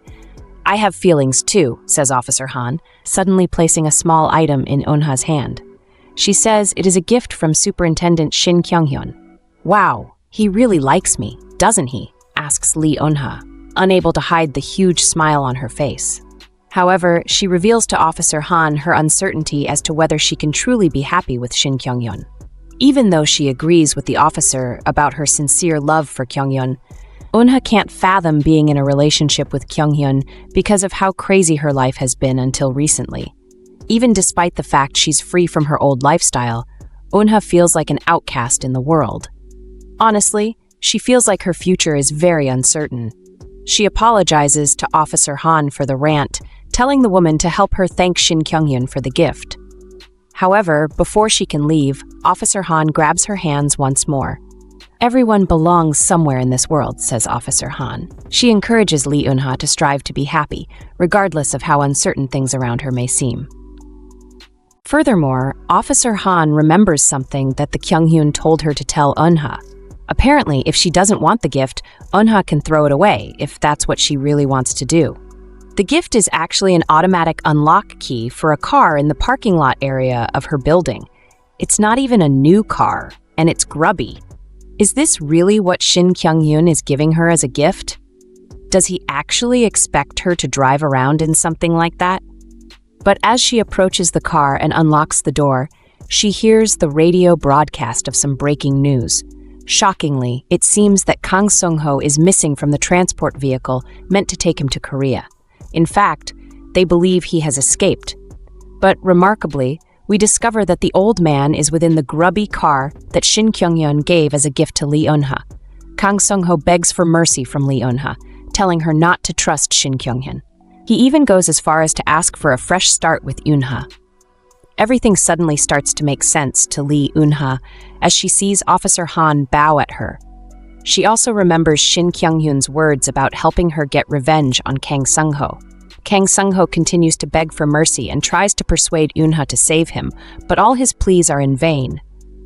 I have feelings too, says Officer Han, suddenly placing a small item in Eunha's hand. She says it is a gift from Superintendent Shin Kyunhyung. Wow, he really likes me, doesn't he? Asks Eunha, unable to hide the huge smile on her face. However, she reveals to Officer Han her uncertainty as to whether she can truly be happy with Shin Kyunhyun. Even though she agrees with the officer about her sincere love for Kyunhyun, Eunha can't fathom being in a relationship with Kyunhyun because of how crazy her life has been until recently. Even despite the fact she's free from her old lifestyle, Eunha feels like an outcast in the world. Honestly, she feels like her future is very uncertain. She apologizes to Officer Han for the rant, telling the woman to help her thank Shin Kyunhyun for the gift. However, before she can leave, Officer Han grabs her hands once more. Everyone belongs somewhere in this world, says Officer Han. She encourages Eunha to strive to be happy, regardless of how uncertain things around her may seem. Furthermore, Officer Han remembers something that the Kyunhyun told her to tell Eunha. Apparently, if she doesn't want the gift, Eunha can throw it away if that's what she really wants to do. The gift is actually an automatic unlock key for a car in the parking lot area of her building. It's not even a new car, and it's grubby. Is this really what Shin Kyunhyun is giving her as a gift? Does he actually expect her to drive around in something like that? But as she approaches the car and unlocks the door, she hears the radio broadcast of some breaking news. Shockingly, it seems that Kang Sung-ho is missing from the transport vehicle meant to take him to Korea. In fact, they believe he has escaped. But remarkably, we discover that the old man is within the grubby car that Shin Kyunhyun gave as a gift to Eunha. Kang Sung-ho begs for mercy from Eunha, telling her not to trust Shin Kyunhyun. He even goes as far as to ask for a fresh start with Eunha. Everything suddenly starts to make sense to Eunha as she sees Officer Han bow at her. She also remembers Shin Kyunghyun's words about helping her get revenge on Kang Sung-ho. Kang Sung-ho continues to beg for mercy and tries to persuade Eunha to save him, but all his pleas are in vain.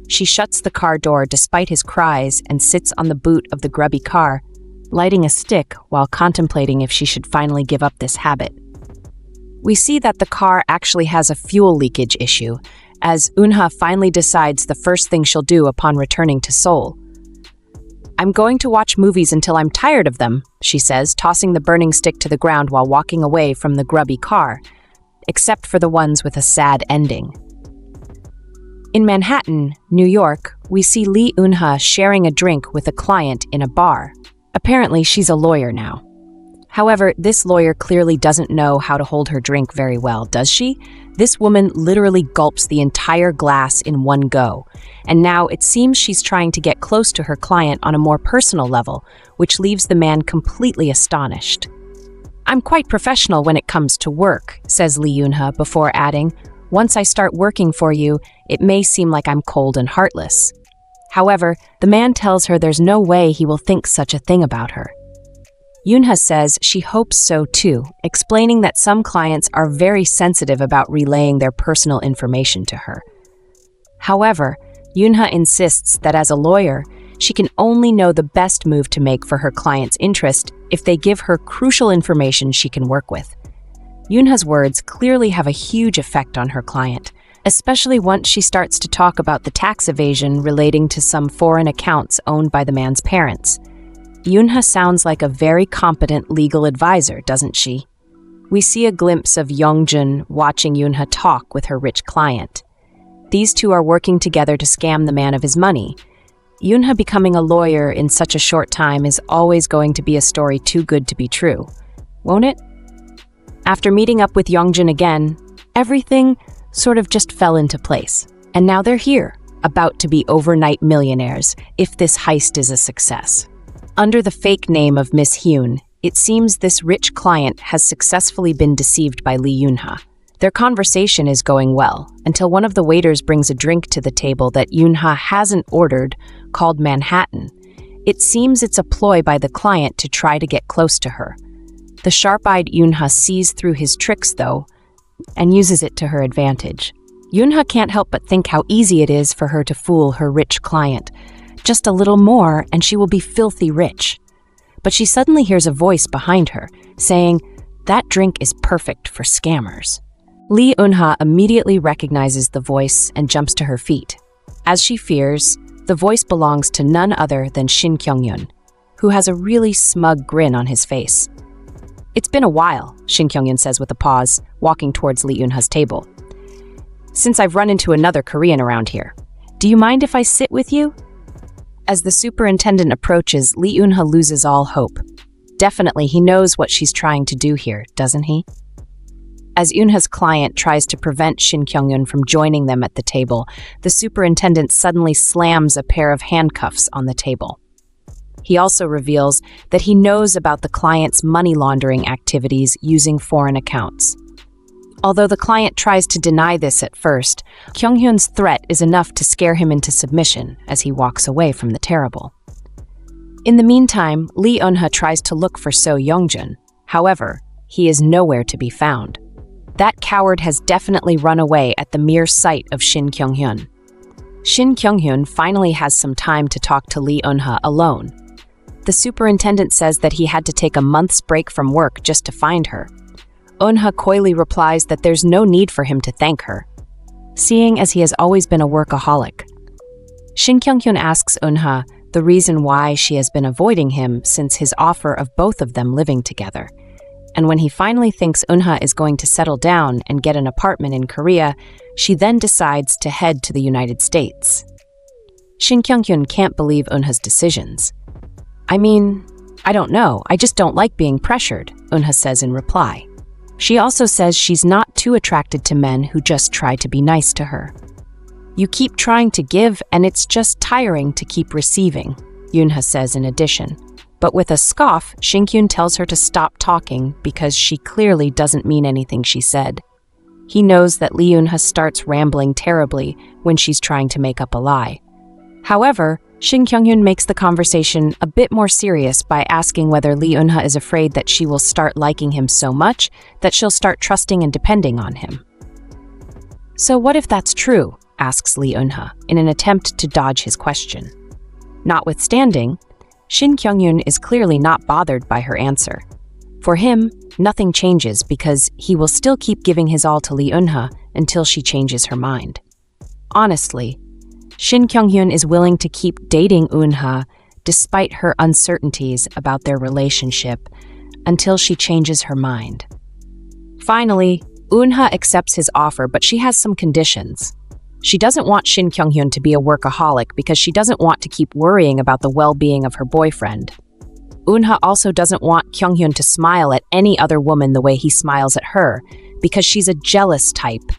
She shuts the car door despite his cries and sits on the boot of the grubby car, lighting a stick while contemplating if she should finally give up this habit. We see that the car actually has a fuel leakage issue, as Eunha finally decides the first thing she'll do upon returning to Seoul. "I'm going to watch movies until I'm tired of them," she says, tossing the burning stick to the ground while walking away from the grubby car, except for the ones with a sad ending. In Manhattan, New York, we see Eunha sharing a drink with a client in a bar. Apparently, she's a lawyer now. However, this lawyer clearly doesn't know how to hold her drink very well, does she? This woman literally gulps the entire glass in one go, and now it seems she's trying to get close to her client on a more personal level, which leaves the man completely astonished. "I'm quite professional when it comes to work," says Eunha before adding, "Once I start working for you, it may seem like I'm cold and heartless." However, the man tells her there's no way he will think such a thing about her. Eunha says she hopes so too, explaining that some clients are very sensitive about relaying their personal information to her. However, Eunha insists that as a lawyer, she can only know the best move to make for her client's interest if they give her crucial information she can work with. Eunha's words clearly have a huge effect on her client, especially once she starts to talk about the tax evasion relating to some foreign accounts owned by the man's parents. Eunha sounds like a very competent legal advisor, doesn't she? We see a glimpse of Yongjun watching Eunha talk with her rich client. These two are working together to scam the man of his money. Eunha becoming a lawyer in such a short time is always going to be a story too good to be true, won't it? After meeting up with Yongjun again, everything sort of just fell into place. And now they're here, about to be overnight millionaires if this heist is a success. Under the fake name of Miss Hyun, it seems this rich client has successfully been deceived by Eunha. Their conversation is going well, until one of the waiters brings a drink to the table that Eunha hasn't ordered, called Manhattan. It seems it's a ploy by the client to try to get close to her. The sharp-eyed Eunha sees through his tricks, though, and uses it to her advantage. Eunha can't help but think how easy it is for her to fool her rich client. Just a little more, and she will be filthy rich. But she suddenly hears a voice behind her, saying, "That drink is perfect for scammers." Eunha immediately recognizes the voice and jumps to her feet. As she fears, the voice belongs to none other than Shin Kyunhyung, who has a really smug grin on his face. "It's been a while," Shin Kyunhyung says with a pause, walking towards Eunha's table. "Since I've run into another Korean around here. Do you mind if I sit with you?" As the superintendent approaches, Eunha loses all hope. Definitely, he knows what she's trying to do here, doesn't he? As Eunha's client tries to prevent Shin Kyunhyung from joining them at the table, the superintendent suddenly slams a pair of handcuffs on the table. He also reveals that he knows about the client's money laundering activities using foreign accounts. Although the client tries to deny this at first, Kyunghyun's threat is enough to scare him into submission as he walks away from the terrible. In the meantime, Eunha tries to look for So Youngjun. However, he is nowhere to be found. That coward has definitely run away at the mere sight of Shin Kyunhyun. Shin Kyunhyun finally has some time to talk to Eunha alone. The superintendent says that he had to take a month's break from work just to find her. Eunha coyly replies that there's no need for him to thank her, seeing as he has always been a workaholic. Shin Kyunhyun asks Eunha the reason why she has been avoiding him since his offer of both of them living together. And when he finally thinks Eunha is going to settle down and get an apartment in Korea, she then decides to head to the United States. Shin Kyunhyun can't believe Eunha's decisions. "I mean, I don't know, I just don't like being pressured," Eunha says in reply. She also says she's not too attracted to men who just try to be nice to her. "You keep trying to give, and it's just tiring to keep receiving," Eunha says in addition. But with a scoff, Shin Kyun tells her to stop talking because she clearly doesn't mean anything she said. He knows that Eunha starts rambling terribly when she's trying to make up a lie. However, Shin Kyunhyun makes the conversation a bit more serious by asking whether Eunha is afraid that she will start liking him so much that she'll start trusting and depending on him. "So what if that's true?" asks Eunha in an attempt to dodge his question. Notwithstanding, Shin Kyunhyun is clearly not bothered by her answer. For him, nothing changes because he will still keep giving his all to Eunha until she changes her mind. Honestly, Shin Kyunhyun is willing to keep dating Eunha despite her uncertainties about their relationship until she changes her mind. Finally, Eunha accepts his offer, but she has some conditions. She doesn't want Shin Kyunhyun to be a workaholic because she doesn't want to keep worrying about the well-being of her boyfriend. Eunha also doesn't want Kyunhyun to smile at any other woman the way he smiles at her because she's a jealous type.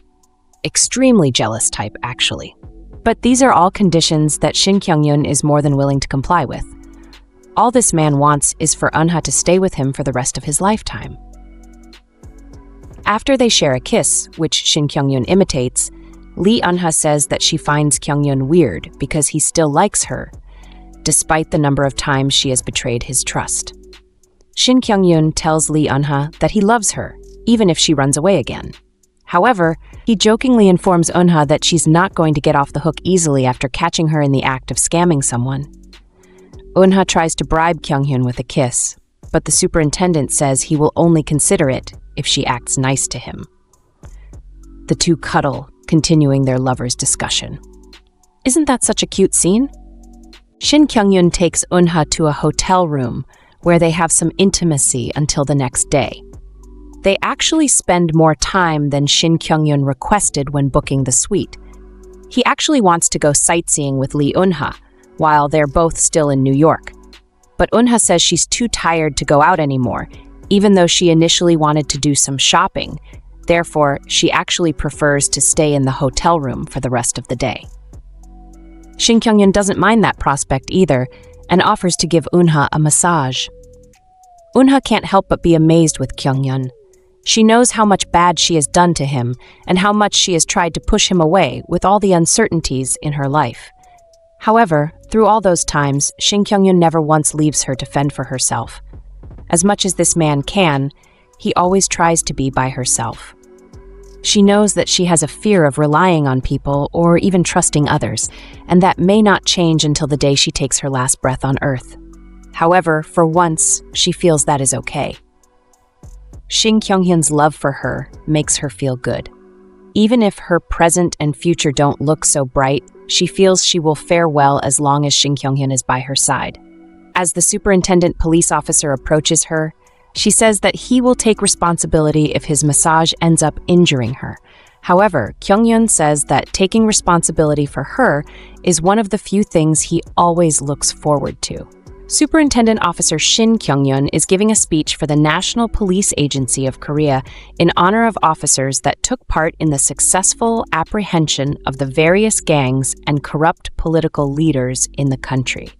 Extremely jealous type, actually. But these are all conditions that Shin Kyunhyun is more than willing to comply with. All this man wants is for Eunha to stay with him for the rest of his lifetime. After they share a kiss, which Shin Kyunhyun imitates, Eunha says that she finds Kyunhyun weird because he still likes her, despite the number of times she has betrayed his trust. Shin Kyunhyun tells Eunha that he loves her, even if she runs away again. However, he jokingly informs Eunha that she's not going to get off the hook easily after catching her in the act of scamming someone. Eunha tries to bribe Kyunhyun with a kiss, but the superintendent says he will only consider it if she acts nice to him. The two cuddle, continuing their lovers' discussion. Isn't that such a cute scene? Shin Kyunhyun takes Eunha to a hotel room where they have some intimacy until the next day. They actually spend more time than Shin Kyunhyun requested when booking the suite. He actually wants to go sightseeing with Eunha while they're both still in New York. But Eunha says she's too tired to go out anymore, even though she initially wanted to do some shopping. Therefore, she actually prefers to stay in the hotel room for the rest of the day. Shin Kyunhyun doesn't mind that prospect either and offers to give Eunha a massage. Eunha can't help but be amazed with Kyunhyun. She knows how much bad she has done to him and how much she has tried to push him away with all the uncertainties in her life. However, through all those times, Shin Kyunhyun never once leaves her to fend for herself. As much as this man can, he always tries to be by herself. She knows that she has a fear of relying on people or even trusting others, and that may not change until the day she takes her last breath on Earth. However, for once, she feels that is okay. Shin Kyunghyun's love for her makes her feel good. Even if her present and future don't look so bright, she feels she will fare well as long as Shin Kyunhyun is by her side. As the superintendent police officer approaches her, she says that he will take responsibility if his massage ends up injuring her. However, Kyunhyun says that taking responsibility for her is one of the few things he always looks forward to. Superintendent Officer Shin Kyunhyun is giving a speech for the National Police Agency of Korea in honor of officers that took part in the successful apprehension of the various gangs and corrupt political leaders in the country.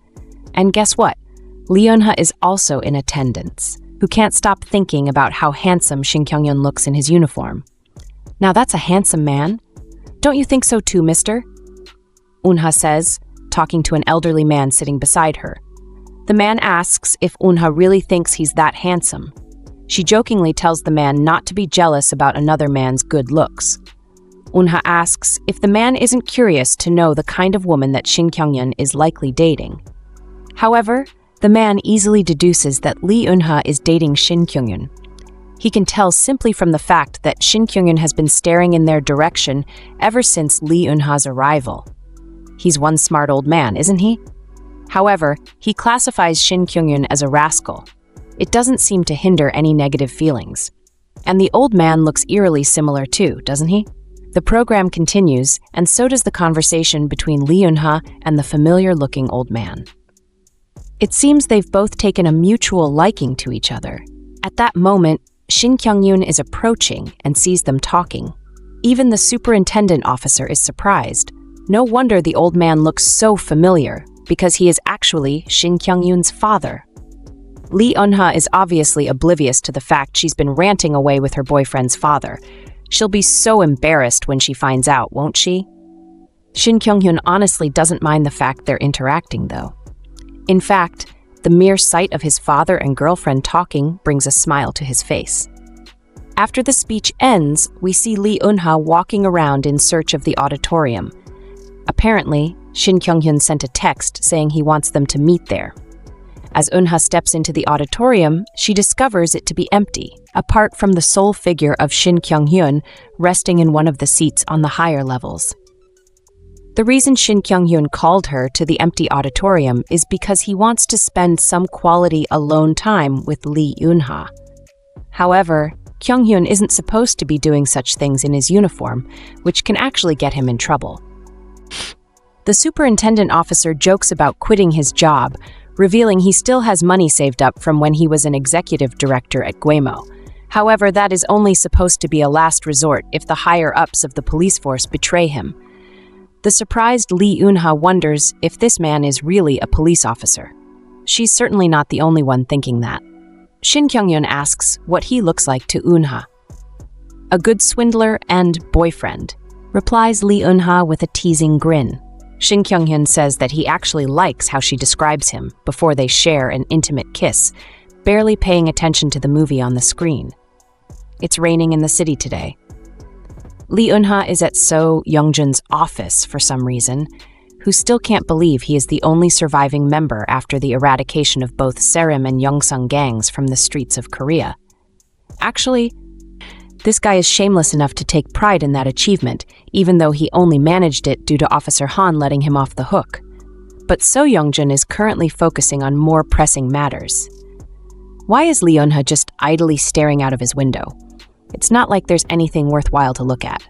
And guess what? Eunha is also in attendance, who can't stop thinking about how handsome Shin Kyunhyun looks in his uniform. Now that's a handsome man. Don't you think so too, mister? Eunha says, talking to an elderly man sitting beside her. The man asks if Eunha really thinks he's that handsome. She jokingly tells the man not to be jealous about another man's good looks. Eunha asks if the man isn't curious to know the kind of woman that Shin Kyunhyun is likely dating. However, the man easily deduces that Eunha is dating Shin Kyunhyun. He can tell simply from the fact that Shin Kyunhyun has been staring in their direction ever since Eunha's arrival. He's one smart old man, isn't he? However, he classifies Shin Kyunhyun as a rascal. It doesn't seem to hinder any negative feelings. And the old man looks eerily similar too, doesn't he? The program continues, and so does the conversation between Eunha and the familiar-looking old man. It seems they've both taken a mutual liking to each other. At that moment, Shin Kyunhyun is approaching and sees them talking. Even the superintendent officer is surprised. No wonder the old man looks so familiar, because he is actually Shin Kyunhyun's father. Eunha is obviously oblivious to the fact she's been ranting away with her boyfriend's father. She'll be so embarrassed when she finds out, won't she? Shin Kyunhyun honestly doesn't mind the fact they're interacting, though. In fact, the mere sight of his father and girlfriend talking brings a smile to his face. After the speech ends, we see Eunha walking around in search of the auditorium. Apparently, Shin Kyunhyun sent a text saying he wants them to meet there. As Eunha steps into the auditorium, she discovers it to be empty, apart from the sole figure of Shin Kyunhyun resting in one of the seats on the higher levels. The reason Shin Kyunhyun called her to the empty auditorium is because he wants to spend some quality alone time with Eunha. However, Kyunhyun isn't supposed to be doing such things in his uniform, which can actually get him in trouble. The superintendent officer jokes about quitting his job, revealing he still has money saved up from when he was an executive director at Guemo. However, that is only supposed to be a last resort if the higher-ups of the police force betray him. The surprised Eunha wonders if this man is really a police officer. She's certainly not the only one thinking that. Shin Kyunhyun asks what he looks like to Eunha. A good swindler and boyfriend, replies Eunha with a teasing grin. Shin Kyunhyun says that he actually likes how she describes him before they share an intimate kiss, barely paying attention to the movie on the screen. It's raining in the city today. Eunha is at So Youngjun's office for some reason, who still can't believe he is the only surviving member after the eradication of both Serim and Yongsung gangs from the streets of Korea. Actually, this guy is shameless enough to take pride in that achievement, even though he only managed it due to Officer Han letting him off the hook. But So Youngjun is currently focusing on more pressing matters. Why is Eunha just idly staring out of his window? It's not like there's anything worthwhile to look at.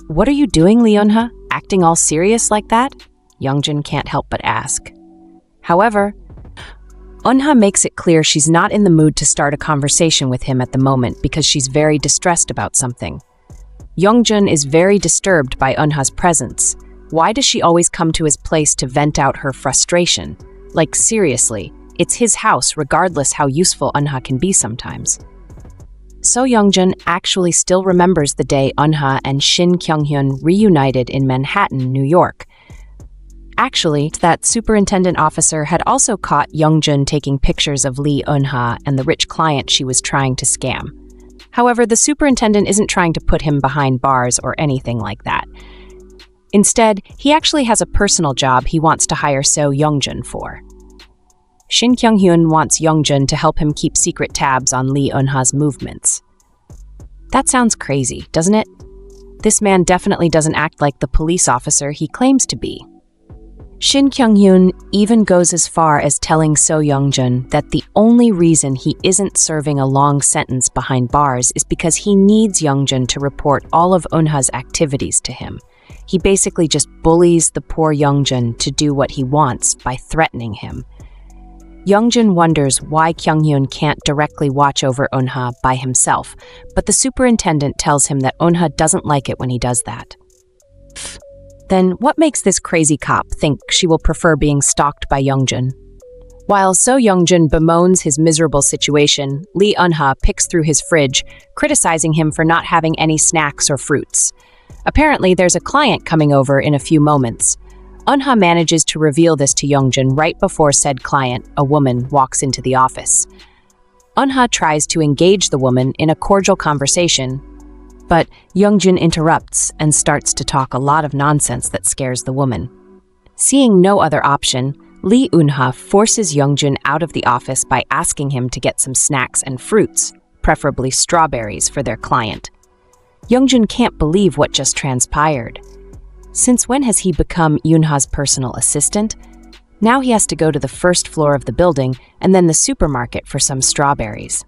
What are you doing, Eunha? Acting all serious like that? Youngjun can't help but ask. However, Eunha makes it clear she's not in the mood to start a conversation with him at the moment because she's very distressed about something. Youngjun is very disturbed by Eunha's presence. Why does she always come to his place to vent out her frustration? Like, seriously, it's his house regardless how useful Eunha can be sometimes. So Youngjun actually still remembers the day Eunha and Shin Kyunhyun reunited in Manhattan, New York. Actually, that superintendent officer had also caught Youngjun taking pictures of Eunha and the rich client she was trying to scam. However, the superintendent isn't trying to put him behind bars or anything like that. Instead, he actually has a personal job he wants to hire So Youngjun for. Shin Kyunhyun wants Youngjun to help him keep secret tabs on Eunha's movements. That sounds crazy, doesn't it? This man definitely doesn't act like the police officer he claims to be. Shin Kyunhyung even goes as far as telling So Youngjun that the only reason he isn't serving a long sentence behind bars is because he needs Youngjun to report all of Eunha's activities to him. He basically just bullies the poor Youngjun to do what he wants by threatening him. Youngjun wonders why Kyunghyun can't directly watch over Eunha by himself, but the superintendent tells him that Eunha doesn't like it when he does that. Then what makes this crazy cop think she will prefer being stalked by Youngjun? While So Youngjun bemoans his miserable situation, Lee Eunha picks through his fridge, criticizing him for not having any snacks or fruits. Apparently, there's a client coming over in a few moments. Eunha manages to reveal this to Youngjun right before said client, a woman, walks into the office. Eunha tries to engage the woman in a cordial conversation, but Youngjun interrupts and starts to talk a lot of nonsense that scares the woman. Seeing no other option, Lee Eunha forces Youngjun out of the office by asking him to get some snacks and fruits, preferably strawberries, for their client. Youngjun can't believe what just transpired. Since when has he become Eunha's personal assistant? Now he has to go to the first floor of the building and then the supermarket for some strawberries.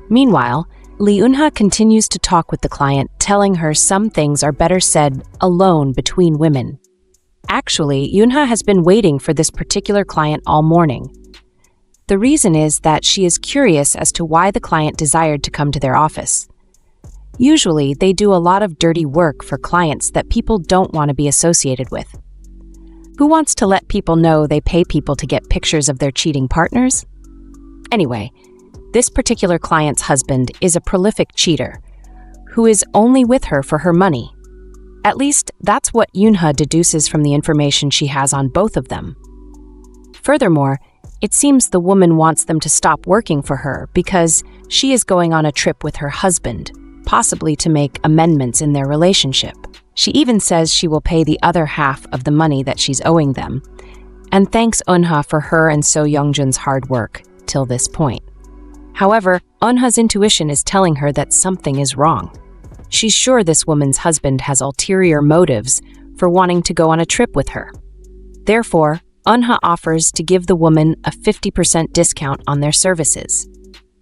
Meanwhile, Lee Eunha continues to talk with the client, telling her some things are better said alone between women. Actually, Eunha has been waiting for this particular client all morning. The reason is that she is curious as to why the client desired to come to their office. Usually, they do a lot of dirty work for clients that people don't want to be associated with. Who wants to let people know they pay people to get pictures of their cheating partners? Anyway, this particular client's husband is a prolific cheater who is only with her for her money. At least, that's what Eunha deduces from the information she has on both of them. Furthermore, it seems the woman wants them to stop working for her because she is going on a trip with her husband, possibly to make amendments in their relationship. She even says she will pay the other half of the money that she's owing them, and thanks Eunha for her and So Youngjun's hard work till this point. However, Eunha's intuition is telling her that something is wrong. She's sure this woman's husband has ulterior motives for wanting to go on a trip with her. Therefore, Eunha offers to give the woman a 50% discount on their services.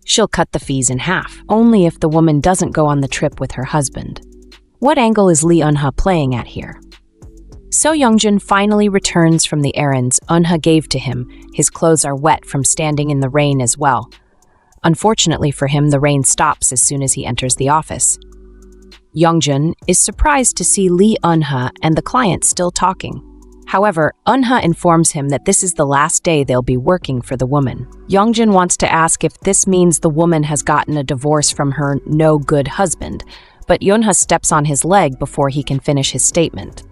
She'll cut the fees in half, only if the woman doesn't go on the trip with her husband. What angle is Lee Eunha playing at here? So Youngjun finally returns from the errands Eunha gave to him. His clothes are wet from standing in the rain as well. Unfortunately for him, the rain stops as soon as he enters the office. Youngjun is surprised to see Lee Eunha and the client still talking. However, Eunha informs him that this is the last day they'll be working for the woman. Youngjun wants to ask if this means the woman has gotten a divorce from her no-good husband, but Eunha steps on his leg before he can finish his statement.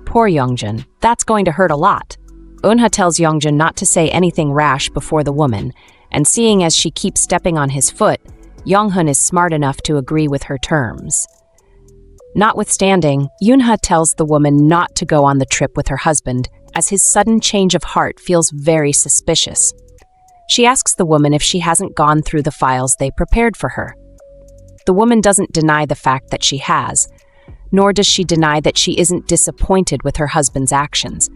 Poor Youngjun, that's going to hurt a lot. Eunha tells Youngjun not to say anything rash before the woman, and seeing as she keeps stepping on his foot, Younghun is smart enough to agree with her terms. Notwithstanding, Eunha tells the woman not to go on the trip with her husband, as his sudden change of heart feels very suspicious. She asks the woman if she hasn't gone through the files they prepared for her. The woman doesn't deny the fact that she has, nor does she deny that she isn't disappointed with her husband's actions.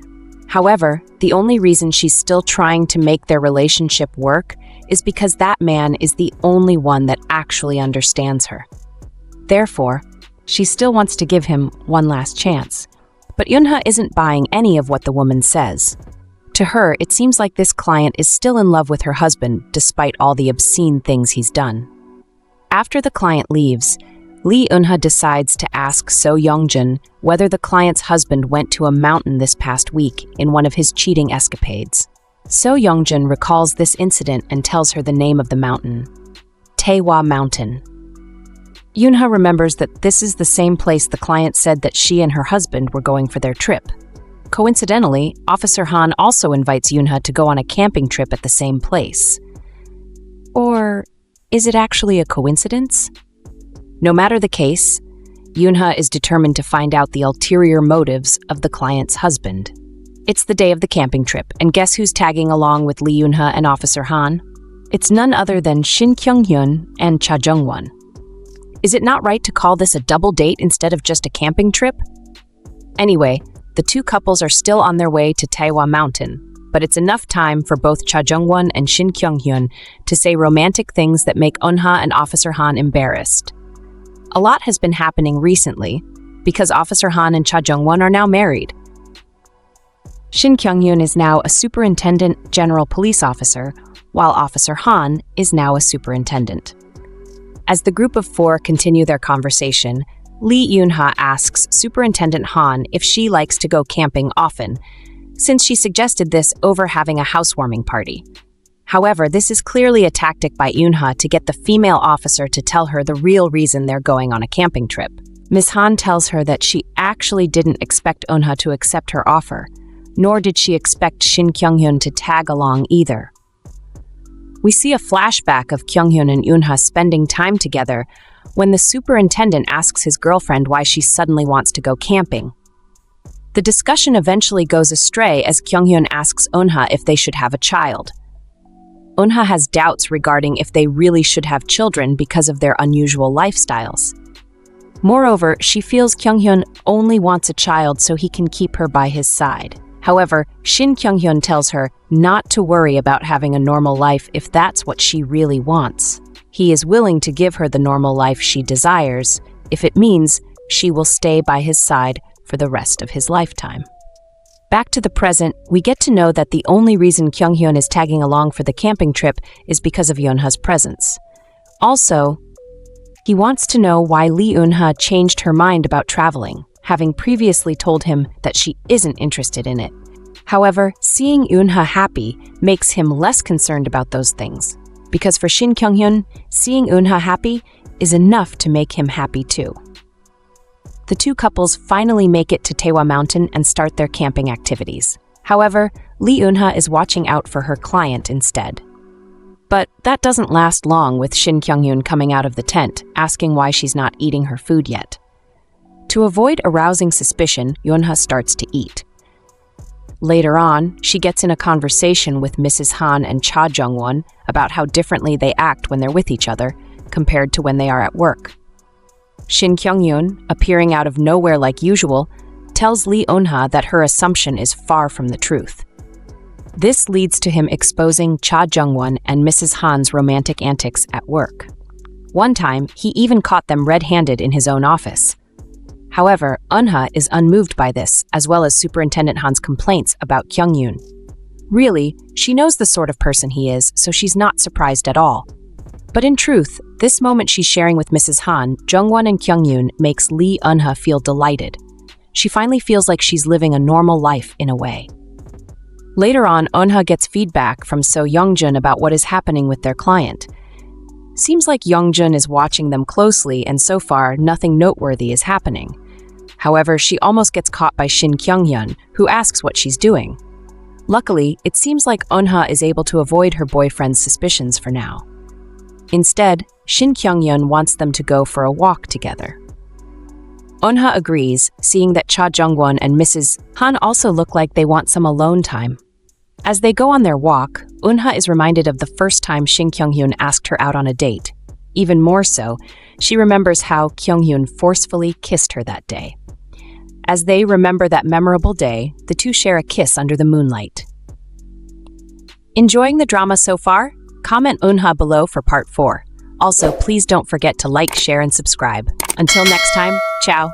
However, the only reason she's still trying to make their relationship work is because that man is the only one that actually understands her. Therefore, she still wants to give him one last chance. But Eunha isn't buying any of what the woman says. To her, it seems like this client is still in love with her husband despite all the obscene things he's done. After the client leaves, Lee Eunha decides to ask So Youngjun whether the client's husband went to a mountain this past week in one of his cheating escapades. So Youngjun recalls this incident and tells her the name of the mountain, Taehwa Mountain. Eunha remembers that this is the same place the client said that she and her husband were going for their trip. Coincidentally, Officer Han also invites Eunha to go on a camping trip at the same place. Or is it actually a coincidence? No matter the case, Eunha is determined to find out the ulterior motives of the client's husband. It's the day of the camping trip, and guess who's tagging along with Lee Eunha and Officer Han? It's none other than Shin Kyunhyung and Cha Jungwon. Is it not right to call this a double date instead of just a camping trip? Anyway, the two couples are still on their way to Taewa Mountain, but it's enough time for both Cha Jung-won and Shin Kyunhyun to say romantic things that make Eunha and Officer Han embarrassed. A lot has been happening recently, because Officer Han and Cha Jung-won are now married. Shin Kyunhyun is now a superintendent general police officer, while Officer Han is now a superintendent. As the group of four continue their conversation, Eunha asks Superintendent Han if she likes to go camping often, since she suggested this over having a housewarming party. However, this is clearly a tactic by Eunha to get the female officer to tell her the real reason they're going on a camping trip. Ms. Han tells her that she actually didn't expect Eunha to accept her offer, nor did she expect Shin Kyunghyun to tag along either. We see a flashback of Kyunghyun and Eunha spending time together when the superintendent asks his girlfriend why she suddenly wants to go camping. The discussion eventually goes astray as Kyunghyun asks Eunha if they should have a child. Eunha has doubts regarding if they really should have children because of their unusual lifestyles. Moreover, she feels Kyunghyun only wants a child so he can keep her by his side. However, Shin Kyunghyun tells her not to worry about having a normal life if that's what she really wants. He is willing to give her the normal life she desires if it means she will stay by his side for the rest of his lifetime. Back to the present, we get to know that the only reason Kyunghyun is tagging along for the camping trip is because of Eunha's presence. Also, he wants to know why Eunha changed her mind about traveling, having previously told him that she isn't interested in it. However, seeing Eunha happy makes him less concerned about those things, because for Shin Kyunghyun, seeing Eunha happy is enough to make him happy too. The two couples finally make it to Taewa Mountain and start their camping activities. However, Eunha is watching out for her client instead. But that doesn't last long, with Shin Kyunghyun coming out of the tent, asking why she's not eating her food yet. To avoid arousing suspicion, Eunha starts to eat. Later on, she gets in a conversation with Mrs. Han and Cha Jung-won about how differently they act when they're with each other, compared to when they are at work. Shin Kyunghyun, appearing out of nowhere like usual, tells Eunha that her assumption is far from the truth. This leads to him exposing Cha Jung-won and Mrs. Han's romantic antics at work. One time, he even caught them red-handed in his own office. However, Eunha is unmoved by this, as well as Superintendent Han's complaints about Kyunghyun. Really, she knows the sort of person he is, so she's not surprised at all. But in truth, this moment she's sharing with Mrs. Han, Jungwon and Kyunghyun makes Eunha feel delighted. She finally feels like she's living a normal life in a way. Later on, Eunha gets feedback from So Youngjun about what is happening with their client. Seems like Youngjun is watching them closely, and so far, nothing noteworthy is happening. However, she almost gets caught by Shin Kyunghyun, who asks what she's doing. Luckily, it seems like Eunha is able to avoid her boyfriend's suspicions for now. Instead, Shin Kyunghyun wants them to go for a walk together. Eunha agrees, seeing that Cha Jung-won and Mrs. Han also look like they want some alone time. As they go on their walk, Eunha is reminded of the first time Shin Kyunghyun asked her out on a date. Even more so, she remembers how Kyunghyun forcefully kissed her that day. As they remember that memorable day, the two share a kiss under the moonlight. Enjoying the drama so far? Comment Eunha below for part 4. Also, please don't forget to like, share, and subscribe. Until next time, ciao!